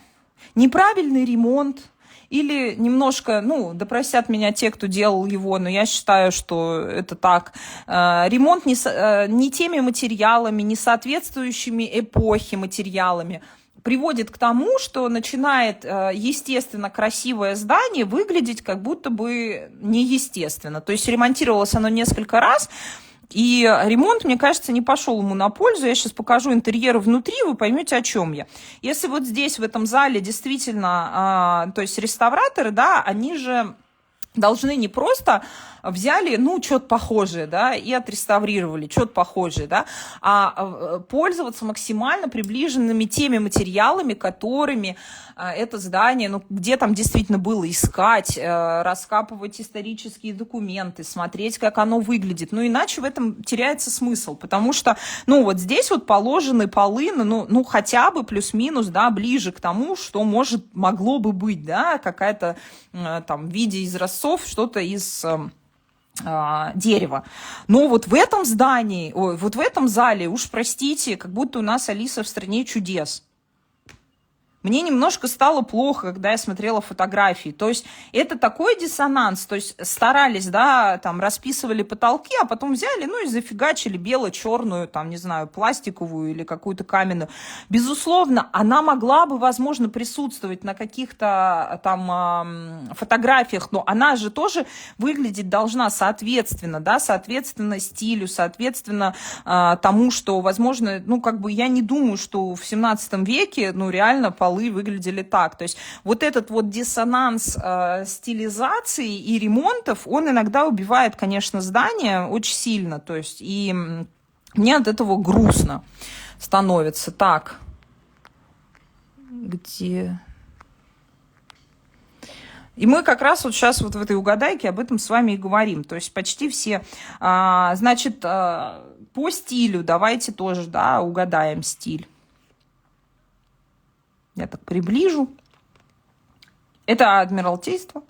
неправильный ремонт или немножко, да меня те, кто делал его, но я считаю, что это так. Ремонт не теми материалами, не соответствующими эпохе материалами приводит к тому, что начинает, естественно, красивое здание выглядеть как будто бы неестественно. То есть ремонтировалось оно несколько раз, и ремонт, мне кажется, не пошел ему на пользу. Я сейчас покажу интерьеры внутри, вы поймете, о чем я. Если вот здесь, в этом зале, действительно, то есть реставраторы, да, они же должны не просто взяли, что-то похожее, да, и отреставрировали, что-то похожее, да, а пользоваться максимально приближенными теми материалами, которыми это здание, где там действительно было искать, раскапывать исторические документы, смотреть, как оно выглядит. Иначе в этом теряется смысл, потому что, вот здесь вот положены полы, хотя бы плюс-минус, да, ближе к тому, что могло бы быть, да, какая-то там в виде изразцов, что-то из дерева. Но вот в этом здании, вот в этом зале, уж простите, как будто у нас Алиса в стране чудес. Мне немножко стало плохо, когда я смотрела фотографии. То есть это такой диссонанс. То есть старались, да, там расписывали потолки, а потом взяли, и зафигачили бело-черную, там, не знаю, пластиковую или какую-то каменную. Безусловно, она могла бы, возможно, присутствовать на каких-то там фотографиях, но она же тоже выглядеть должна соответственно, да, соответственно стилю, соответственно тому, что, возможно, я не думаю, что в 17 веке, реально полы выглядели так. То есть вот этот вот диссонанс стилизации и ремонтов, он иногда убивает, конечно, здание очень сильно. То есть и мне от этого грустно становится. Так, где... И мы как раз вот сейчас вот в этой угадайке об этом с вами и говорим. То есть почти все, значит, по стилю давайте тоже, да, угадаем стиль. Я так приближу. Это Адмиралтейство.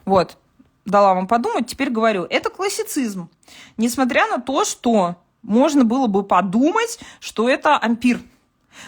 Вот. Дала вам подумать. Теперь говорю. Это классицизм. Несмотря на то, что можно было бы подумать, что это ампир.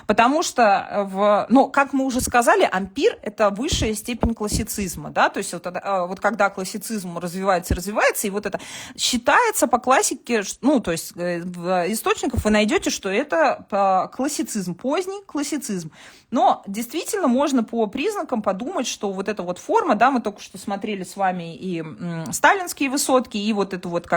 Потому что, как мы уже сказали, ампир – это высшая степень классицизма, да, то есть вот когда классицизм развивается, и вот это считается по классике, то есть в источниках вы найдете, что это классицизм, поздний классицизм. Но действительно можно по признакам подумать, что вот эта вот форма, да, мы только что смотрели с вами и сталинские высотки, и вот это вот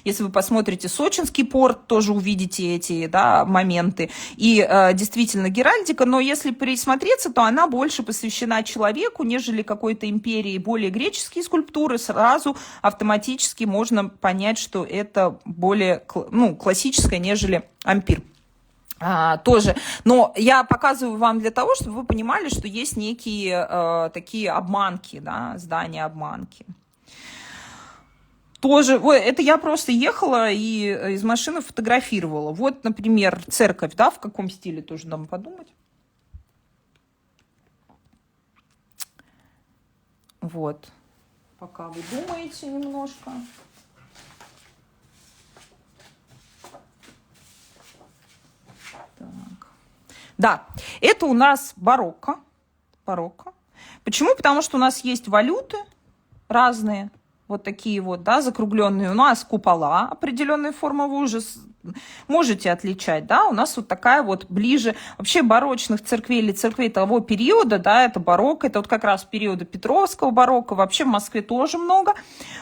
если вы посмотрите сочинский порт, тоже увидите эти, да, моменты. И действительно геральдика, но если присмотреться, то она больше посвящена человеку, нежели какой-то империи. Более греческие скульптуры, сразу автоматически можно понять, что это более классическое, нежели ампир. Тоже. Но я показываю вам для того, чтобы вы понимали, что есть некие такие обманки, да, здания-обманки. Тоже, это я просто ехала и из машины фотографировала. Вот, например, церковь, да, в каком стиле тоже надо подумать. Вот. Пока вы думаете немножко. Так. Да, это у нас барокко. Почему? Потому что у нас есть валюты разные. Вот такие вот, да, закругленные. У нас купола определенной формы, вы уже можете отличать, да. У нас вот такая вот ближе вообще барочных церквей или церквей того периода, да, это барокко, это вот как раз периода Петровского барокко. Вообще в Москве тоже много.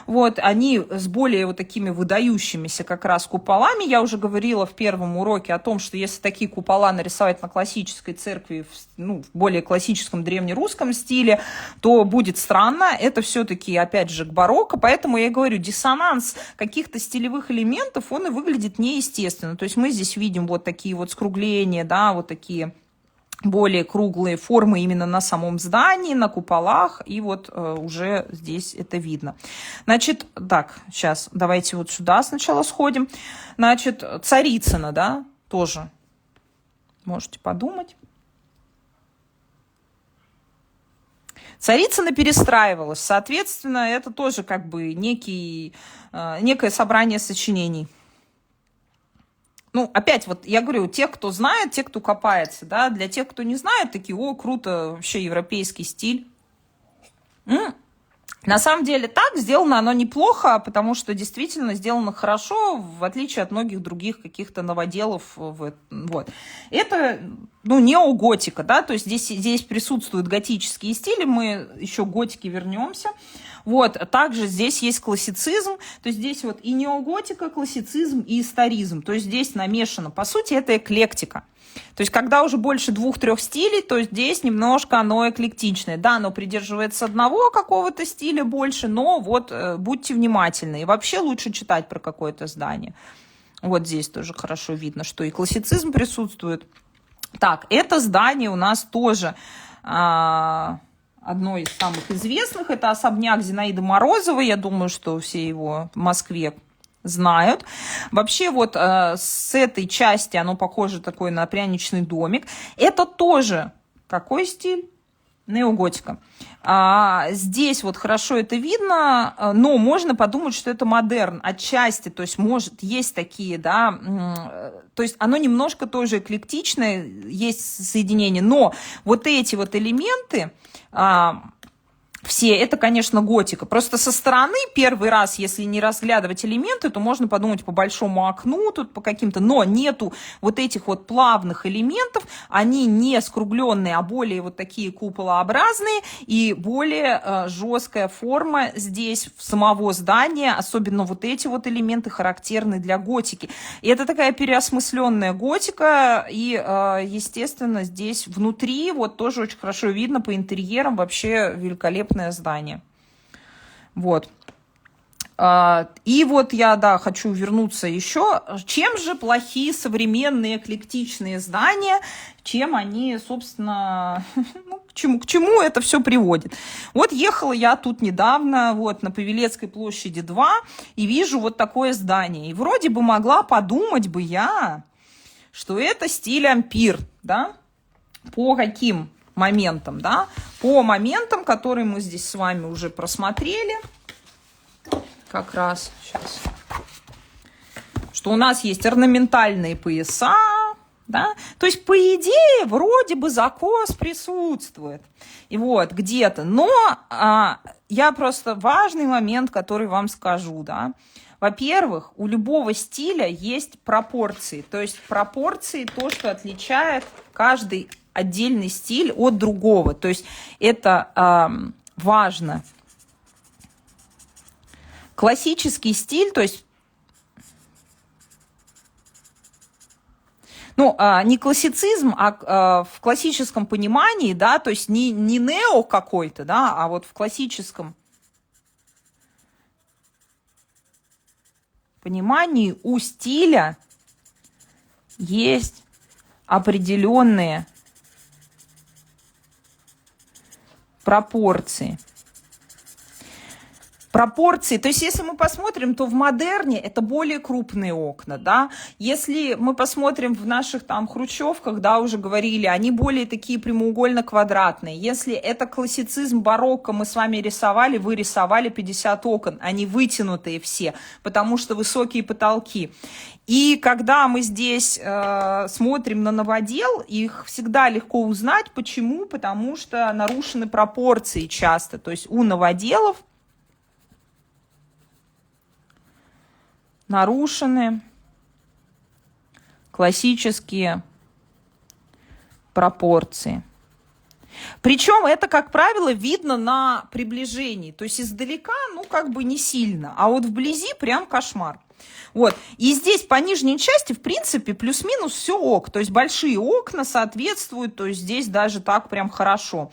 Вот, они с более вот такими выдающимися как раз куполами. Я уже говорила в первом уроке о том, что если такие купола нарисовать на классической церкви, в более классическом древнерусском стиле, то будет странно. Это все-таки, опять же, к барокко. Поэтому я говорю, диссонанс каких-то стилевых элементов, он и выглядит неестественно. То есть мы здесь видим вот такие вот скругления, да, вот такие более круглые формы именно на самом здании, на куполах, и вот уже здесь это видно. Значит, так, сейчас давайте вот сюда сначала сходим. Значит, Царицыно, да, тоже можете подумать. Царицыно перестраивалась, соответственно, это тоже как бы некое собрание сочинений. Ну, опять, вот я говорю, те, кто знает, те, кто копается, да, для тех, кто не знает, такие, о, круто, вообще европейский стиль. На самом деле так, сделано оно неплохо, потому что действительно сделано хорошо, в отличие от многих других каких-то новоделов. Вот. Это, ну, неоготика, да, то есть здесь присутствуют готические стили, мы еще к готике вернемся. Вот, также здесь есть классицизм, то есть здесь вот и неоготика, классицизм и историзм, то есть здесь намешано, по сути, это эклектика. То есть, когда уже больше 2-3 стилей, то здесь немножко оно эклектичное. Да, оно придерживается одного какого-то стиля больше, но вот будьте внимательны. И вообще лучше читать про какое-то здание. Вот здесь тоже хорошо видно, что и классицизм присутствует. Так, это здание у нас тоже одно из самых известных. Это особняк Зинаиды Морозовой. Я думаю, что все его в Москве знают. Вообще вот с этой части оно похоже такой на пряничный домик. Это тоже какой стиль? Неоготика. Здесь вот хорошо это видно, но можно подумать, что это модерн отчасти, то есть может есть такие, да, то есть оно немножко тоже эклектичное, есть соединение, но вот эти вот элементы, все, это, конечно, готика. Просто со стороны первый раз, если не разглядывать элементы, то можно подумать по большому окну, тут по каким-то, но нету вот этих вот плавных элементов, они не скругленные, а более вот такие куполообразные и более жесткая форма здесь самого здания, особенно вот эти вот элементы характерны для готики. И это такая переосмысленная готика, и, естественно, здесь внутри вот тоже очень хорошо видно по интерьерам, вообще великолепно здание. Вот. И вот я, да, хочу вернуться еще. Чем же плохие современные эклектичные здания? Чем они, собственно, ну, к чему это все приводит? Вот ехала я тут недавно, вот, на Павелецкой площади 2, и вижу вот такое здание. И вроде бы могла подумать бы я, что это стиль ампир, да? По каким моментам, да? По моментам, которые мы здесь с вами уже просмотрели. Как раз сейчас. Что у нас есть орнаментальные пояса, да? То есть, по идее, вроде бы закос присутствует. И вот, где-то. Но я просто важный момент, который вам скажу, да? Во-первых, у любого стиля есть пропорции. То есть, пропорции то, что отличает каждый отдельный стиль от другого. То есть это важно. Классический стиль, то есть, ну, не классицизм, а в классическом понимании, да, то есть не нео какой-то, да, а вот в классическом понимании у стиля есть определенные пропорции. Пропорции, то есть если мы посмотрим, то в модерне это более крупные окна, да. Если мы посмотрим в наших там хрущевках, да, уже говорили, они более такие прямоугольно-квадратные. Если это классицизм, барокко, мы с вами рисовали, вы рисовали 50 окон, они вытянутые все, потому что высокие потолки. И когда мы здесь смотрим на новодел, их всегда легко узнать. Почему? Потому что нарушены пропорции часто. То есть у новоделов нарушены классические пропорции. Причем это, как правило, видно на приближении. То есть издалека, ну, как бы не сильно. А вот вблизи прям кошмар. Вот. И здесь по нижней части, в принципе, плюс-минус все ок. То есть большие окна соответствуют, то есть здесь даже так прям хорошо.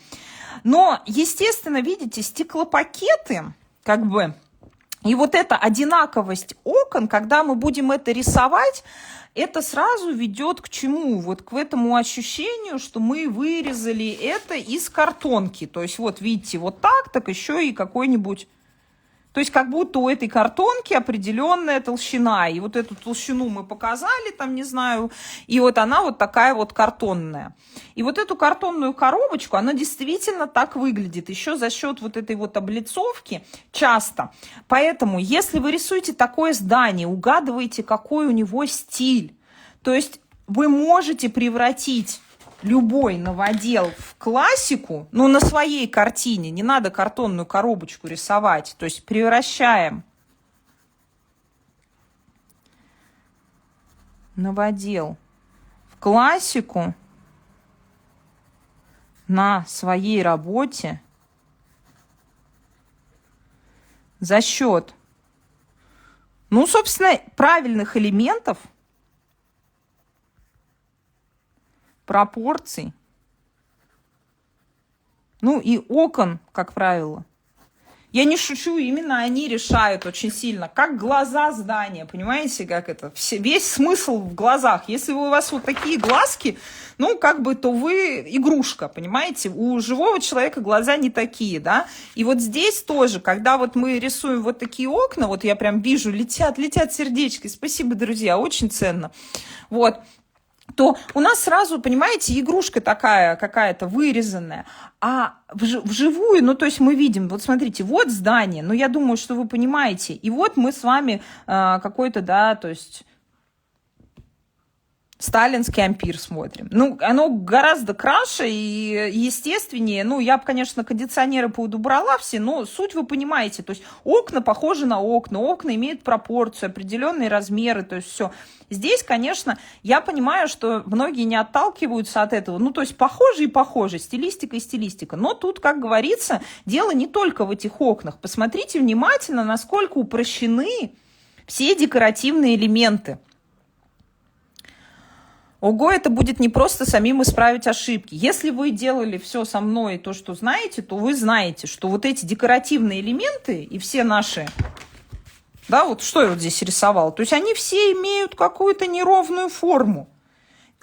Но, естественно, видите, стеклопакеты, как бы, И вот эта одинаковость окон, когда мы будем это рисовать, это сразу ведет к чему? Вот к этому ощущению, что мы вырезали это из картонки. То есть вот видите, вот так еще и какой-нибудь... То есть как будто у этой картонки определенная толщина. И вот эту толщину мы показали, там, не знаю, и вот она вот такая вот картонная. И вот эту картонную коробочку, она действительно так выглядит. Еще за счет вот этой вот облицовки часто. Поэтому, если вы рисуете такое здание, угадываете, какой у него стиль. То есть вы можете превратить... любой новодел в классику, ну, на своей картине, не надо картонную коробочку рисовать, то есть превращаем новодел в классику на своей работе за счет, ну, собственно, правильных элементов, пропорций, ну и окон, как правило. Я не шучу, именно они решают очень сильно, как глаза здания, понимаете, как это, весь смысл в глазах. Если у вас вот такие глазки, ну, как бы, то вы игрушка, понимаете, у живого человека глаза не такие, да, и вот здесь тоже, когда вот мы рисуем вот такие окна, вот я прям вижу, летят сердечки, спасибо, друзья, очень ценно, вот, то у нас сразу, понимаете, игрушка такая какая-то вырезанная. А вживую, ну, то есть мы видим, вот смотрите, вот здание, ну, я думаю, что вы понимаете. И вот мы с вами какой-то, да, то есть... сталинский ампир смотрим. Ну, оно гораздо краше и естественнее. Ну, я бы, конечно, кондиционеры поудобрала все, но суть вы понимаете. То есть окна похожи на окна, окна имеют пропорцию, определенные размеры, то есть все. Здесь, конечно, я понимаю, что многие не отталкиваются от этого. Ну, то есть похоже и похоже, стилистика и стилистика. Но тут, как говорится, дело не только в этих окнах. Посмотрите внимательно, насколько упрощены все декоративные элементы. Ого, это будет не просто самим исправить ошибки. Если вы делали все со мной, то, что знаете, то вы знаете, что вот эти декоративные элементы и все наши, да, вот что я вот здесь рисовала, то есть они все имеют какую-то неровную форму.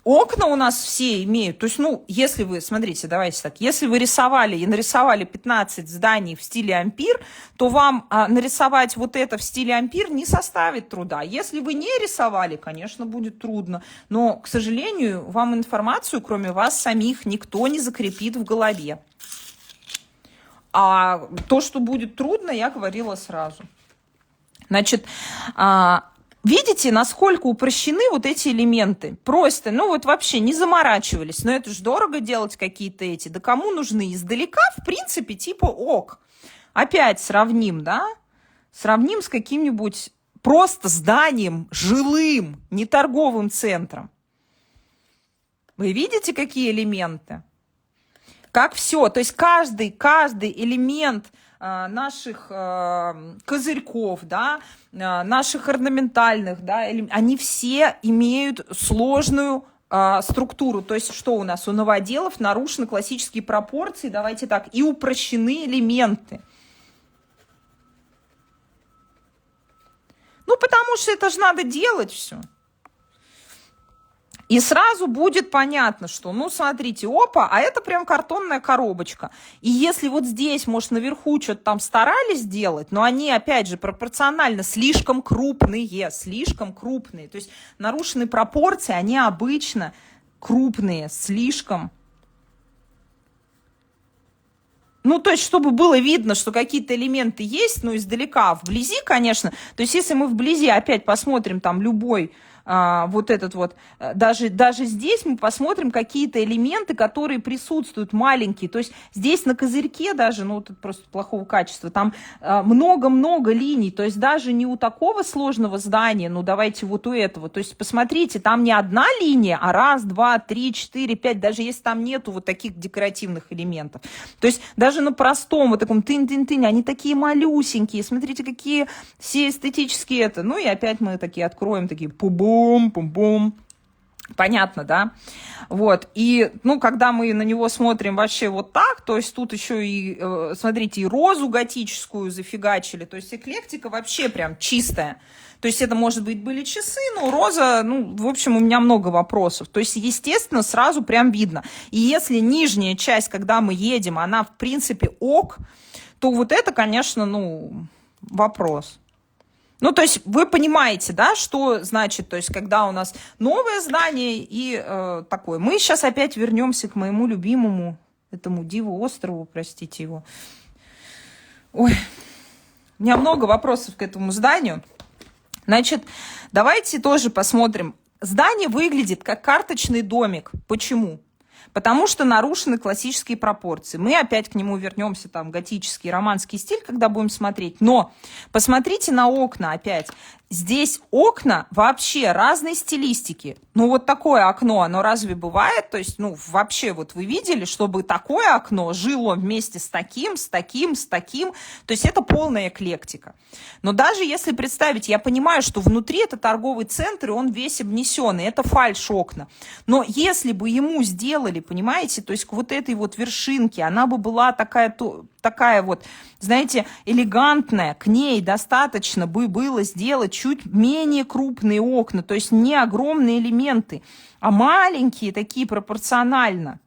Окна у нас все имеют, то есть, ну, если вы, смотрите, давайте так, если вы рисовали и нарисовали 15 зданий в стиле ампир, то вам нарисовать вот это в стиле ампир не составит труда. Если вы не рисовали, конечно, будет трудно, но, к сожалению, вам информацию, кроме вас самих, никто не закрепит в голове. А то, что будет трудно, я говорила сразу. Значит, видите, насколько упрощены вот эти элементы? Просто, ну вот вообще не заморачивались. Но это же дорого делать какие-то эти. Да кому нужны? Издалека, в принципе, типа ок. Опять сравним, да? Сравним с каким-нибудь просто зданием жилым, не торговым центром. Вы видите, какие элементы? Как все. То есть каждый элемент наших козырьков, да, наших орнаментальных, да, они все имеют сложную структуру. То есть что у нас? У новоделов нарушены классические пропорции, давайте так, и упрощены элементы. Ну, потому что это же надо делать все. И сразу будет понятно, что, ну, смотрите, опа, а это прям картонная коробочка. И если вот здесь, может, наверху что-то там старались сделать, но они, опять же, пропорционально слишком крупные. То есть нарушены пропорции, они обычно крупные, слишком. Ну, то есть, чтобы было видно, что какие-то элементы есть, ну, издалека, вблизи, конечно. То есть, если мы вблизи опять посмотрим там любой вот этот вот, даже здесь мы посмотрим какие-то элементы, которые присутствуют, маленькие. То есть здесь на козырьке даже, ну, тут просто плохого качества, там много-много линий. То есть даже не у такого сложного здания, ну, давайте вот у этого. То есть посмотрите, там не одна линия, а раз, два, три, четыре, пять, даже если там нету вот таких декоративных элементов. То есть даже на простом вот таком тын-тын-тын, они такие малюсенькие. Смотрите, какие все эстетические это. Ну и опять мы такие откроем, такие пум-бум, пум-бум. Понятно, да? Вот, и, ну, когда мы на него смотрим вообще вот так, то есть тут еще и, смотрите, и розу готическую зафигачили, то есть эклектика вообще прям чистая. То есть это, может быть, были часы, но роза, ну, в общем, у меня много вопросов. То есть, естественно, сразу прям видно. И если нижняя часть, когда мы едем, она, в принципе, ок, то вот это, конечно, ну, вопрос. Ну, то есть вы понимаете, да, что значит, то есть когда у нас новое здание и такое. Мы сейчас опять вернемся к моему любимому, этому Диву острову, простите его. Ой, у меня много вопросов к этому зданию. Значит, давайте тоже посмотрим. Здание выглядит как карточный домик. Почему? Потому что нарушены классические пропорции. Мы опять к нему вернемся, там, готический, романский стиль, когда будем смотреть. Но посмотрите на окна опять. Здесь окна вообще разной стилистики. Ну, вот такое окно, оно разве бывает? То есть, ну, вообще, вот вы видели, чтобы такое окно жило вместе с таким, с таким, с таким. То есть, это полная эклектика. Но даже если представить, я понимаю, что внутри это торговый центр, и он весь обнесенный. Это фальш-окна. Но если бы ему сделали, понимаете, то есть, к вот этой вот вершинке, она бы была такая вот, знаете, элегантная, к ней достаточно бы было сделать чуть менее крупные окна, то есть не огромные элементы, а маленькие такие пропорционально.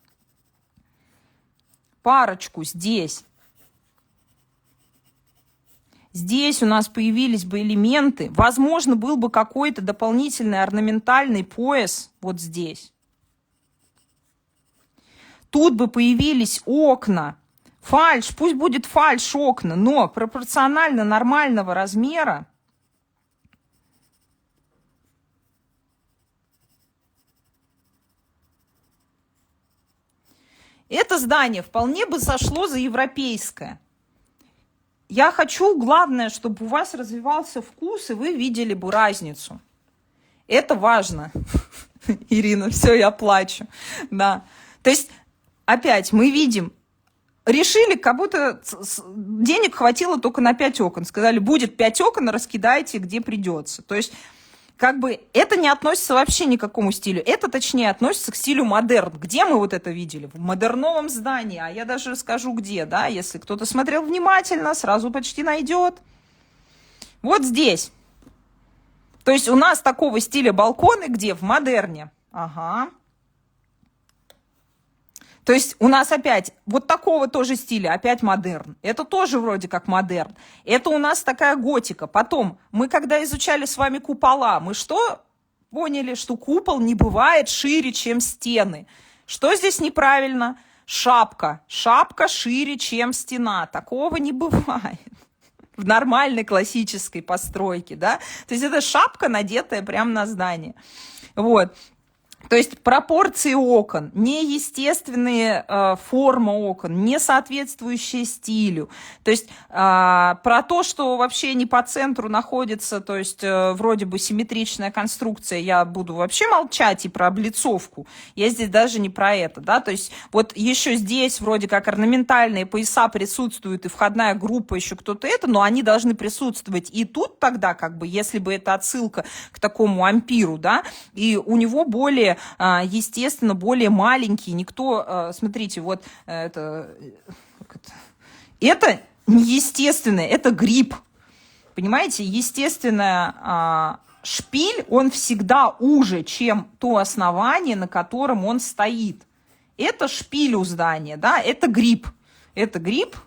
Парочку здесь. Здесь у нас появились бы элементы, возможно, был бы какой-то дополнительный орнаментальный пояс вот здесь. Тут бы появились окна. Фальш, пусть будет фальш окна, но пропорционально нормального размера. Это здание вполне бы сошло за европейское. Я хочу, главное, чтобы у вас развивался вкус, и вы видели бы разницу. Это важно. Ирина, все, я плачу. Да. То есть, опять, мы видим, решили, как будто денег хватило только на 5 окон. Сказали, будет 5 окон, раскидайте, где придется. То есть, как бы, это не относится вообще ни к какому стилю. Это, точнее, относится к стилю модерн. Где мы вот это видели? В модерновом здании. А я даже расскажу, где, да. Если кто-то смотрел внимательно, сразу почти найдет. Вот здесь. То есть, у нас такого стиля балконы, где? В модерне. Ага. То есть у нас опять вот такого тоже стиля, опять модерн. Это тоже вроде как модерн. Это у нас такая готика. Потом, мы когда изучали с вами купола, мы что поняли? Что купол не бывает шире, чем стены. Что здесь неправильно? Шапка. Шапка шире, чем стена. Такого не бывает в нормальной классической постройке, да? То есть это шапка, надетая прямо на здание. Вот. То есть пропорции окон, неестественные форма окон, не соответствующие стилю. То есть про то, что вообще не по центру находится, то есть вроде бы симметричная конструкция, я буду вообще молчать, и про облицовку. Я здесь даже не про это, да. То есть вот еще здесь вроде как орнаментальные пояса присутствуют, и входная группа, еще кто-то это, но они должны присутствовать и тут тогда, как бы, если бы это отсылка к такому ампиру, да, и у него более естественно, более маленькие. Никто, смотрите, вот это неестественное, это гриб. Понимаете, естественно, шпиль, он всегда уже, чем то основание, на котором он стоит. Это шпиль у здания, да, это гриб. Это гриб,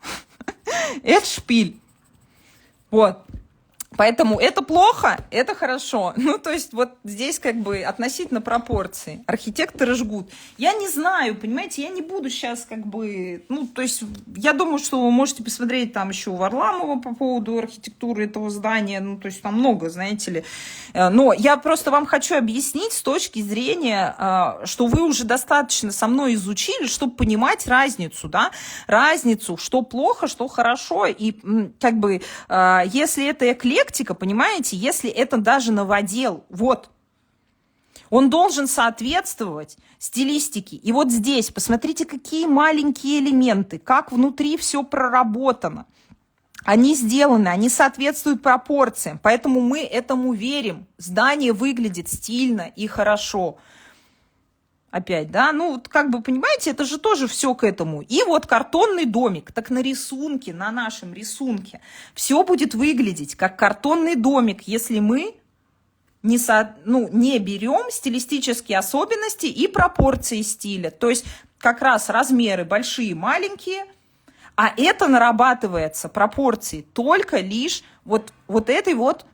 это шпиль. Вот. Поэтому это плохо, это хорошо. Ну, то есть вот здесь как бы относительно пропорций. Архитекторы жгут. Я не знаю, понимаете, я не буду сейчас как бы... Ну, то есть я думаю, что вы можете посмотреть там еще у Варламова по поводу архитектуры этого здания. Ну, то есть там много, знаете ли. Но я просто вам хочу объяснить с точки зрения, что вы уже достаточно со мной изучили, чтобы понимать разницу, да? Разницу, что плохо, что хорошо. И как бы, если это эклектика, понимаете, если это даже новодел, вот, он должен соответствовать стилистике. И вот здесь, посмотрите, какие маленькие элементы, как внутри все проработано. Они сделаны, они соответствуют пропорциям, поэтому мы этому верим. Здание выглядит стильно и хорошо. опять, да, ну, вот как бы, понимаете, это же тоже все к этому. И вот картонный домик, так на рисунке, на нашем рисунке, все будет выглядеть как картонный домик, если мы не берем стилистические особенности и пропорции стиля. То есть как раз размеры большие, маленькие, а это нарабатывается пропорции только лишь вот этой вот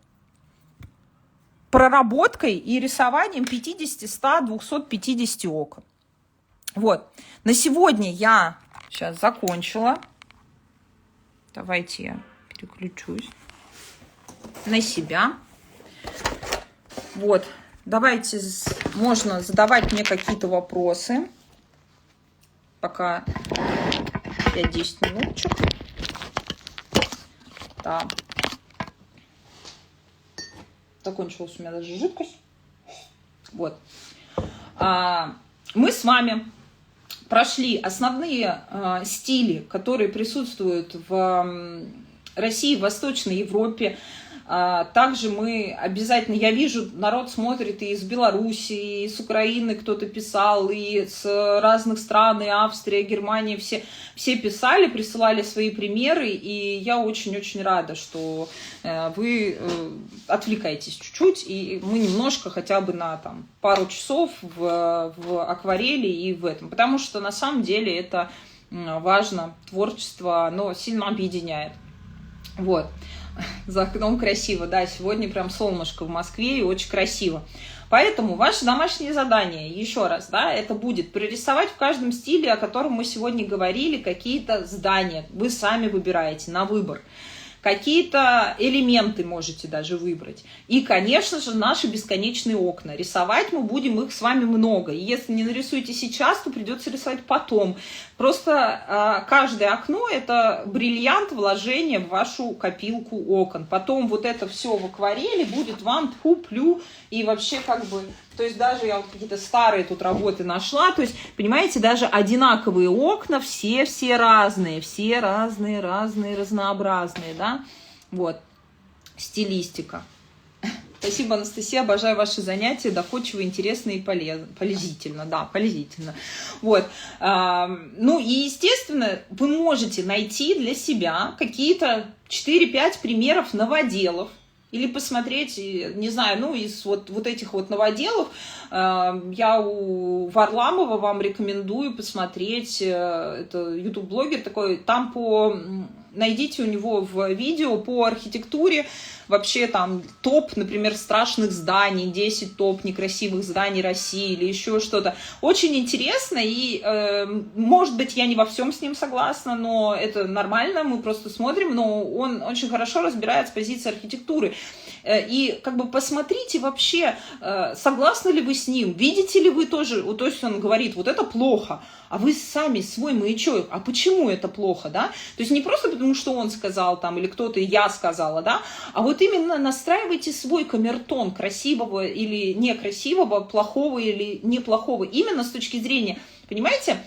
проработкой и рисованием 50, 100, 250 окон. Вот. На сегодня я сейчас закончила. Давайте я переключусь на себя. Вот. Давайте, можно задавать мне какие-то вопросы. Пока 5-10 минуточек. Да. Закончилась у меня даже жидкость. Вот. Мы с вами прошли основные стили, которые присутствуют в России, в Восточной Европе. Также мы обязательно, я вижу, народ смотрит и из Беларуси, и с Украины кто-то писал, и с разных стран, и Австрия, Германия, все писали, присылали свои примеры, и я очень-очень рада, что вы отвлекаетесь чуть-чуть, и мы немножко хотя бы на пару часов в акварели и в этом, потому что на самом деле это важно, творчество, оно сильно объединяет. Вот. За окном красиво, да, сегодня прям солнышко в Москве и очень красиво. Поэтому ваше домашнее задание, еще раз, да, это будет прорисовать в каждом стиле, о котором мы сегодня говорили, какие-то здания. Вы сами выбираете на выбор. Какие-то элементы можете даже выбрать. И, конечно же, наши бесконечные окна. Рисовать мы будем их с вами много. И если не нарисуете сейчас, то придется рисовать потом. Просто каждое окно – это бриллиант вложения в вашу копилку окон. Потом вот это все в акварели будет вам тьфу-плю. И вообще как бы... То есть даже я вот какие-то старые тут работы нашла. То есть, понимаете, даже одинаковые окна, все разные, разнообразные, да. Вот, стилистика. Спасибо, Анастасия, обожаю ваши занятия, доходчиво, интересно и полезительно, да, полезительно. Вот, ну и, естественно, вы можете найти для себя какие-то 4-5 примеров новоделов, или посмотреть, не знаю, ну, из вот этих вот новоделов, я у Варламова вам рекомендую посмотреть, это YouTube-блогер такой, там найдите у него в видео по архитектуре, вообще там топ, например, страшных зданий, 10 топ некрасивых зданий России или еще что-то. Очень интересно, и, может быть, я не во всем с ним согласна, но это нормально, мы просто смотрим, но он очень хорошо разбирает с позиции архитектуры. И как бы посмотрите вообще, согласны ли вы с ним, видите ли вы тоже, то есть он говорит, вот это плохо, а вы сами свой маячок, а почему это плохо, да? То есть не просто потому, что он сказал там, или кто-то, я сказала, да, а вот именно настраивайте свой камертон красивого или некрасивого, плохого или неплохого, именно с точки зрения, понимаете,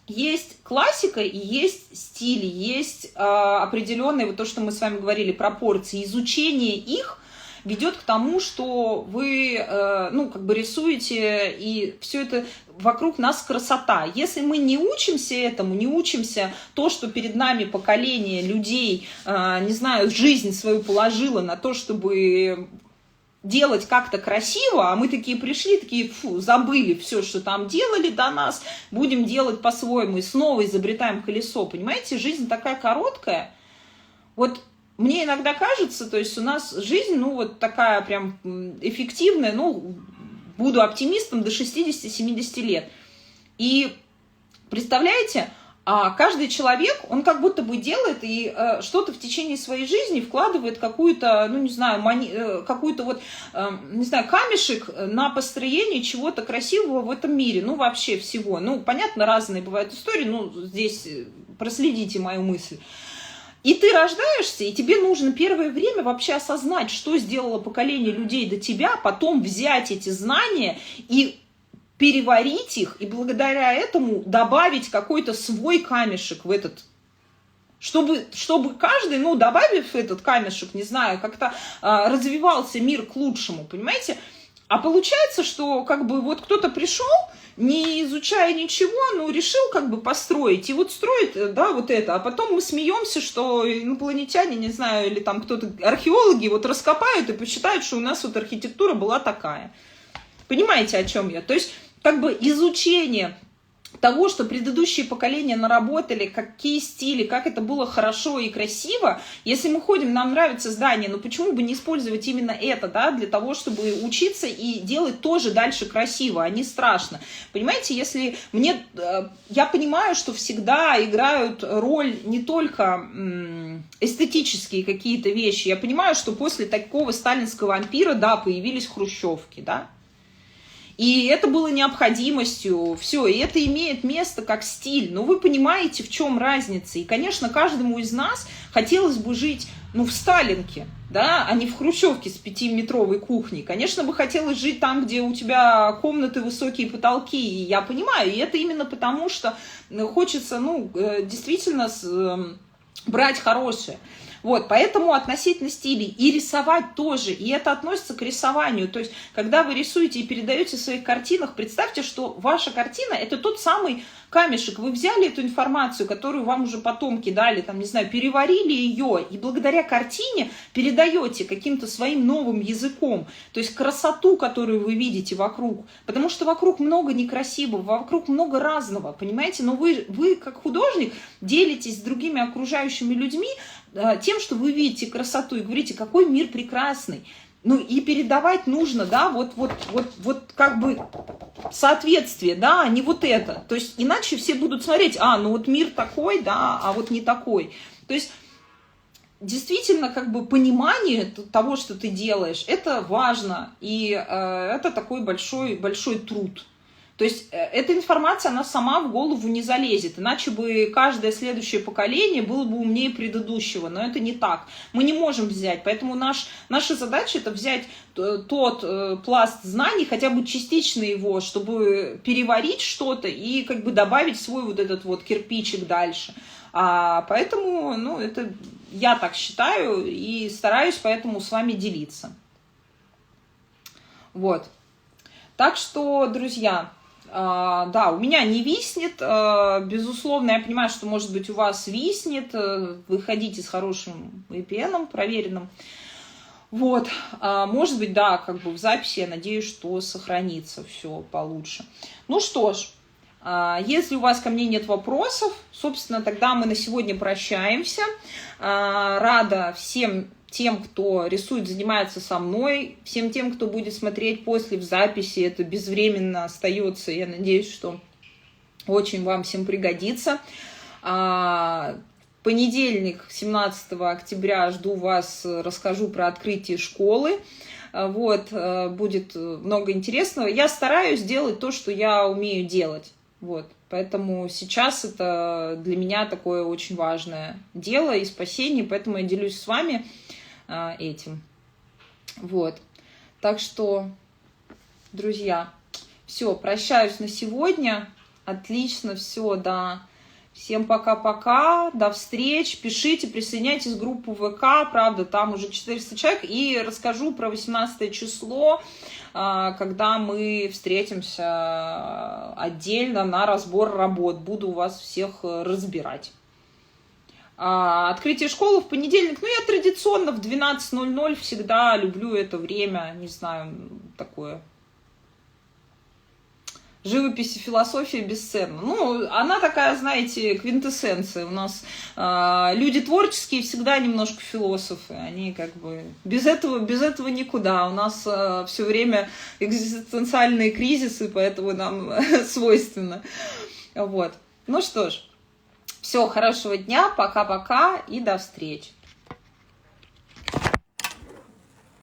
есть классика и есть стили, есть определенные, вот то, что мы с вами говорили, пропорции, изучение их ведет к тому, что вы, ну, как бы рисуете, и все это вокруг нас красота. Если мы не учимся этому, не учимся то, что перед нами поколение людей, не знаю, жизнь свою положила на то, чтобы делать как-то красиво, а мы такие пришли, такие, фу, забыли все, что там делали до нас, будем делать по-своему и снова изобретаем колесо. Понимаете, жизнь такая короткая. Вот мне иногда кажется, то есть у нас жизнь, ну, вот такая прям эффективная, ну, буду оптимистом до 60-70 лет. И представляете, каждый человек, он как будто бы делает и что-то в течение своей жизни вкладывает какую-то, ну, не знаю, какую-то вот, не знаю, камешек на построение чего-то красивого в этом мире, ну, вообще всего. Ну, понятно, разные бывают истории, ну, здесь проследите мою мысль. И ты рождаешься, и тебе нужно первое время вообще осознать, что сделало поколение людей до тебя, потом взять эти знания и переварить их, и благодаря этому добавить какой-то свой камешек в этот, чтобы каждый, ну, добавив этот камешек, не знаю, как-то развивался мир к лучшему, понимаете? А получается, что как бы вот кто-то пришел не изучая ничего, ну, решил как бы построить. И вот строит, да, вот это. А потом мы смеемся, что инопланетяне, не знаю, или там кто-то, археологи вот раскопают и посчитают, что у нас вот архитектура была такая. Понимаете, о чем я? То есть, как бы изучение того, что предыдущие поколения наработали, какие стили, как это было хорошо и красиво. Если мы ходим, нам нравится здание, но почему бы не использовать именно это, да, для того, чтобы учиться и делать тоже дальше красиво, а не страшно. Понимаете, если мне... Я понимаю, что всегда играют роль не только эстетические какие-то вещи. Я понимаю, что после такого сталинского ампира, да, появились хрущевки, да. И это было необходимостью, все, и это имеет место как стиль. Но вы понимаете, в чем разница. И, конечно, каждому из нас хотелось бы жить, ну, в Сталинке, да, а не в хрущевке с 5-метровой кухней. Конечно, бы хотелось жить там, где у тебя комнаты, высокие потолки. И я понимаю, и это именно потому, что хочется, ну, действительно брать хорошее. Вот, поэтому относительно стилей и рисовать тоже, и это относится к рисованию, то есть, когда вы рисуете и передаете в своих картинах, представьте, что ваша картина – это тот самый камешек, вы взяли эту информацию, которую вам уже потомки дали, там, не знаю, переварили ее, и благодаря картине передаете каким-то своим новым языком, то есть красоту, которую вы видите вокруг, потому что вокруг много некрасивого, вокруг много разного, понимаете, но вы как художник делитесь с другими окружающими людьми тем, что вы видите красоту и говорите, какой мир прекрасный. Ну и передавать нужно, да, вот как бы соответствие, да, а не вот это. То есть иначе все будут смотреть, ну вот мир такой, да, а вот не такой. То есть действительно как бы понимание того, что ты делаешь, это важно. И это такой большой труд. То есть эта информация, она сама в голову не залезет, иначе бы каждое следующее поколение было бы умнее предыдущего, но это не так. Мы не можем взять, поэтому наша задача это взять тот пласт знаний, хотя бы частично его, чтобы переварить что-то и как бы добавить свой вот этот вот кирпичик дальше. Поэтому, ну, это я так считаю и стараюсь поэтому с вами делиться. Вот. Так что, друзья... Да, у меня не виснет, безусловно, я понимаю, что, может быть, у вас виснет, выходите с хорошим VPN, проверенным, вот, может быть, да, как бы в записи, я надеюсь, что сохранится все получше. Ну что ж, если у вас ко мне нет вопросов, собственно, тогда мы на сегодня прощаемся, рада всем тем, кто рисует, занимается со мной, всем тем, кто будет смотреть после в записи, это безвременно остается, я надеюсь, что очень вам всем пригодится. Понедельник, 17 октября, жду вас, расскажу про открытие школы, вот, будет много интересного. Я стараюсь делать то, что я умею делать, вот, поэтому сейчас это для меня такое очень важное дело и спасение, поэтому я делюсь с вами этим. Вот. Так что, друзья, все, прощаюсь на сегодня. Отлично, все, да. Всем пока-пока, до встреч. Пишите, присоединяйтесь в группу ВК, правда, там уже 400 человек. И расскажу про 18 число, когда мы встретимся отдельно на разбор работ. Буду вас всех разбирать. Открытие школы в понедельник, ну, я традиционно в 12:00 всегда люблю это время, не знаю, такое. Живопись и философия бесценна. Ну, она такая, знаете, квинтэссенция. У нас люди творческие всегда немножко философы. Они как бы без этого никуда. У нас все время экзистенциальные кризисы, поэтому нам свойственно. Вот. Ну что ж. Все, хорошего дня, пока-пока и до встречи.